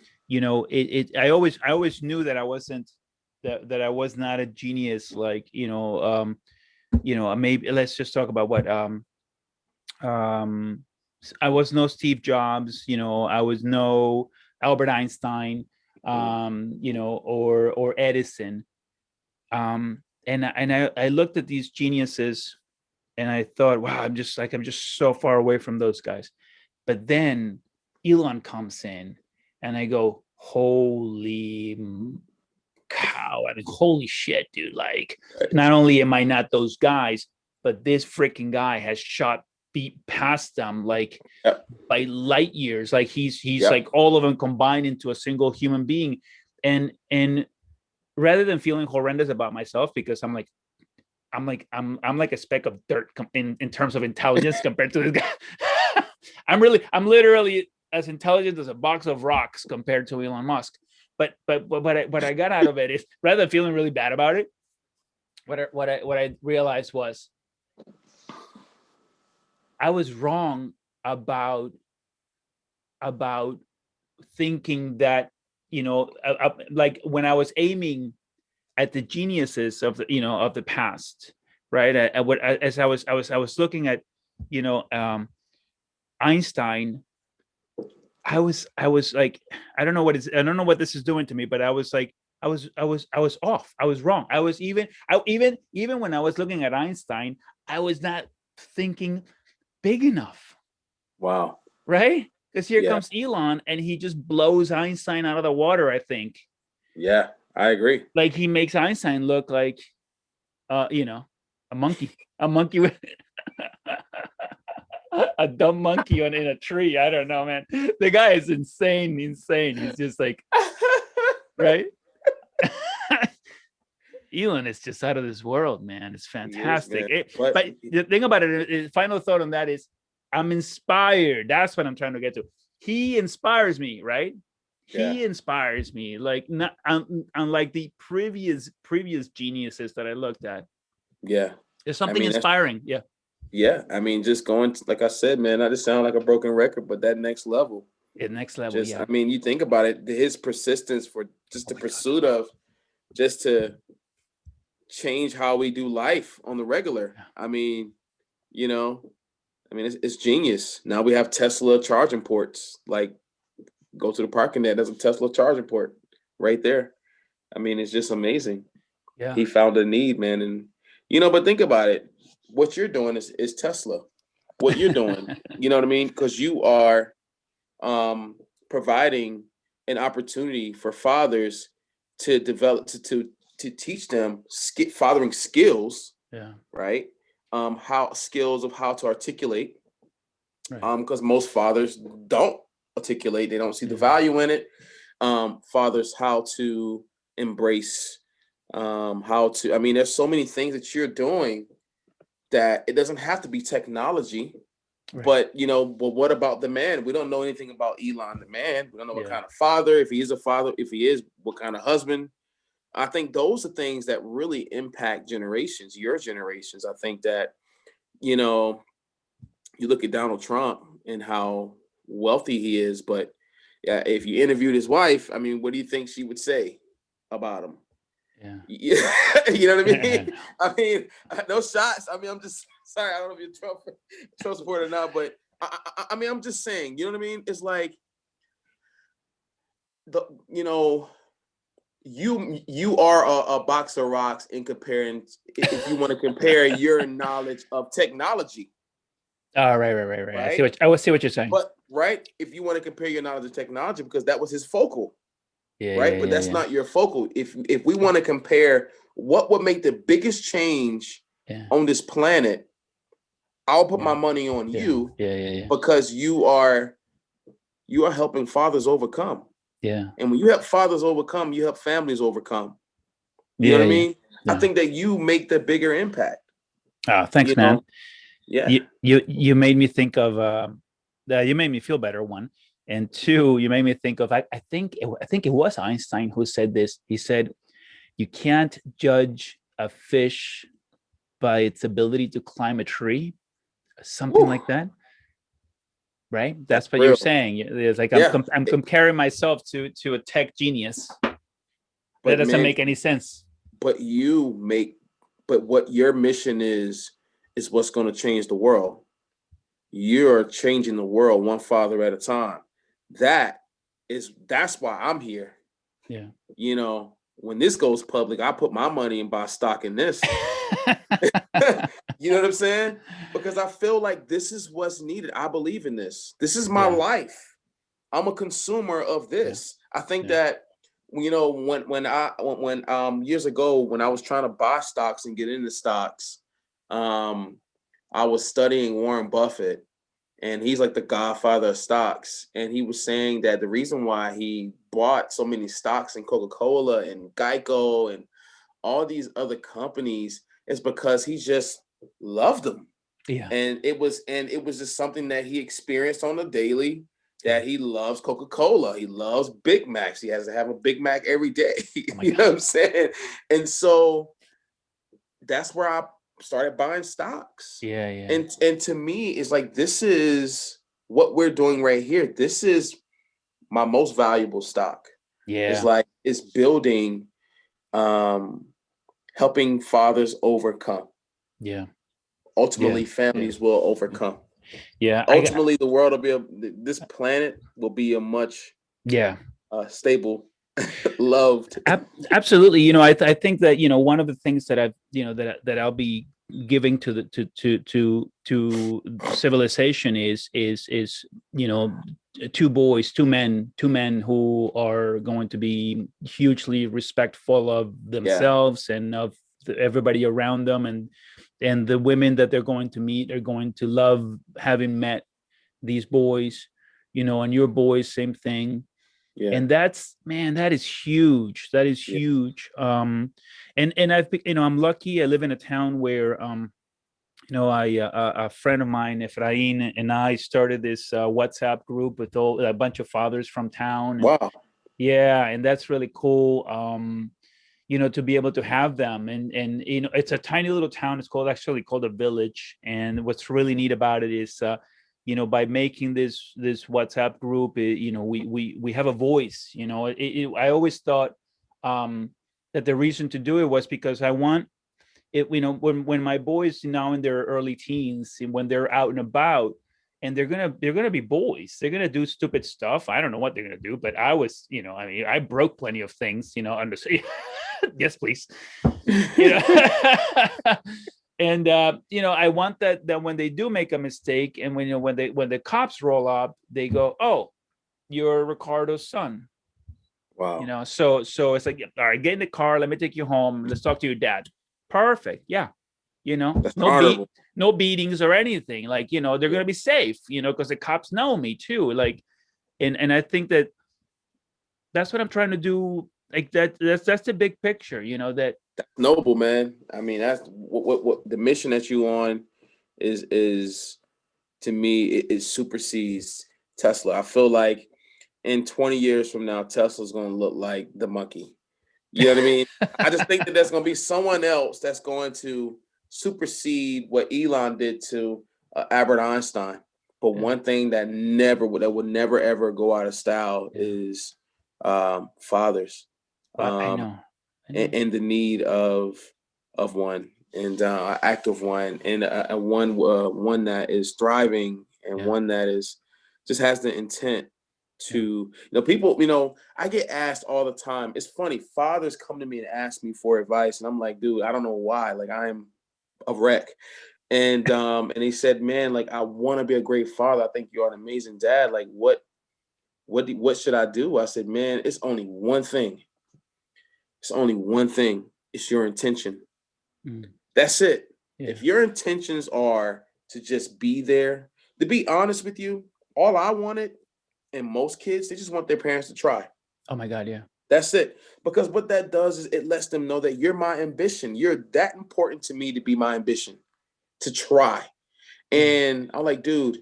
I always knew that I wasn't that I was not a genius. Like maybe let's just talk about what um I was no Steve Jobs. I was no Albert Einstein. Or Edison. And I looked at these geniuses and I thought, wow, I'm just so far away from those guys. But then Elon comes in and I go, holy cow. I mean, holy shit, dude. Like, Right. not only am I not those guys, but this freaking guy has shot beat past them like Yep. by light years. Like he's Yep. like all of them combined into a single human being. And rather than feeling horrendous about myself because I'm like a speck of dirt in terms of intelligence compared to this guy. I'm literally as intelligent as a box of rocks compared to Elon Musk. But what I got out of it is rather than feeling really bad about it, what I realized was I was wrong about about thinking that, like when I was aiming at the geniuses of the past, right? As I was looking at, Einstein. I was like, I don't know what this is doing to me, but I was like, I was off. I was wrong. Even when I was looking at Einstein, I was not thinking big enough, Wow. right? Because here Yeah. comes Elon, and he just blows Einstein out of the water. I think, Yeah. I agree. like, he makes Einstein look like, uh, you know, a monkey with a dumb monkey in a tree. I don't know, man. The guy is insane, insane. He's just like, right? Elon is just out of this world, man. It's He is, fantastic. man. But But the thing about it is, final thought on that is, I'm inspired. That's what I'm trying to get to. He inspires me, right? yeah, He inspires me, like, not unlike the previous geniuses that I looked at. yeah. There's I something mean, that's inspiring. Yeah, yeah. I mean, just going like I said, man. I just sound like a broken record, but that next level. at next level. Just, Yeah. I mean, you think about it. His persistence for just Oh the my god. pursuit of just to change how we do life on the regular. Yeah. I mean, you know, it's genius. Now we have Tesla charging ports. Like, go to the parking lot, there's a Tesla charging port right there. I mean, it's just amazing. Yeah. He found a need, man, and but think about it. What you're doing is Tesla. What you're doing, you know what I mean? Because you are um, providing an opportunity for fathers to develop to teach them fathering skills, Yeah. right? How skills of how to articulate, Right. because most fathers don't articulate, they don't see the Yeah. value in it. Fathers, how to embrace, how to, I mean, there's so many things that you're doing that it doesn't have to be technology. Right. But what about the man? We don't know anything about Elon, the man. We don't know what Yeah. kind of father, if he is a father, if he is, what kind of husband. I think those are things that really impact generations, your generations. I think that, you know, you look at Donald Trump and how wealthy he is, but yeah, if you interviewed his wife, I mean, what do you think she would say about him? Yeah. Yeah, you know what I I mean? know. I mean, no shots. I mean, I'm just sorry. I don't know if you're Trump supporter or not, but I mean, I'm just saying. You know what I mean? It's like the you are a box of rocks in comparing. If you want to compare your knowledge of technology, Oh, right. right? I will see what you're saying. But right, if you want to compare your knowledge of technology, because that was his focal, Yeah. right? Yeah. But Yeah. that's Yeah. not your focal. If we want to compare what would make the biggest change Yeah. on this planet, I'll put Yeah. my money on Yeah. you Yeah. Yeah. because you are helping fathers overcome. Yeah. And when you help fathers overcome, you help families overcome. You know Yeah. what I Yeah. mean? I Yeah. think that you make the bigger impact. Oh, You thanks, man. know? Yeah. You made me think of, you made me feel better, one, and two, you made me think of, I think it was Einstein who said this. He said, you can't judge a fish by its ability to climb a tree, something Woo, like that, right? that's That's what you're real. saying. It's like, Yeah. I'm comparing myself to a tech genius. That But doesn't man, make any sense. but you make but what your mission is what's going to change the world. You're changing the world one father at a time. That's why I'm here. Yeah. When this goes public, I put my money and buy stock in this. You know what I'm saying? Because I feel like this is what's needed. I believe in this. This is my Yeah. life. I'm a consumer of Yeah. this. I think Yeah. that when years ago when I was trying to buy stocks and get into stocks, um, I was studying Warren Buffett, and he's like the godfather of stocks. And he was saying that the reason why he bought so many stocks in Coca-Cola and Geico and all these other companies is because he just loved them. Yeah. And it was just something that he experienced on a daily, Yeah. that he loves Coca-Cola. He loves Big Macs. He has to have a Big Mac every day. Oh my You know god. what I'm saying? And so that's where I started buying stocks. Yeah, yeah, And to me, it's like, this is what we're doing right here. This is my most valuable stock. It's yeah, like, it's building, um, helping fathers overcome. yeah, yeah, Ultimately, families will overcome. yeah. I got Ultimately, the world will be this planet will be a much yeah. stable, loved. Absolutely. I think that one of the things that I've that I'll be giving to the to civilization is two boys, two men who are going to be hugely respectful of Yeah, themselves and of everybody around them, and the women that they're going to meet are going to love having met these boys, and your boys, same thing. yeah, And that's, man, that is huge. That is yeah. huge. And I'm lucky. I live in a town where I a friend of mine, Efrain, and I started this WhatsApp group with a bunch of fathers from town. And Wow. yeah, and that's really cool. To be able to have them, and it's a tiny little town. It's called a village. And what's really neat about it is by making this WhatsApp group, we have a voice. I always thought that the reason to do it was because I want it, when my boys now in their early teens, and when they're out and about, and they're gonna be boys, they're gonna do stupid stuff. I don't know what they're gonna do, but I mean, I broke plenty of things, under yes, please. you know and I want that when they do make a mistake, and when the cops roll up, they go, oh, you're Ricardo's son. Wow. So it's like, all right, get in the car, let me take you home, let's talk to your dad. Perfect. Yeah. That's No honorable. no beatings or anything. Like, they're Yeah. gonna be safe, because the cops know me too. Like, and I think that that's what I'm trying to do. Like, that's the big picture, that. Noble, man. I mean, that's what the mission that you on is to me, it supersedes Tesla. I feel like in 20 years from now, Tesla's going to look like the monkey. You know what I mean? I just think that there's going to be someone else that's going to supersede what Elon did to Albert Einstein. But Yeah, one thing that would never ever go out of style yeah. is fathers, But I um, know, I know. and the need of one, and active one, and one that is thriving, and Yeah, one that is just has the intent yeah, to, people, I get asked all the time. It's funny, fathers come to me and ask me for advice, and I'm like, dude, I don't know why. Like, I'm a wreck. And he said, man, like, I want to be a great father. I think you're an amazing dad. Like, what should I do? I said, man, it's only one thing. It's only one thing. It's your intention. mm, That's it. yeah. If your intentions are to just be there, to be honest with you, all I wanted, and most kids, they just want their parents to try. Oh my God, yeah, That's it. Because what that does is it lets them know that you're my ambition. You're that important to me to be my ambition, to try. yeah, And I'm like, dude,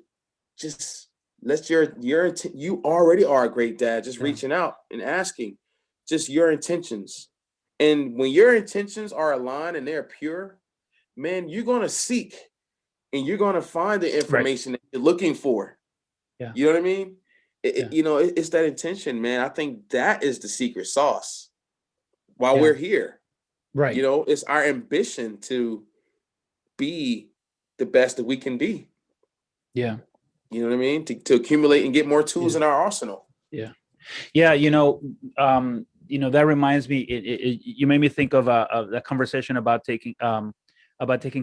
just let you already are a great dad. Just yeah. reaching out and asking, just your intentions. And when your intentions are aligned and they're pure, man, you're gonna seek and you're gonna find the Right. information that you're looking for. Yeah, You know what I mean? yeah. It's that intention, man. I think that is the secret sauce. While Yeah. we're here, Right. it's our ambition to be the best that we can be. Yeah. You know what I mean? To accumulate and get more tools Yeah. in our arsenal. Yeah. Yeah. That reminds me. You made me think of that conversation about taking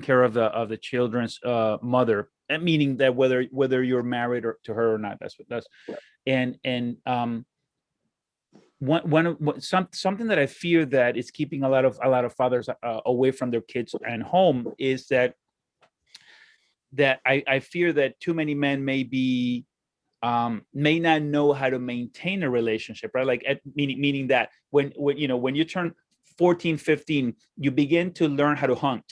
care of the children's mother, and meaning that whether you're married to her or not. That's what that's. And something that I fear that is keeping a lot of fathers away from their kids and home is that I fear that too many men may not know how to maintain a relationship, right? Like, meaning that when you turn 14, 15, you begin to learn how to hunt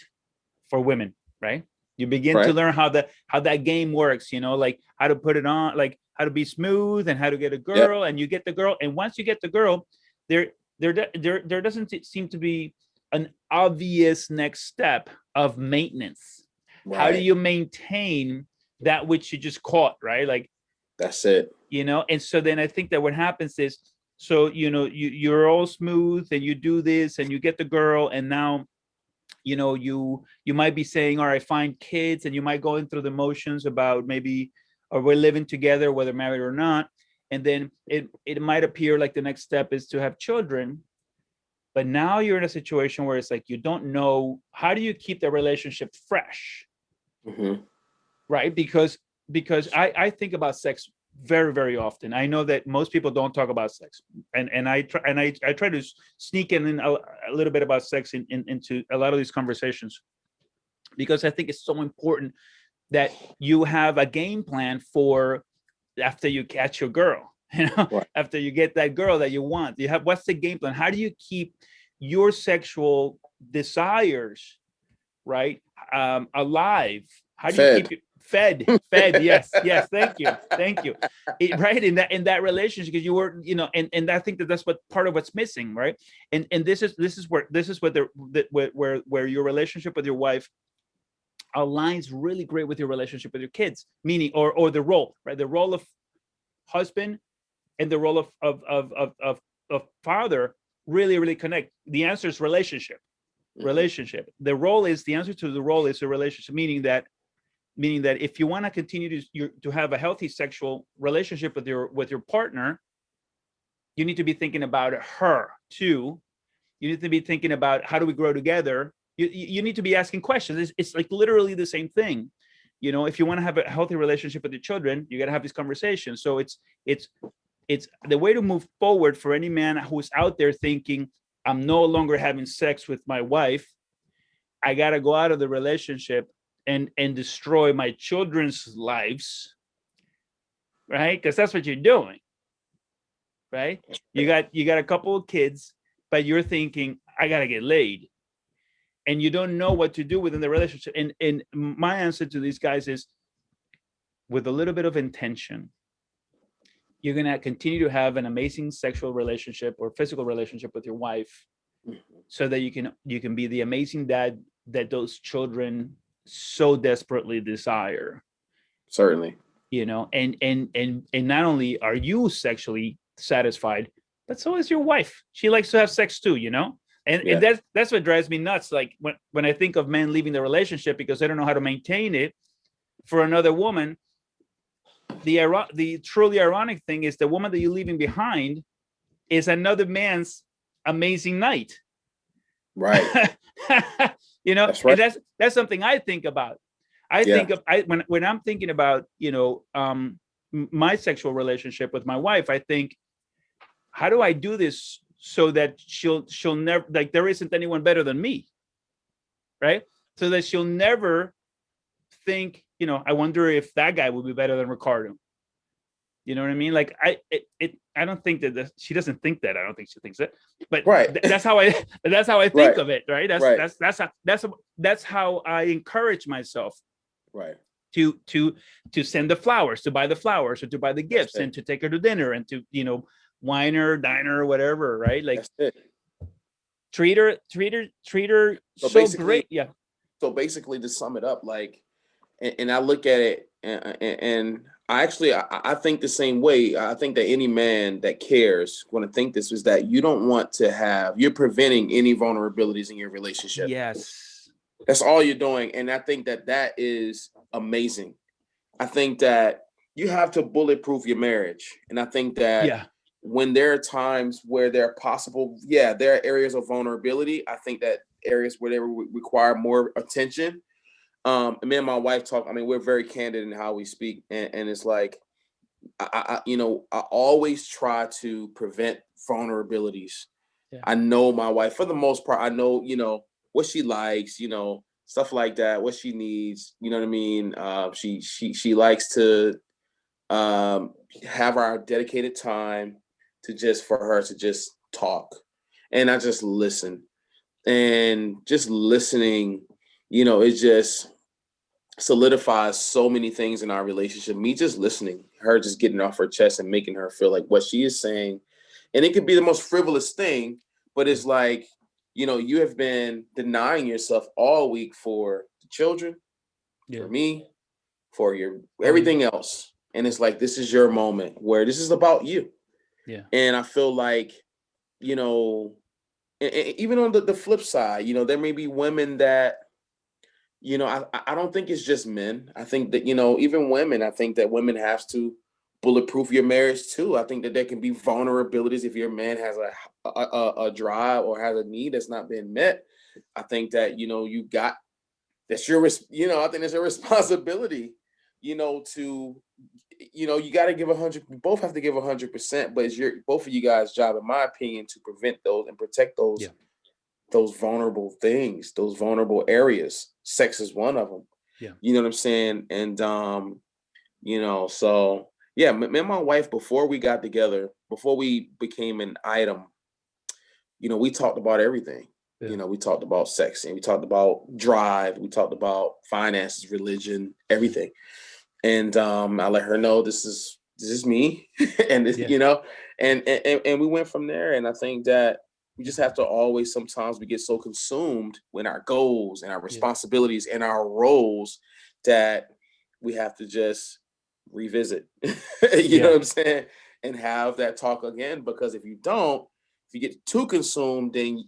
for women, right? You begin to Right. learn how that game works, like how to put it on, like how to be smooth, and how to get a Yep. girl. And you get the girl, and once you get the girl, there there doesn't seem to be an obvious next step of maintenance. How do Right. you maintain that which you just caught, right? Like, That's it. and so then I think that what happens is, so you're all smooth and you do this and you get the girl, and now you might be saying, all right, find kids, and you might go in through the motions about maybe, or we're living together whether married or not, and then it might appear like the next step is to have children. But now you're in a situation where it's like you don't know, how do you keep the relationship fresh, Hmm. right? Because I think about sex very, very often. I know that most people don't talk about sex, and I try to sneak in a little bit about sex into a lot of these conversations, because I think it's so important that you have a game plan for after you catch your girl, Right. after you get that girl that you want. You have, what's the game plan? How do you keep your sexual desires, right, alive? How do you keep Fed. it fed? Yes, thank you. Right, in that relationship, because you were, and I think that that's what part of what's missing, right? And this is where where your relationship with your wife aligns really great with your relationship with your kids, meaning, or the role, right, the role of husband and the role of father really, really connect. The answer is relationship. Hmm. The role is, the answer to the role is a relationship, meaning that if you want to continue to have a healthy sexual relationship with your partner, you need to be thinking about her too. You need to be thinking about, how do we grow together. You need to be asking questions. It's like literally the same thing. If you want to have a healthy relationship with your children, you got to have these conversations. So it's the way to move forward for any man who's out there thinking, I'm no longer having sex with my wife, I got to go out of the relationship and destroy my children's lives, right? Because that's what you're doing, right? You got a couple of kids, but you're thinking, I got to get laid, and you don't know what to do within the relationship. And my answer to these guys is, with a little bit of intention, you're going to continue to have an amazing sexual relationship or physical relationship with your wife, so that you can be the amazing dad that those children so desperately desire. Certainly. And not only are you sexually satisfied, but so is your wife. She likes to have sex too. And Yeah. that's what drives me nuts. Like, when I think of men leaving the relationship because they don't know how to maintain it for another woman, the truly ironic thing is, the woman that you're leaving behind is another man's amazing night. Right. That's And right. that's something I think about. I Yeah. think of, when I'm thinking about, my sexual relationship with my wife, I think, how do I do this so that she'll never, like, there isn't anyone better than me, right? So that she'll never think, I wonder if that guy would be better than Ricardo. You know what I mean? Like, I don't think that she doesn't think that. I don't think she thinks it, but Right. that's how I think Right. of it, right? Right. That's how I encourage myself Right. to send the flowers, to buy the flowers, or to buy the That's gifts, it. and to take her to dinner, and to wine her, dine her, whatever, right? Like, That's it. treat her So so basically, great. Yeah. to sum it up, like, and I look at it, and I actually, I think the same way. I think that any man that cares going to think this, is that you don't want to have, you're preventing any vulnerabilities in your relationship. Yes. That's all you're doing. And I think that that is amazing. I think that you have to bulletproof your marriage. And I think that Yeah. when there are times where there are possible, yeah, there are areas of vulnerability. I think that areas where they require more attention. And me and my wife talk. I mean, we're very candid in how we speak, and it's like, I always try to prevent vulnerabilities. Yeah. I know my wife for the most part. I know, what she likes, stuff like that, what she needs. You know what I mean? She likes to have our dedicated time to just for her to just talk, and I just listen, and just listening, it just solidifies so many things in our relationship. Me just listening, her just getting off her chest and making her feel like what she is saying. And it could be the most frivolous thing, but it's like, you have been denying yourself all week for the children, Yeah. for me, for your Oh yeah. everything else. And it's like, this is your moment where this is about you. Yeah. And I feel like, you know, even on the flip side, there may be women that, I don't think it's just men. I think that, even women, I think that women have to bulletproof your marriage too. I think that there can be vulnerabilities if your man has a drive or has a need that's not been met. I think that, that's I think it's your responsibility, to, you got to give 100, you both have to give 100%, but it's both of you guys' job, in my opinion, to prevent those and protect Yeah. those vulnerable things, those vulnerable areas. Sex is one of them. Yeah. You know what I'm saying? And so yeah, me and my wife, before we got together, before we became an item, we talked about everything. Yeah. We talked about sex, and we talked about drive, we talked about finances, religion, Yeah. everything. And I let her know this is me, and this, Yeah. and we went from there. And I think that we just have to always, sometimes we get so consumed with our goals and our Yeah. responsibilities and our roles that we have to just revisit. You know Yeah. what I'm saying? And have that talk again, because if you don't, if you get too consumed, then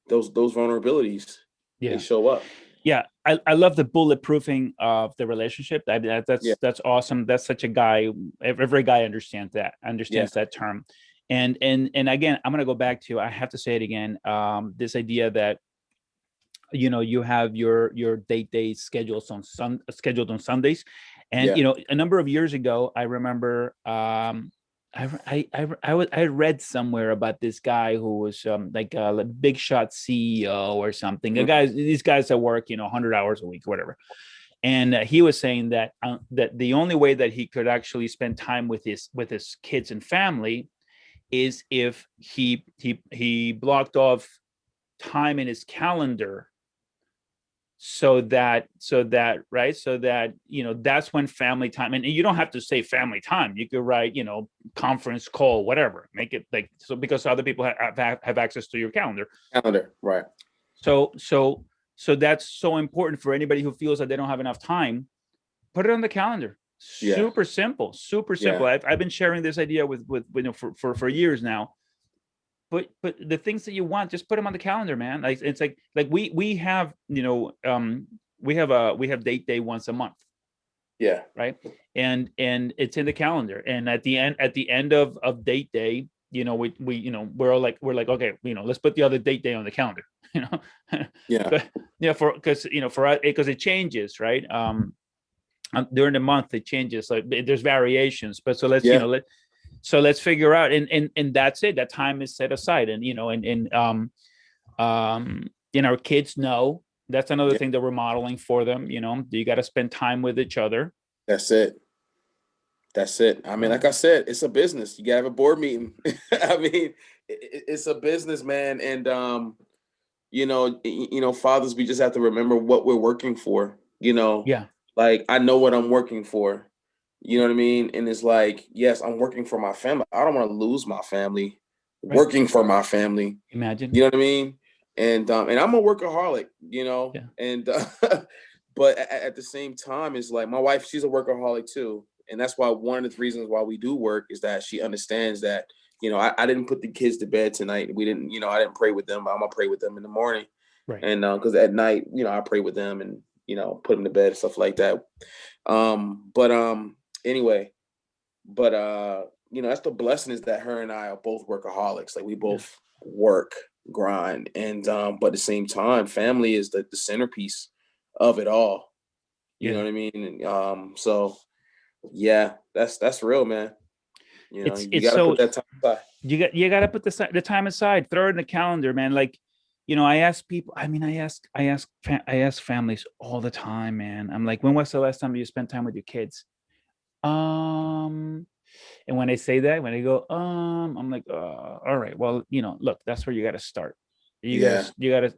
those vulnerabilities, they Yeah. show up. Yeah. I love the bulletproofing of the relationship. Yeah, That's awesome. That's such a guy. Every guy yeah, understands that term. And again, I'm gonna go back to, I have to say it again. This idea that, you have your date days scheduled on Sundays. And, yeah. a number of years ago, I remember, I read somewhere about this guy who was, like a big shot CEO or something. A Mhm. guys These guys that work, 100 hours a week, whatever. And he was saying that, that the only way that he could actually spend time with his kids and family is if he blocked off time in his calendar, so that that's when family time. And you don't have to say family time. You could write, conference call, whatever, make it like, so, because other people have access to your calendar. Calendar, right? So that's so important for anybody who feels that they don't have enough time. Put it on the calendar. Yeah, Super simple, super simple. yeah, I've been sharing this idea with for years now. But the things that you want, just put them on the calendar, man. Like, it's like we have, we have date day once a month, yeah, right? And it's in the calendar. And at the end of date day, we're like, okay, let's put the other date day on the calendar. you know yeah, for because because it changes, right? During the month it changes, like there's variations. But so let's, yeah, let's figure out. And that's it. That time is set aside. And our kids know. That's another yeah. thing that we're modeling for them. You got to spend time with each other. That's it. That's it. I mean, like I said, it's a business. You gotta have a board meeting. I mean, it's a business, man. And fathers, we just have to remember what we're working for. Yeah. Like, I know what I'm working for. You know what I mean? And it's like, yes, I'm working for my family. I don't want to lose my family Right. working for my family. Imagine. You know what I mean? And I'm a workaholic, Yeah. and but at the same time, it's like my wife, she's a workaholic too. And that's why one of the reasons why we do work is that she understands that, I didn't put the kids to bed tonight. We didn't, I didn't pray with them. I'm gonna pray with them in the morning. Right. And because at night, I pray with them and, put them to bed and stuff like that. But anyway, but that's the blessing, is that her and I are both workaholics. Like, we Yeah. both work, grind, and but at the same time, family is the centerpiece of it all. You know Yeah. what I mean? And, so yeah, that's real, man. It's You it's got to put so that time aside. you got to put the time aside. Throw it in the calendar, man. Like, I ask people. I mean, I ask families all the time, man. I'm like, when was the last time you spent time with your kids? Um, and when I say that, when I go, I'm like, all right, well, look, that's where you got to start. Yeah, You gotta,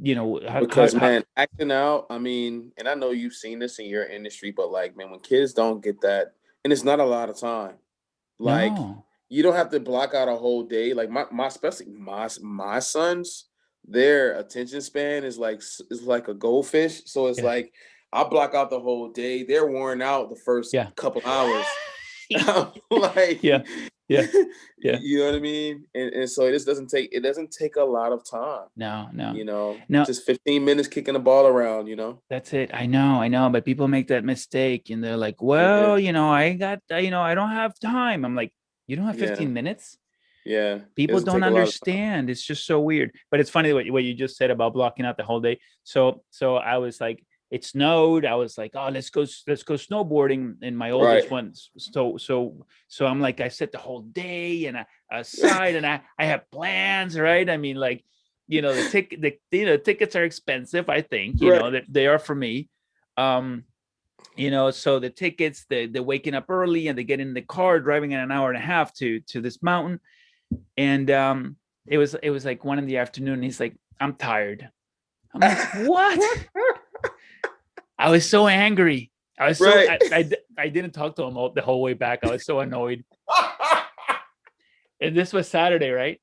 because man, acting out. I mean, and I know you've seen this in your industry, but like, man, when kids don't get that, and it's not a lot of time. Like, no. you don't have to block out a whole day. Like my especially my sons, their attention span is like a goldfish. So it's Yeah. like I block out the whole day. They're worn out the first Yeah. couple hours. I'm like, Yeah. Yeah. Yeah. you know what I mean? And so it doesn't take a lot of time, No, no, no. just 15 minutes kicking the ball around. That's it. I know, but people make that mistake and they're like, Yeah, well, I ain't got, I don't have time. I'm like, you don't have yeah, 15 minutes? yeah. It People doesn't don't take a lot of time. understand. It's just so weird. But it's funny what you just said about blocking out the whole day. So I was like, it snowed. I was like, oh, let's go snowboarding. And my Right. oldest one, so I'm like, I set the whole day and aside, and I have plans, right? I mean, like, tickets are expensive. I think Right. that they are for me. So the tickets, they're waking up early and they get in the car, driving in an hour and a half to this mountain. And it was like 1 in the afternoon. He's like, I'm tired. I'm like, what? I was so angry. I was so Right. I didn't talk to him the whole way back. I was so annoyed. And this was Saturday, right?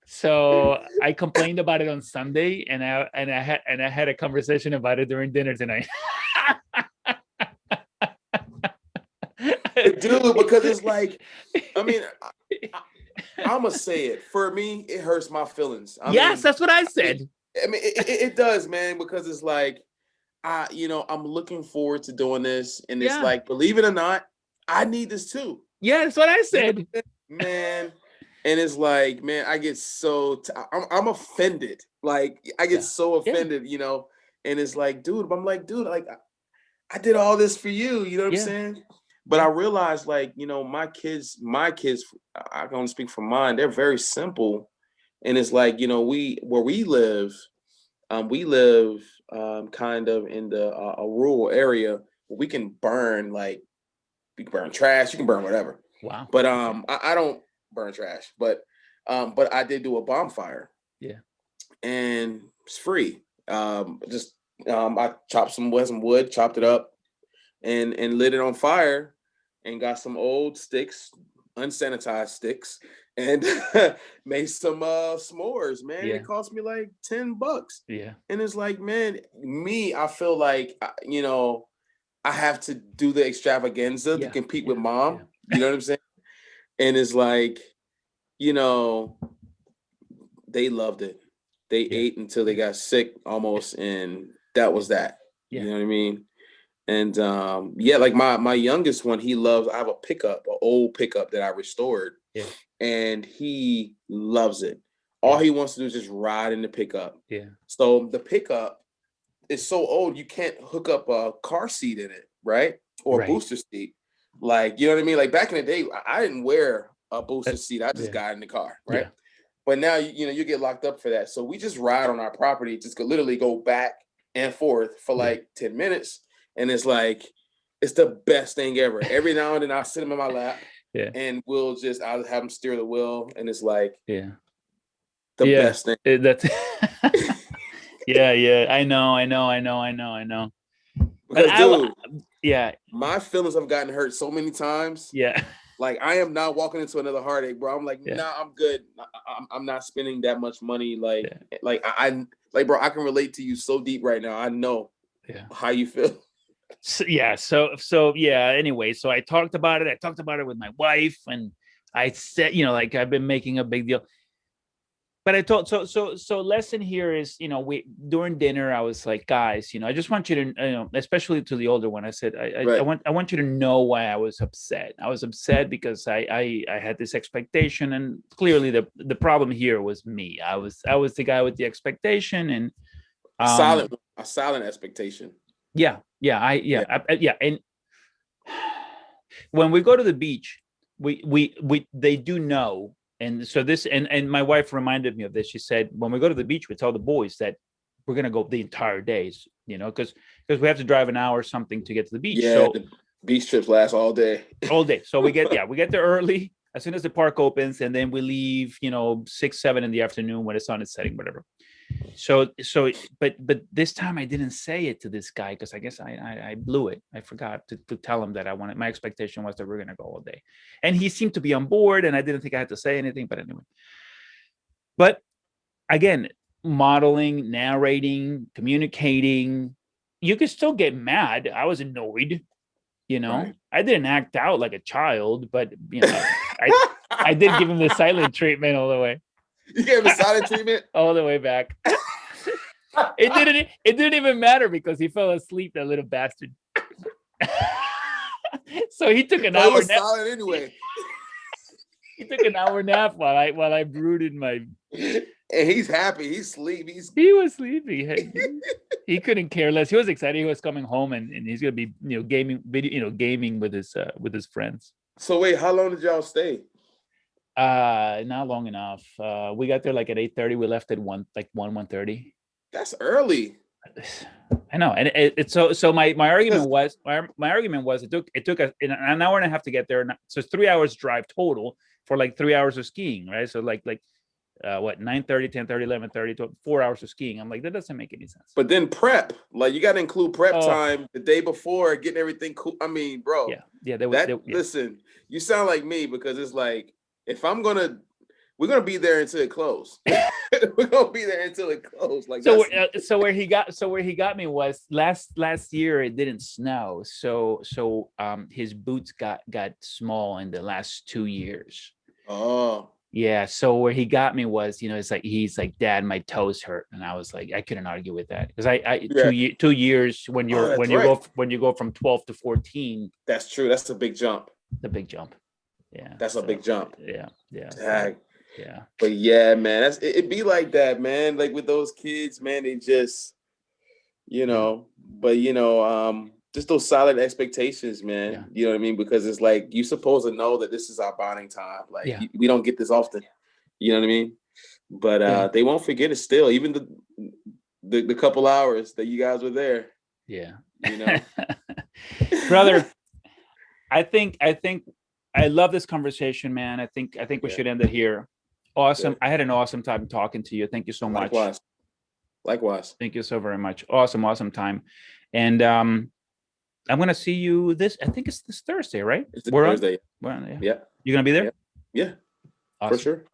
So I complained about it on Sunday, and I had a conversation about it during dinner tonight. Dude, because it's like, I mean, I'm gonna say it. For me, it hurts my feelings. Yes, that's what I said. It does, man, because it's like, I'm looking forward to doing this, and it's Yeah. like, believe it or not, I need this too. Yeah, that's what I You know said. what I'm saying? Man. And it's like, man, I get I'm offended. Like, I get Yeah. so Yeah. offended. And it's like, dude, I'm like, dude, like, I did all this for you. You know what I'm Yeah. saying? But I realized, like, my kids, I can only speak for mine. They're very simple, and it's like, where we live kind of in a rural area where we can burn trash, you can burn whatever. Wow. But I don't burn trash, but I did do a bonfire, Yeah. and it's free. Just I chopped some wood, chopped it up, and lit it on fire, and got some old sticks, unsanitized sticks, and made some s'mores, man. Yeah. It cost me like $10. Yeah. And it's like, man, I feel like I have to do the extravaganza to Yeah. compete with Yeah. mom. Yeah. You know what I'm saying? And it's like, you know, they loved it. They Yeah. ate until they got sick almost, and that was that. Yeah. You know what I mean? And yeah, like my youngest one, he loves. I have a pickup, an old pickup that I restored, Yeah. and he loves it. All Yeah. he wants to do is just ride in the pickup. Yeah. So the pickup is so old, you can't hook up a car seat in it, right? Or a Right. booster seat. Like, you know what I mean? Like back in the day, I didn't wear a booster Uh, seat. I just yeah. got in the car, right? Yeah. But now, you get locked up for that. So we just ride on our property, just could literally go back and forth for Yeah. like 10 minutes. And it's like, it's the best thing ever. Every now and then I'll sit him in my lap, Yeah. and I'll have him steer the wheel. And it's like Yeah. the Yeah. best thing. That's yeah. Yeah. I know. But Because, dude, yeah. my feelings have gotten hurt so many times. Yeah. Like, I am not walking into another heartache, bro. I'm like, Yeah. nah, I'm good. I'm not spending that much money. Like, Yeah. like, bro, I can relate to you so deep right now. I know Yeah. how you feel. So, yeah. So yeah. Anyway, so I talked about it. I talked about it with my wife, and I said, like, I've been making a big deal. But I told so lesson here is, we during dinner I was like, guys, I just want you to, especially to the older one, I said, I Right. want you to know why I was upset. I was upset because I had this expectation, and clearly the problem here was me. I was the guy with the expectation, and A silent expectation. yeah, and when we go to the beach, we they do know. And so this, and my wife reminded me of this. She said, when we go to the beach, we tell the boys that we're going to go the entire days, because we have to drive an hour or something to get to the beach. Yeah, So the beach trips last all day. all day. So we get there early as soon as the park opens, and then we leave, 6, 7 in the afternoon when the sun is setting, whatever. But this time I didn't say it to this guy because I guess I blew it. I forgot to tell him that I wanted, my expectation was that we're gonna go all day, and he seemed to be on board, and I didn't think I had to say anything. But anyway, but again, modeling, narrating, communicating, you can still get mad. I was annoyed, Right. I didn't act out like a child, but I did give him the silent treatment all the way. You gave him a silent treatment? All the way back. It didn't even matter because he fell asleep, that little bastard. So he took an So it hour was nap. silent anyway. He took an hour nap while I brooded my. And he's happy. He's asleep. He was sleepy. He couldn't care less. He was excited. He was coming home and he's gonna be gaming with his friends. So wait, how long did y'all stay? Not long enough. We got there like at 8:30. We left at 1:30. That's early. I know, and it's so my argument was it took us an hour and a half to get there. So it's 3 hours drive total for like 3 hours of skiing, right? So like 9:30, 10:30, 11:30, 4 hours of skiing. I'm like, that doesn't make any sense. But then prep, like you got to include prep time the day before, getting everything cool. I mean, bro. Yeah. Listen, you sound like me because it's like if we're gonna be there until it closed. We're gonna be there until it closed. Like so where he got me was last year it didn't snow, so his boots got small in the last 2 years. Oh. Yeah, so where he got me was, it's like he's like, Dad, my toes hurt, and I was like, I couldn't argue with that because I 2 years when you go from 12 to 14. That's true. That's a big jump. The big jump. Yeah, that's a big jump. Yeah. Yeah. But yeah, man, it'd be like that, man. Like with those kids, man, they just, just those solid expectations, man. Yeah. You know what I mean? Because it's like you're supposed to know that this is our bonding time. Like we don't get this often. You know what I mean? But they won't forget it still, even the couple hours that you guys were there. Yeah. Brother, I think I love this conversation, man. I think we should end it here. Awesome. Yeah. I had an awesome time talking to you. Thank you so much. Likewise. Thank you so very much. Awesome time. And I'm going to see you I think it's this Thursday, right? It's Thursday. Yeah. You going to be there? Yeah. Awesome. For sure.